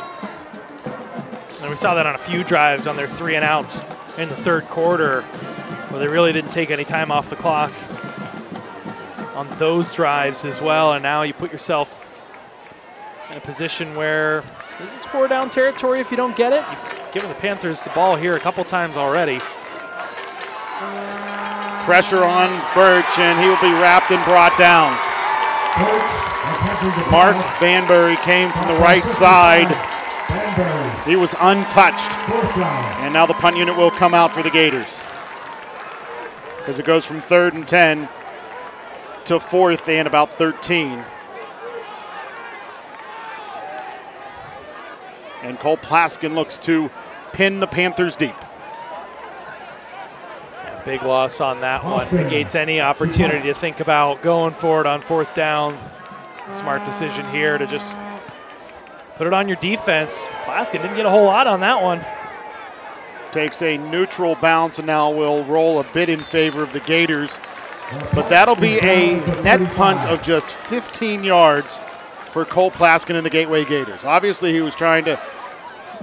B: And we saw that on a few drives on their 3 and outs in the 3rd quarter where they really didn't take any time off the clock on those drives as well. And now you put yourself in a position where this is 4-down territory if you don't get it. You've given the Panthers the ball here a couple times already.
A: Pressure on Birch, and he will be wrapped and brought down. Mark Banbury came from the right side. He was untouched. And now the punt unit will come out for the Gators, because it goes from 3rd and 10 to 4th and about 13. And Cole Plaskin looks to pin the Panthers deep.
B: Yeah, big loss on that one. Negates any opportunity to think about going forward on 4th down. Smart decision here to just put it on your defense. Plaskin didn't get a whole lot on that one.
A: Takes a neutral bounce and now will roll a bit in favor of the Gators. But that'll be a net punt of just 15 yards for Cole Plaskin and the Gateway Gators. Obviously, he was trying to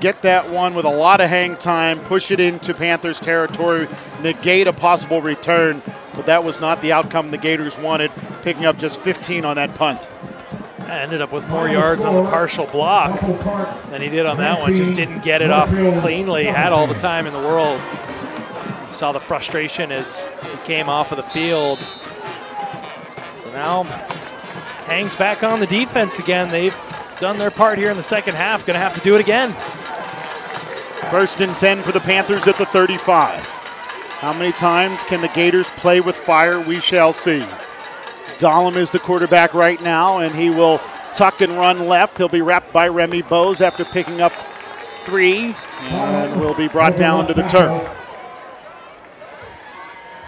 A: get that one with a lot of hang time, push it into Panthers territory, negate a possible return, but that was not the outcome the Gators wanted, picking up just 15 on that punt.
B: Ended up with more yards on the partial block than he did on that one. Just didn't get it off cleanly. Had all the time in the world. You saw the frustration as he came off of the field. So now hangs back on the defense again. They've done their part here in the second half. Going to have to do it again.
A: 1st and 10 for the Panthers at the 35. How many times can the Gators play with fire? We shall see. Dahlem is the quarterback right now, and he will tuck and run left. He'll be wrapped by Remy Bose after picking up 3 and will be brought down to the turf.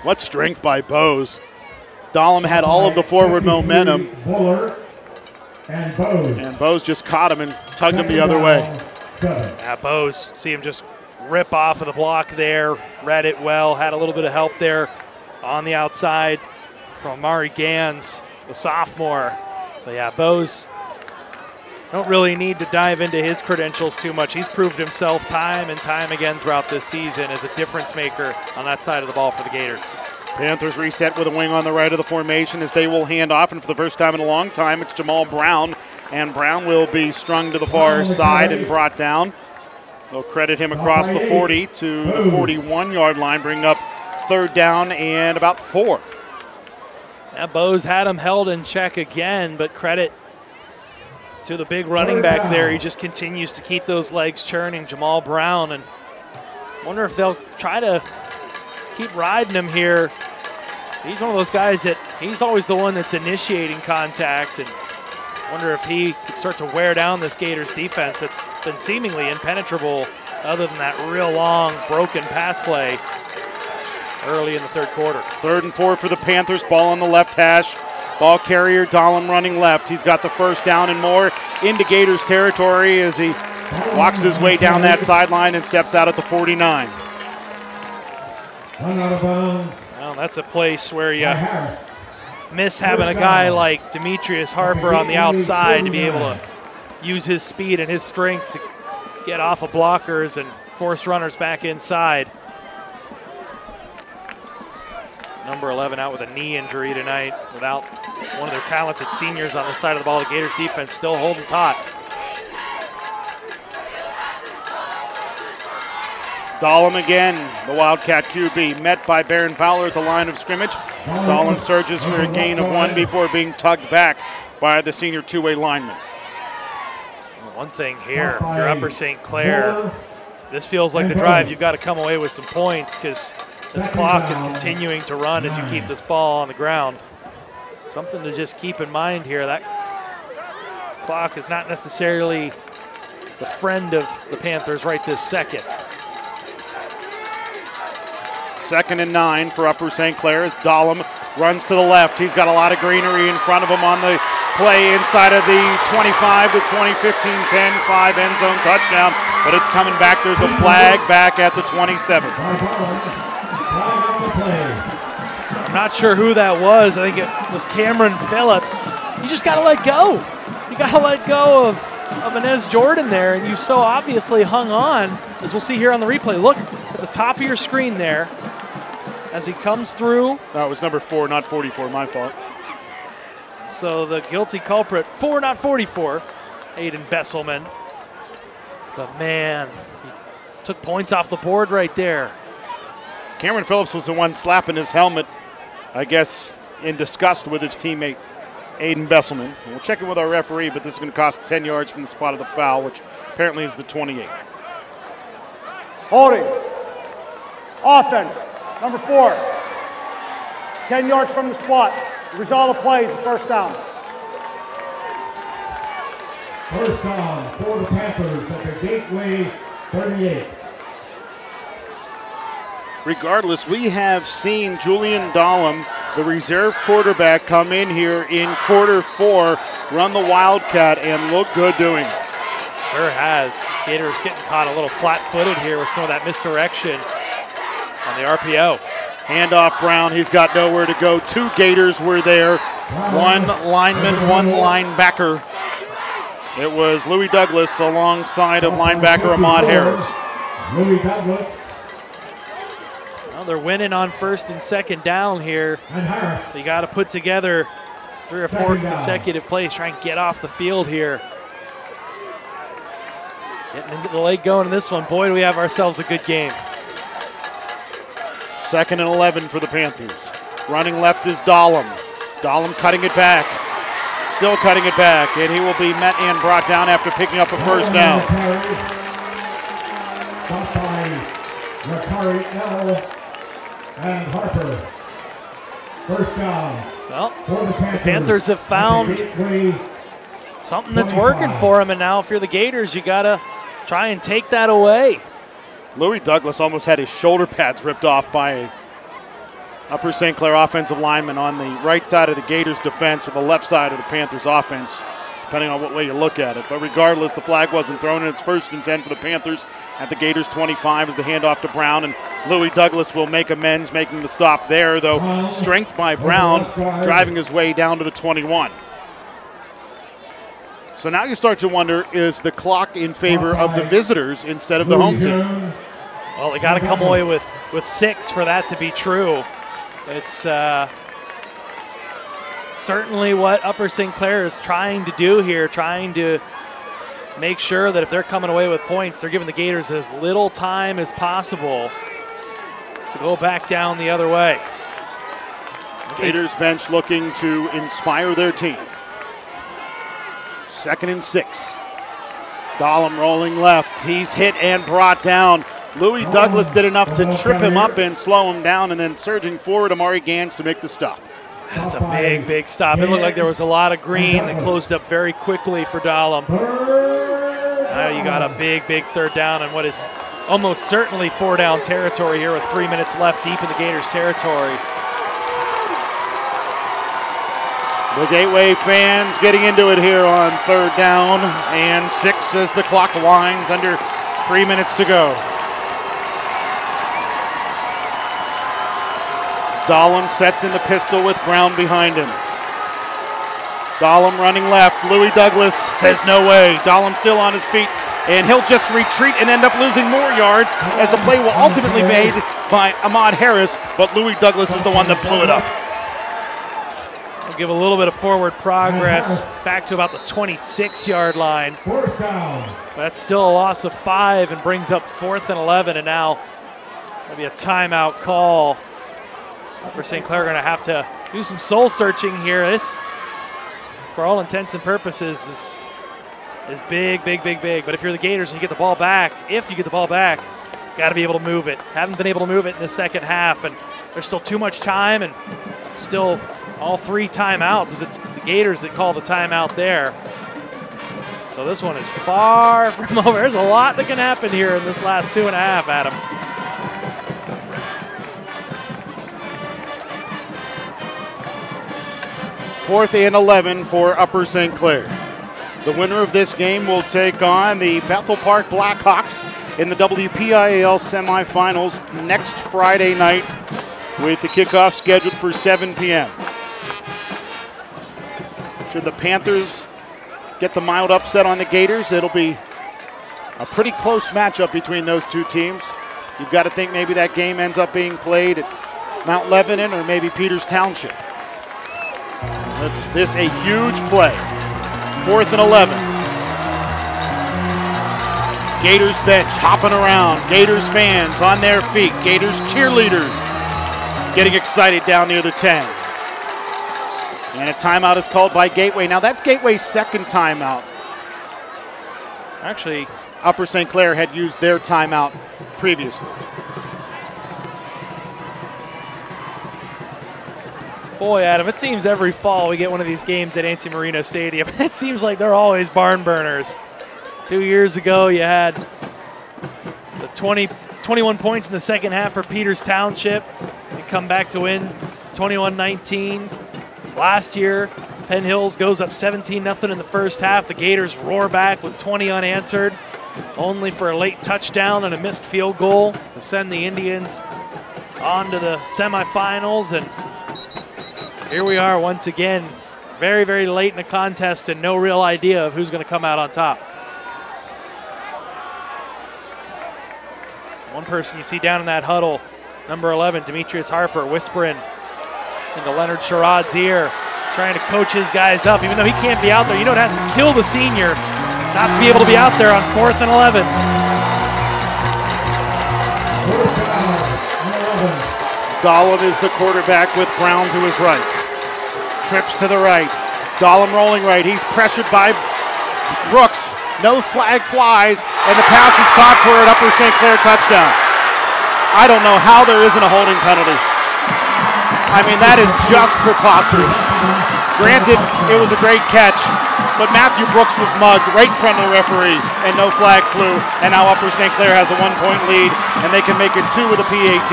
A: What strength by Bose. Dahlem had all of the forward momentum. And Bose just caught him and tugged him the other way.
B: Yeah, Bose, see him just rip off of the block there. Read it well, had a little bit of help there on the outside from Amari Gans, the sophomore. But yeah, Bose, don't really need to dive into his credentials too much. He's proved himself time and time again throughout this season as a difference maker on that side of the ball for the Gators.
A: Panthers reset with a wing on the right of the formation as they will hand off, and for the first time in a long time, it's Jamal Brown, and Brown will be strung to the far side and brought down. They'll credit him across the 40 to the 41-yard line, bring up 3rd down and about 4.
B: Yeah, Bose had him held in check again, but credit to the big running back there. He just continues to keep those legs churning, Jamal Brown, and wonder if they'll try to keep riding him here. He's one of those guys that he's always the one that's initiating contact, and wonder if he could start to wear down this Gators defense that's been seemingly impenetrable other than that real long broken pass play early in the 3rd quarter.
A: 3rd and 4 for the Panthers, ball on the left hash. Ball carrier Dahlem running left. He's got the 1st down and more into Gators territory as he walks his way down that sideline and steps out at the 49.
C: Run out of bounds.
B: Well, that's a place where you miss having a guy like Demetrius Harper on the outside to be able to use his speed and his strength to get off of blockers and force runners back inside. Number 11 out with a knee injury tonight without one of their talented seniors on the side of the ball. The Gators defense still holding taut.
A: Dahlem again, the Wildcat QB, met by Barron Fowler at the line of scrimmage. Dahlem surges for a gain of 1 before being tugged back by the senior 2-way lineman.
B: One thing here, if you're Upper St. Clair, this feels like the drive. You've got to come away with some points because this clock is continuing to run as you keep this ball on the ground. Something to just keep in mind here. That clock is not necessarily the friend of the Panthers right this second.
A: 2nd and 9 for Upper St. Clair as Dahlem runs to the left. He's got a lot of greenery in front of him on the play inside of the 25, the 20, 15, 10, 5 end zone touchdown, but it's coming back. There's a flag back at the 27.
B: I'm not sure who that was. I think it was Cameron Phillips. You just got to let go. You got to let go of Inez Jordan there, and you so obviously hung on, as we'll see here on the replay. Look at the top of your screen there as he comes through.
A: That was number 4, not 44, my fault.
B: So the guilty culprit, 4, not 44, Aiden Besselman. But man, he took points off the board right there.
A: Cameron Phillips was the one slapping his helmet, I guess, in disgust with his teammate, Aiden Besselman. We'll check in with our referee, but this is going to cost 10 yards from the spot of the foul, which apparently is the 28.
D: Holding. Offense. Number 4. 10 yards from the spot. The result of the play is the 1st down.
C: 1st down for the Panthers at the Gateway 38.
A: Regardless, we have seen Julian Dahlem, the reserve quarterback, come in here in quarter 4, run the Wildcat, and look good doing it.
B: Sure has. Gators getting caught a little flat-footed here with some of that misdirection on the RPO.
A: Handoff Brown, he's got nowhere to go. 2 Gators were there, 1 lineman, 1 linebacker. It was Louis Douglas alongside of linebacker Ahmad Harris.
C: Louis Douglas.
B: Well, they're winning on 1st and 2nd down here. So you got to put together 3 or 4 consecutive plays, try and get off the field here. Getting into the late going in this one. Boy, do we have ourselves a good game.
A: 2nd and 11 for the Panthers. Running left is Dahlem. Dahlem cutting it back. Still cutting it back, and he will be met and brought down after picking up a 1st down.
C: Stop by Rakari L. and Harper. 1st down.
B: Well, the Panthers have found something that's working for them, and now if you're the Gators, you got to try and take that away.
A: Louis Douglas almost had his shoulder pads ripped off by a Upper St. Clair offensive lineman on the right side of the Gators defense or the left side of the Panthers offense, depending on what way you look at it. But regardless, the flag wasn't thrown, and it's 1st and 10 for the Panthers at the Gators 25 as the handoff to Brown, and Louis Douglas will make amends, making the stop there, though strength by Brown driving his way down to the 21. So now you start to wonder, is the clock in favor of the visitors instead of the home team?
B: Well, they got to come away with 6 for that to be true. It's certainly what Upper St. Clair is trying to do here, trying to make sure that if they're coming away with points, they're giving the Gators as little time as possible to go back down the other way.
A: Gators bench looking to inspire their team. 2nd and 6. Dahlem rolling left. He's hit and brought down. Louis Douglas did enough to trip him up and slow him down, and then surging forward, Amari Gans to make the stop.
B: That's a big, big stop. It looked like there was a lot of green that closed up very quickly for Dahlem. Now you got a big, big 3rd down and what is almost certainly 4-down territory here with 3 minutes left deep in the Gators territory.
A: The Gateway fans getting into it here on 3rd down and 6 as the clock winds under 3 minutes to go. Dahlem sets in the pistol with Brown behind him. Dahlem running left. Louis Douglas says no way. Dahlem still on his feet, and he'll just retreat and end up losing more yards as the play will ultimately be made by Ahmad Harris, but Louis Douglas is the one that blew it up.
B: We'll give a little bit of forward progress back to about the 26-yard line. That's still a loss of 5 and brings up 4th and 11, and now maybe a timeout call. Upper St. Clair going to have to do some soul searching here. This, for all intents and purposes, is big, big, big, big. But if you're the Gators and you get the ball back, got to be able to move it. Haven't been able to move it in the second half, and there's still too much time and still all 3 timeouts, as it's the Gators that call the timeout there. So this one is far from over. There's a lot that can happen here in this last 2.5, Adam.
A: Fourth and 11 for Upper St. Clair. The winner of this game will take on the Bethel Park Blackhawks in the WPIAL semifinals next Friday night, with the kickoff scheduled for 7 p.m. Should the Panthers get the mild upset on the Gators, it'll be a pretty close matchup between those two teams. You've got to think maybe that game ends up being played at Mount Lebanon or maybe Peters Township. This a huge play. 4th and 11. Gators bench hopping around. Gators fans on their feet. Gators cheerleaders getting excited down near the 10. And a timeout is called by Gateway. Now that's Gateway's 2nd timeout.
B: Actually,
A: Upper St. Clair had used their timeout previously.
B: boy, Adam, it seems every fall we get one of these games at Anti Marino Stadium. It seems like they're always barn burners. 2 years ago, you had the 21 points in the second half for Peters Township. They come back to win 21-19. Last year, Penn Hills goes up 17-0 in the first half. The Gators roar back with 20 unanswered, only for a late touchdown and a missed field goal to send the Indians on to the semifinals. And here we are once again, very, very late in the contest and no real idea of who's going to come out on top. One person you see down in that huddle, number 11, Demetrius Harper, whispering into Leonard Sherrod's ear, trying to coach his guys up. Even though he can't be out there, you know it has to kill the senior not to be able to be out there on 4th and 11.
A: Dahlem is the quarterback with Brown to his right. Trips to the right. Dahlem rolling right. He's pressured by Brooks. No flag flies, and the pass is caught for an Upper St. Clair touchdown. I don't know how there isn't a holding penalty. I mean, that is just preposterous. Granted, it was a great catch, but Matthew Brooks was mugged right in front of the referee, and no flag flew, and now Upper St. Clair has a 1-point lead, and they can make it 2 with a PAT.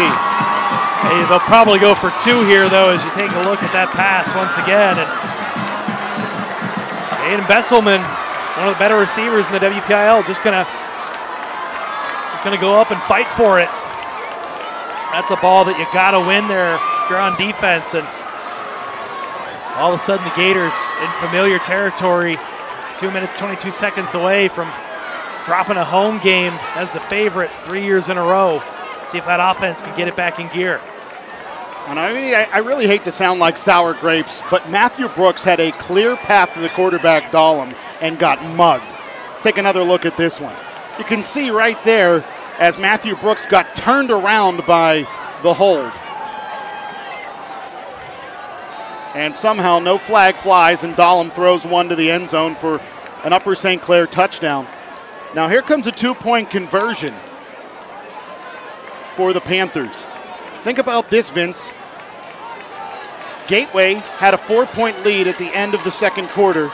B: Hey, they'll probably go for 2 here, though, as you take a look at that pass once again. And Aiden Besselman, one of the better receivers in the WPIAL, just gonna go up and fight for it. That's a ball that you gotta win there if you're on defense. And all of a sudden, the Gators in familiar territory, 2 minutes, 22 seconds away from dropping a home game as the favorite 3 years in a row. See if that offense can get it back in gear.
A: And I really hate to sound like sour grapes, but Matthew Brooks had a clear path to the quarterback, Dahlem, and got mugged. Let's take another look at this one. You can see right there as Matthew Brooks got turned around by the hold. And somehow no flag flies, and Dahlem throws one to the end zone for an Upper St. Clair touchdown. Now here comes a 2-point conversion for the Panthers. Think about this, Vince. Gateway had a 4-point lead at the end of the second quarter.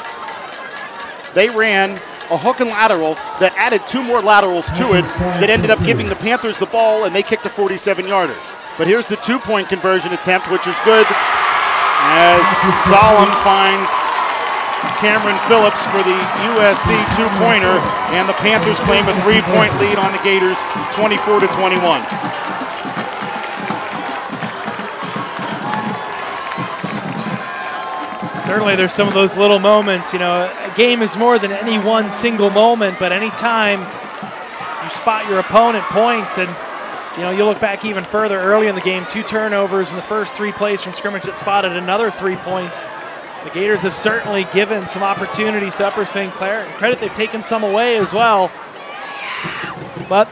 A: They ran a hook and lateral that added 2 more laterals to it that ended up giving the Panthers the ball, and they kicked a 47-yarder. But here's the 2-point conversion attempt, which is good, as Dahlem finds Cameron Phillips for the USC 2-pointer, and the Panthers claim a 3-point lead on the Gators, 24-21.
B: Certainly there's some of those little moments. You know, a game is more than any one single moment, but anytime you spot your opponent points, and you know, you look back even further early in the game, 2 turnovers in the first 3 plays from scrimmage that spotted another 3 points. The Gators have certainly given some opportunities to Upper St. Clair. And credit, they've taken some away as well. But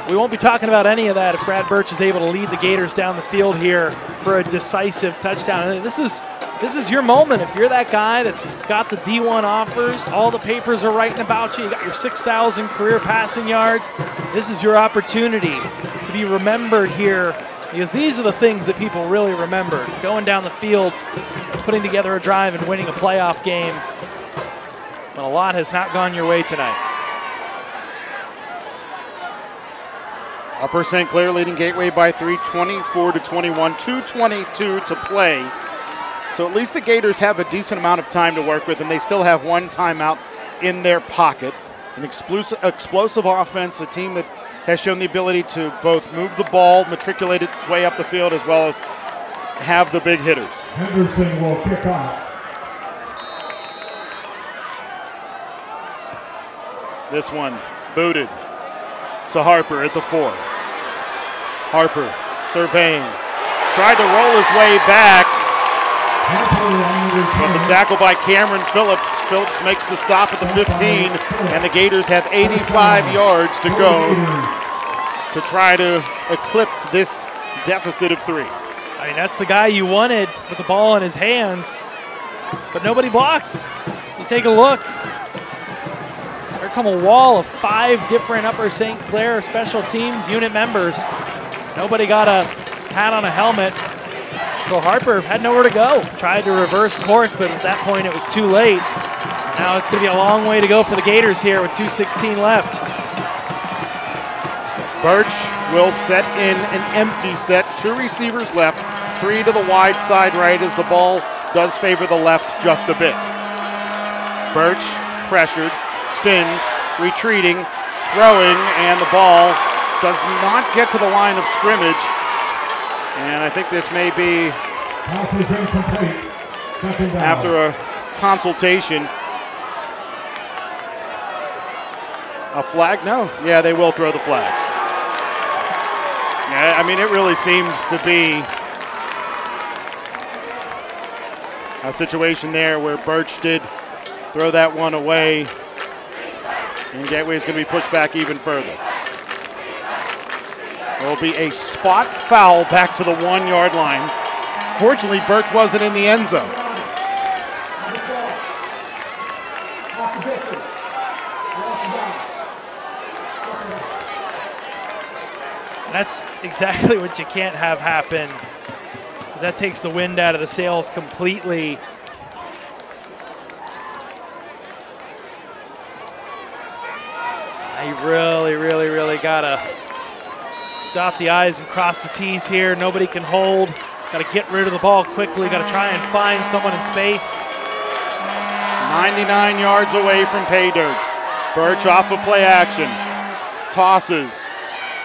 B: we won't be talking about any of that if Brad Birch is able to lead the Gators down the field here for a decisive touchdown. And this is your moment. If you're that guy that's got the D1 offers, all the papers are writing about you, you got your 6,000 career passing yards, this is your opportunity to be remembered here, because these are the things that people really remember. Going down the field, putting together a drive and winning a playoff game. But a lot has not gone your way tonight.
A: Upper St. Clair leading Gateway by 3, 24-21, 2:22 to play. So at least the Gators have a decent amount of time to work with, and they still have 1 timeout in their pocket. An explosive offense, a team that has shown the ability to both move the ball, matriculate its way up the field, as well as have the big hitters.
C: Henderson will kick off.
A: This one booted to Harper at the 4. Harper surveying, tried to roll his way back, but the tackle by Cameron Phillips. Phillips makes the stop at the 15, and the Gators have 85 yards to go to try to eclipse this deficit of 3.
B: I mean, that's the guy you wanted with the ball in his hands, but nobody blocks. You take a look. There come a wall of 5 different Upper St. Clair special teams unit members. Nobody got a hat on a helmet. So Harper had nowhere to go. Tried to reverse course, but at that point it was too late. Now it's going to be a long way to go for the Gators here with 2:16 left.
A: Birch will set in an empty set. 2 receivers left, 3 to the wide side right as the ball does favor the left just a bit. Birch pressured, spins, retreating, throwing, and the ball does not get to the line of scrimmage. And I think this may be, after a consultation, a flag? No. Yeah, they will throw the flag. Yeah, I mean, it really seemed to be a situation there where Birch did throw that one away, and Gateway is going to be pushed back even further. There will be a spot foul back to the 1-yard line. Fortunately, Birch wasn't in the end zone.
B: That's exactly what you can't have happen. That takes the wind out of the sails completely. really got to dot the I's and cross the T's here. Nobody can hold. Got to get rid of the ball quickly. Got to try and find someone in space.
A: 99 yards away from pay dirt. Birch off of play action. Tosses.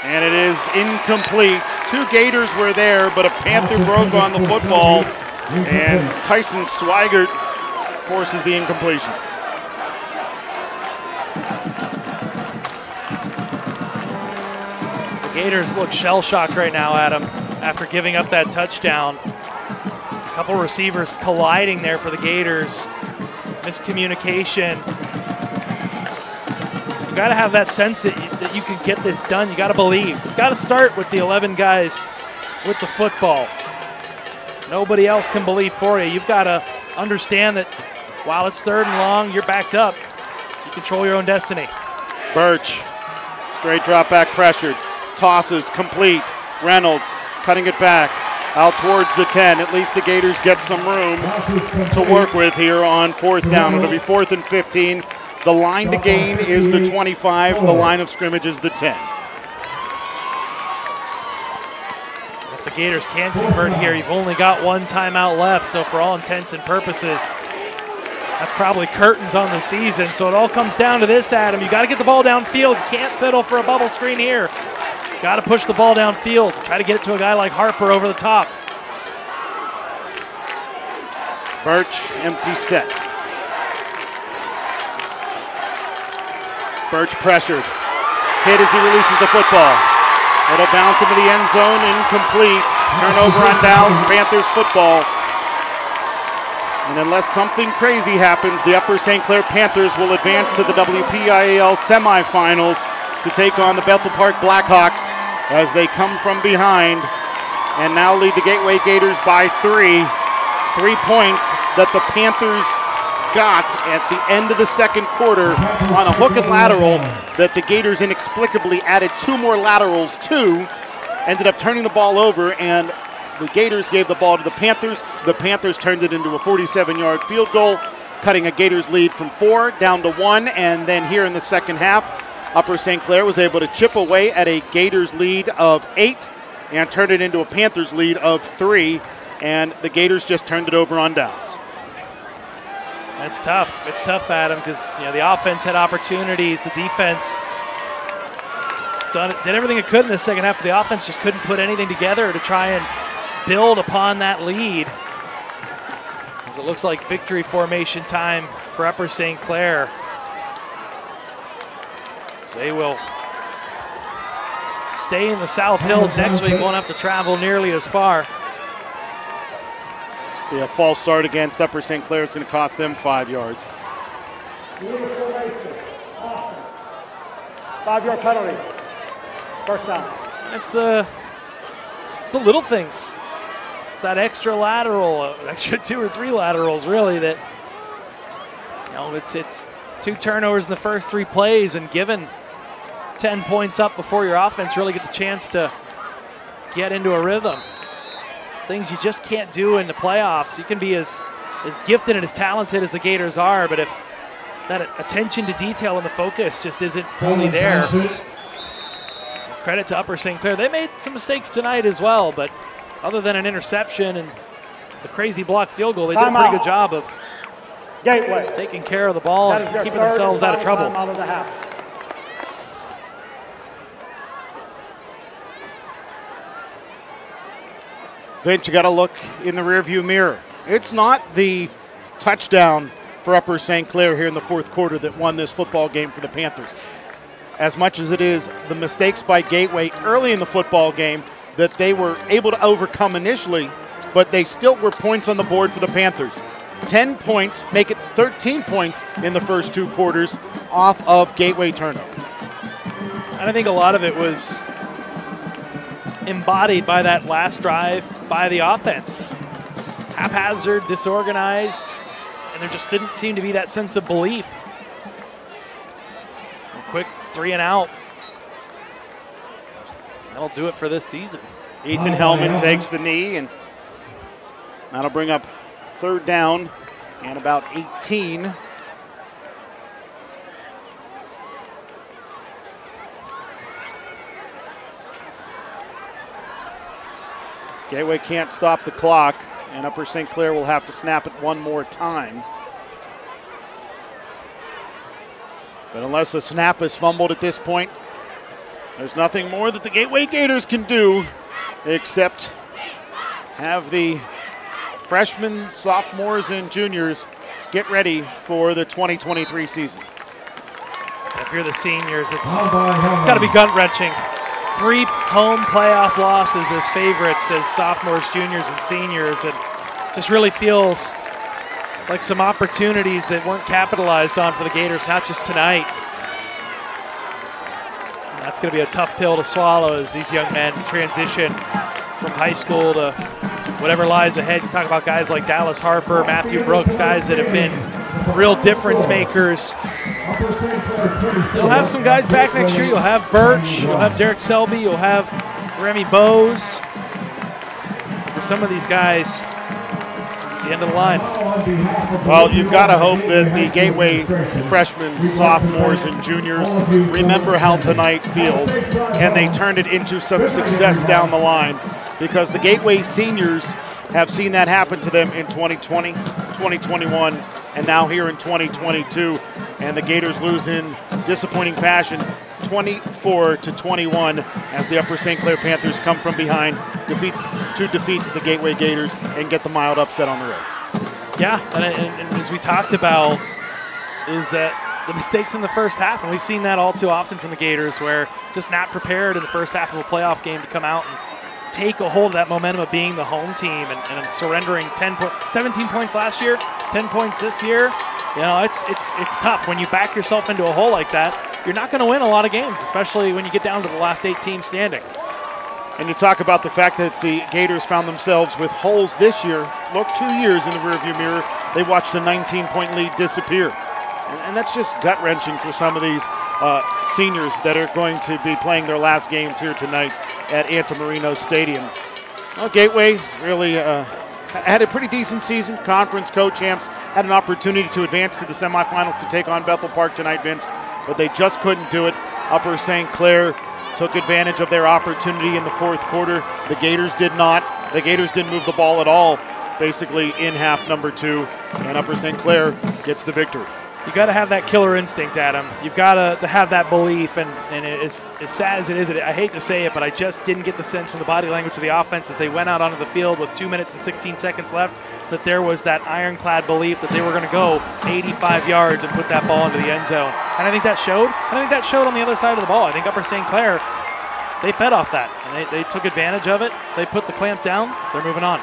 A: And it is incomplete. 2 Gators were there, but a Panther broke on the football. And Tyson Swigert forces the incompletion.
B: The Gators look shell-shocked right now, Adam, after giving up that touchdown. A couple receivers colliding there for the Gators. Miscommunication. You got to have that sense that you can get this done. You got to believe. It's got to start with the 11 guys with the football. Nobody else can believe for you. You've got to understand that while it's 3rd and long, you're backed up. You control your own destiny.
A: Birch, straight drop back pressured. Tosses complete. Reynolds cutting it back out towards the 10. At least the Gators get some room to work with here on 4th down. It'll be 4th and 15. The line to gain is the 25. The line of scrimmage is the 10.
B: If the Gators can convert here, you've only got 1 timeout left. So for all intents and purposes, that's probably curtains on the season. So it all comes down to this, Adam. You got to get the ball downfield. You can't settle for a bubble screen here. Got to push the ball downfield. Try to get it to a guy like Harper over the top.
A: Birch, empty set. Birch pressured. Hit as he releases the football. It'll bounce into the end zone, incomplete. Turnover on downs, Panthers football. And unless something crazy happens, the Upper St. Clair Panthers will advance to the WPIAL semifinals to take on the Bethel Park Blackhawks as they come from behind and now lead the Gateway Gators by 3. 3 points that the Panthers got at the end of the second quarter on a hook and lateral that the Gators inexplicably added 2 more laterals to. Ended up turning the ball over, and the Gators gave the ball to the Panthers. The Panthers turned it into a 47-yard field goal, cutting a Gators lead from 4 down to 1. And then here in the second half, Upper St. Clair was able to chip away at a Gators lead of 8 and turn it into a Panthers lead of 3. And the Gators just turned it over on downs.
B: That's tough. It's tough, Adam, because the offense had opportunities. The defense did everything it could in the second half, but the offense just couldn't put anything together to try and build upon that lead. As it looks like victory formation time for Upper St. Clair. They will stay in the South Hills next week. Won't have to travel nearly as far.
A: Be a false start against Upper St. Clair. It's going to cost them 5 yards.
D: 5-yard penalty. 1st down.
B: It's the little things. It's that extra lateral, extra 2 or 3 laterals, really, that it's 2 turnovers in the first 3 plays, and given 10 points up before your offense really gets a chance to get into a rhythm. Things you just can't do in the playoffs. You can be as gifted and as talented as the Gators are, but if that attention to detail and the focus just isn't fully there, credit to Upper St. Clair. They made some mistakes tonight as well, but other than an interception and the crazy block field goal, they did a pretty good job of taking care of the ball and keeping themselves out of trouble.
A: Vince, you got to look in the rearview mirror. It's not the touchdown for Upper St. Clair here in the 4th quarter that won this football game for the Panthers, as much as it is the mistakes by Gateway early in the football game that they were able to overcome initially, but they still were points on the board for the Panthers. 10 points, make it 13 points in the first 2 quarters off of Gateway turnovers.
B: And I think a lot of it was embodied by that last drive by the offense. Haphazard, disorganized, and there just didn't seem to be that sense of belief. A quick 3 and out. That'll do it for this season.
A: Ethan Hellman takes the knee, and that'll bring up 3rd down and about 18. Gateway can't stop the clock, and Upper St. Clair will have to snap it one more time. But unless a snap is fumbled at this point, there's nothing more that the Gateway Gators can do except have the freshmen, sophomores, and juniors get ready for the 2023 season.
B: If you're the seniors, it's got to be gut-wrenching. 3 home playoff losses as favorites as sophomores, juniors, and seniors. It just really feels like some opportunities that weren't capitalized on for the Gators, not just tonight. And that's going to be a tough pill to swallow as these young men transition from high school to whatever lies ahead. You talk about guys like Dallas Harper, Matthew Brooks, guys that have been real difference makers. You'll have some guys back next year. You'll have Birch, you'll have Derek Selby, you'll have Remy Bowes. For some of these guys, it's the end of the line.
A: Well, you've got to hope that the Gateway freshmen, sophomores, and juniors remember how tonight feels, and they turned it into some success down the line, because the Gateway seniors have seen that happen to them in 2020, 2021, and now here in 2022. And the Gators lose in disappointing fashion, 24-21, as the Upper St. Clair Panthers come from behind to defeat the Gateway Gators and get the mild upset on the road.
B: Yeah, and as we talked about, is that the mistakes in the first half, and we've seen that all too often from the Gators, where just not prepared in the first half of a playoff game to come out and take a hold of that momentum of being the home team and surrendering 17 points last year, 10 points this year. You know, it's tough when you back yourself into a hole like that. You're not going to win a lot of games, especially when you get down to the last 8 teams standing.
A: And you talk about the fact that the Gators found themselves with holes this year. Look, 2 years in the rearview mirror, they watched a 19-point lead disappear. And that's just gut-wrenching for some of these seniors that are going to be playing their last games here tonight at Antamarino Stadium. Well, Gateway really had a pretty decent season. Conference co-champs, had an opportunity to advance to the semifinals to take on Bethel Park tonight, Vince, but they just couldn't do it. Upper St. Clair took advantage of their opportunity in the fourth quarter. The Gators did not. The Gators didn't move the ball at all, basically in half number 2, and Upper St. Clair gets the victory.
B: You got to have that killer instinct, Adam. You've got to have that belief, and it's as sad as it is. I hate to say it, but I just didn't get the sense from the body language of the offense as they went out onto the field with 2 minutes and 16 seconds left that there was that ironclad belief that they were going to go 85 yards and put that ball into the end zone. And I think that showed. I think that showed on the other side of the ball. I think Upper St. Clair, they fed off that, and they took advantage of it. They put the clamp down. They're moving on.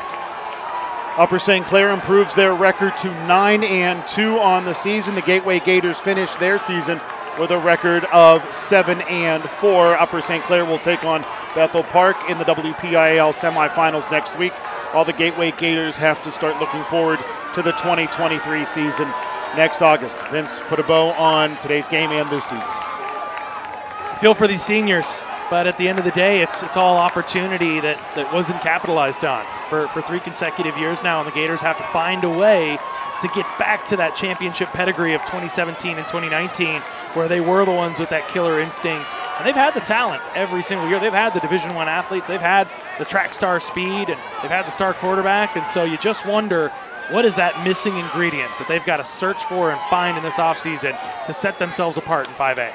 A: Upper St. Clair improves their record to 9-2 on the season. The Gateway Gators finish their season with a record of 7-4. Upper St. Clair will take on Bethel Park in the WPIAL semifinals next week, while the Gateway Gators have to start looking forward to the 2023 season next August. Vince, put a bow on today's game and this season.
B: I feel for these seniors, but at the end of the day, it's all opportunity that wasn't capitalized on for 3 consecutive years now, and the Gators have to find a way to get back to that championship pedigree of 2017 and 2019, where they were the ones with that killer instinct. And they've had the talent every single year. They've had the Division I athletes. They've had the track star speed, and they've had the star quarterback. And so you just wonder, what is that missing ingredient that they've got to search for and find in this offseason to set themselves apart in 5A?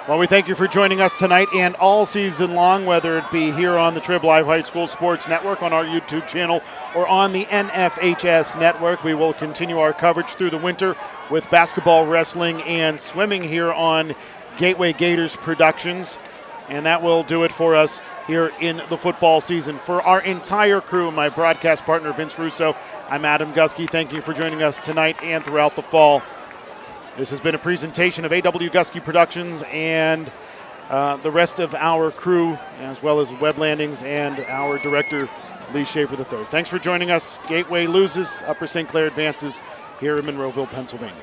A: Well, we thank you for joining us tonight and all season long, whether it be here on the Trib Live High School Sports Network, on our YouTube channel, or on the NFHS Network. We will continue our coverage through the winter with basketball, wrestling, and swimming here on Gateway Gators Productions. And that will do it for us here in the football season. For our entire crew, my broadcast partner, Vince Russo, I'm Adam Gusky. Thank you for joining us tonight and throughout the fall. This has been a presentation of A.W. Gusky Productions and the rest of our crew, as well as Web Landings and our director, Lee Schaefer III. Thanks for joining us. Gateway loses, Upper St. Clair advances here in Monroeville, Pennsylvania.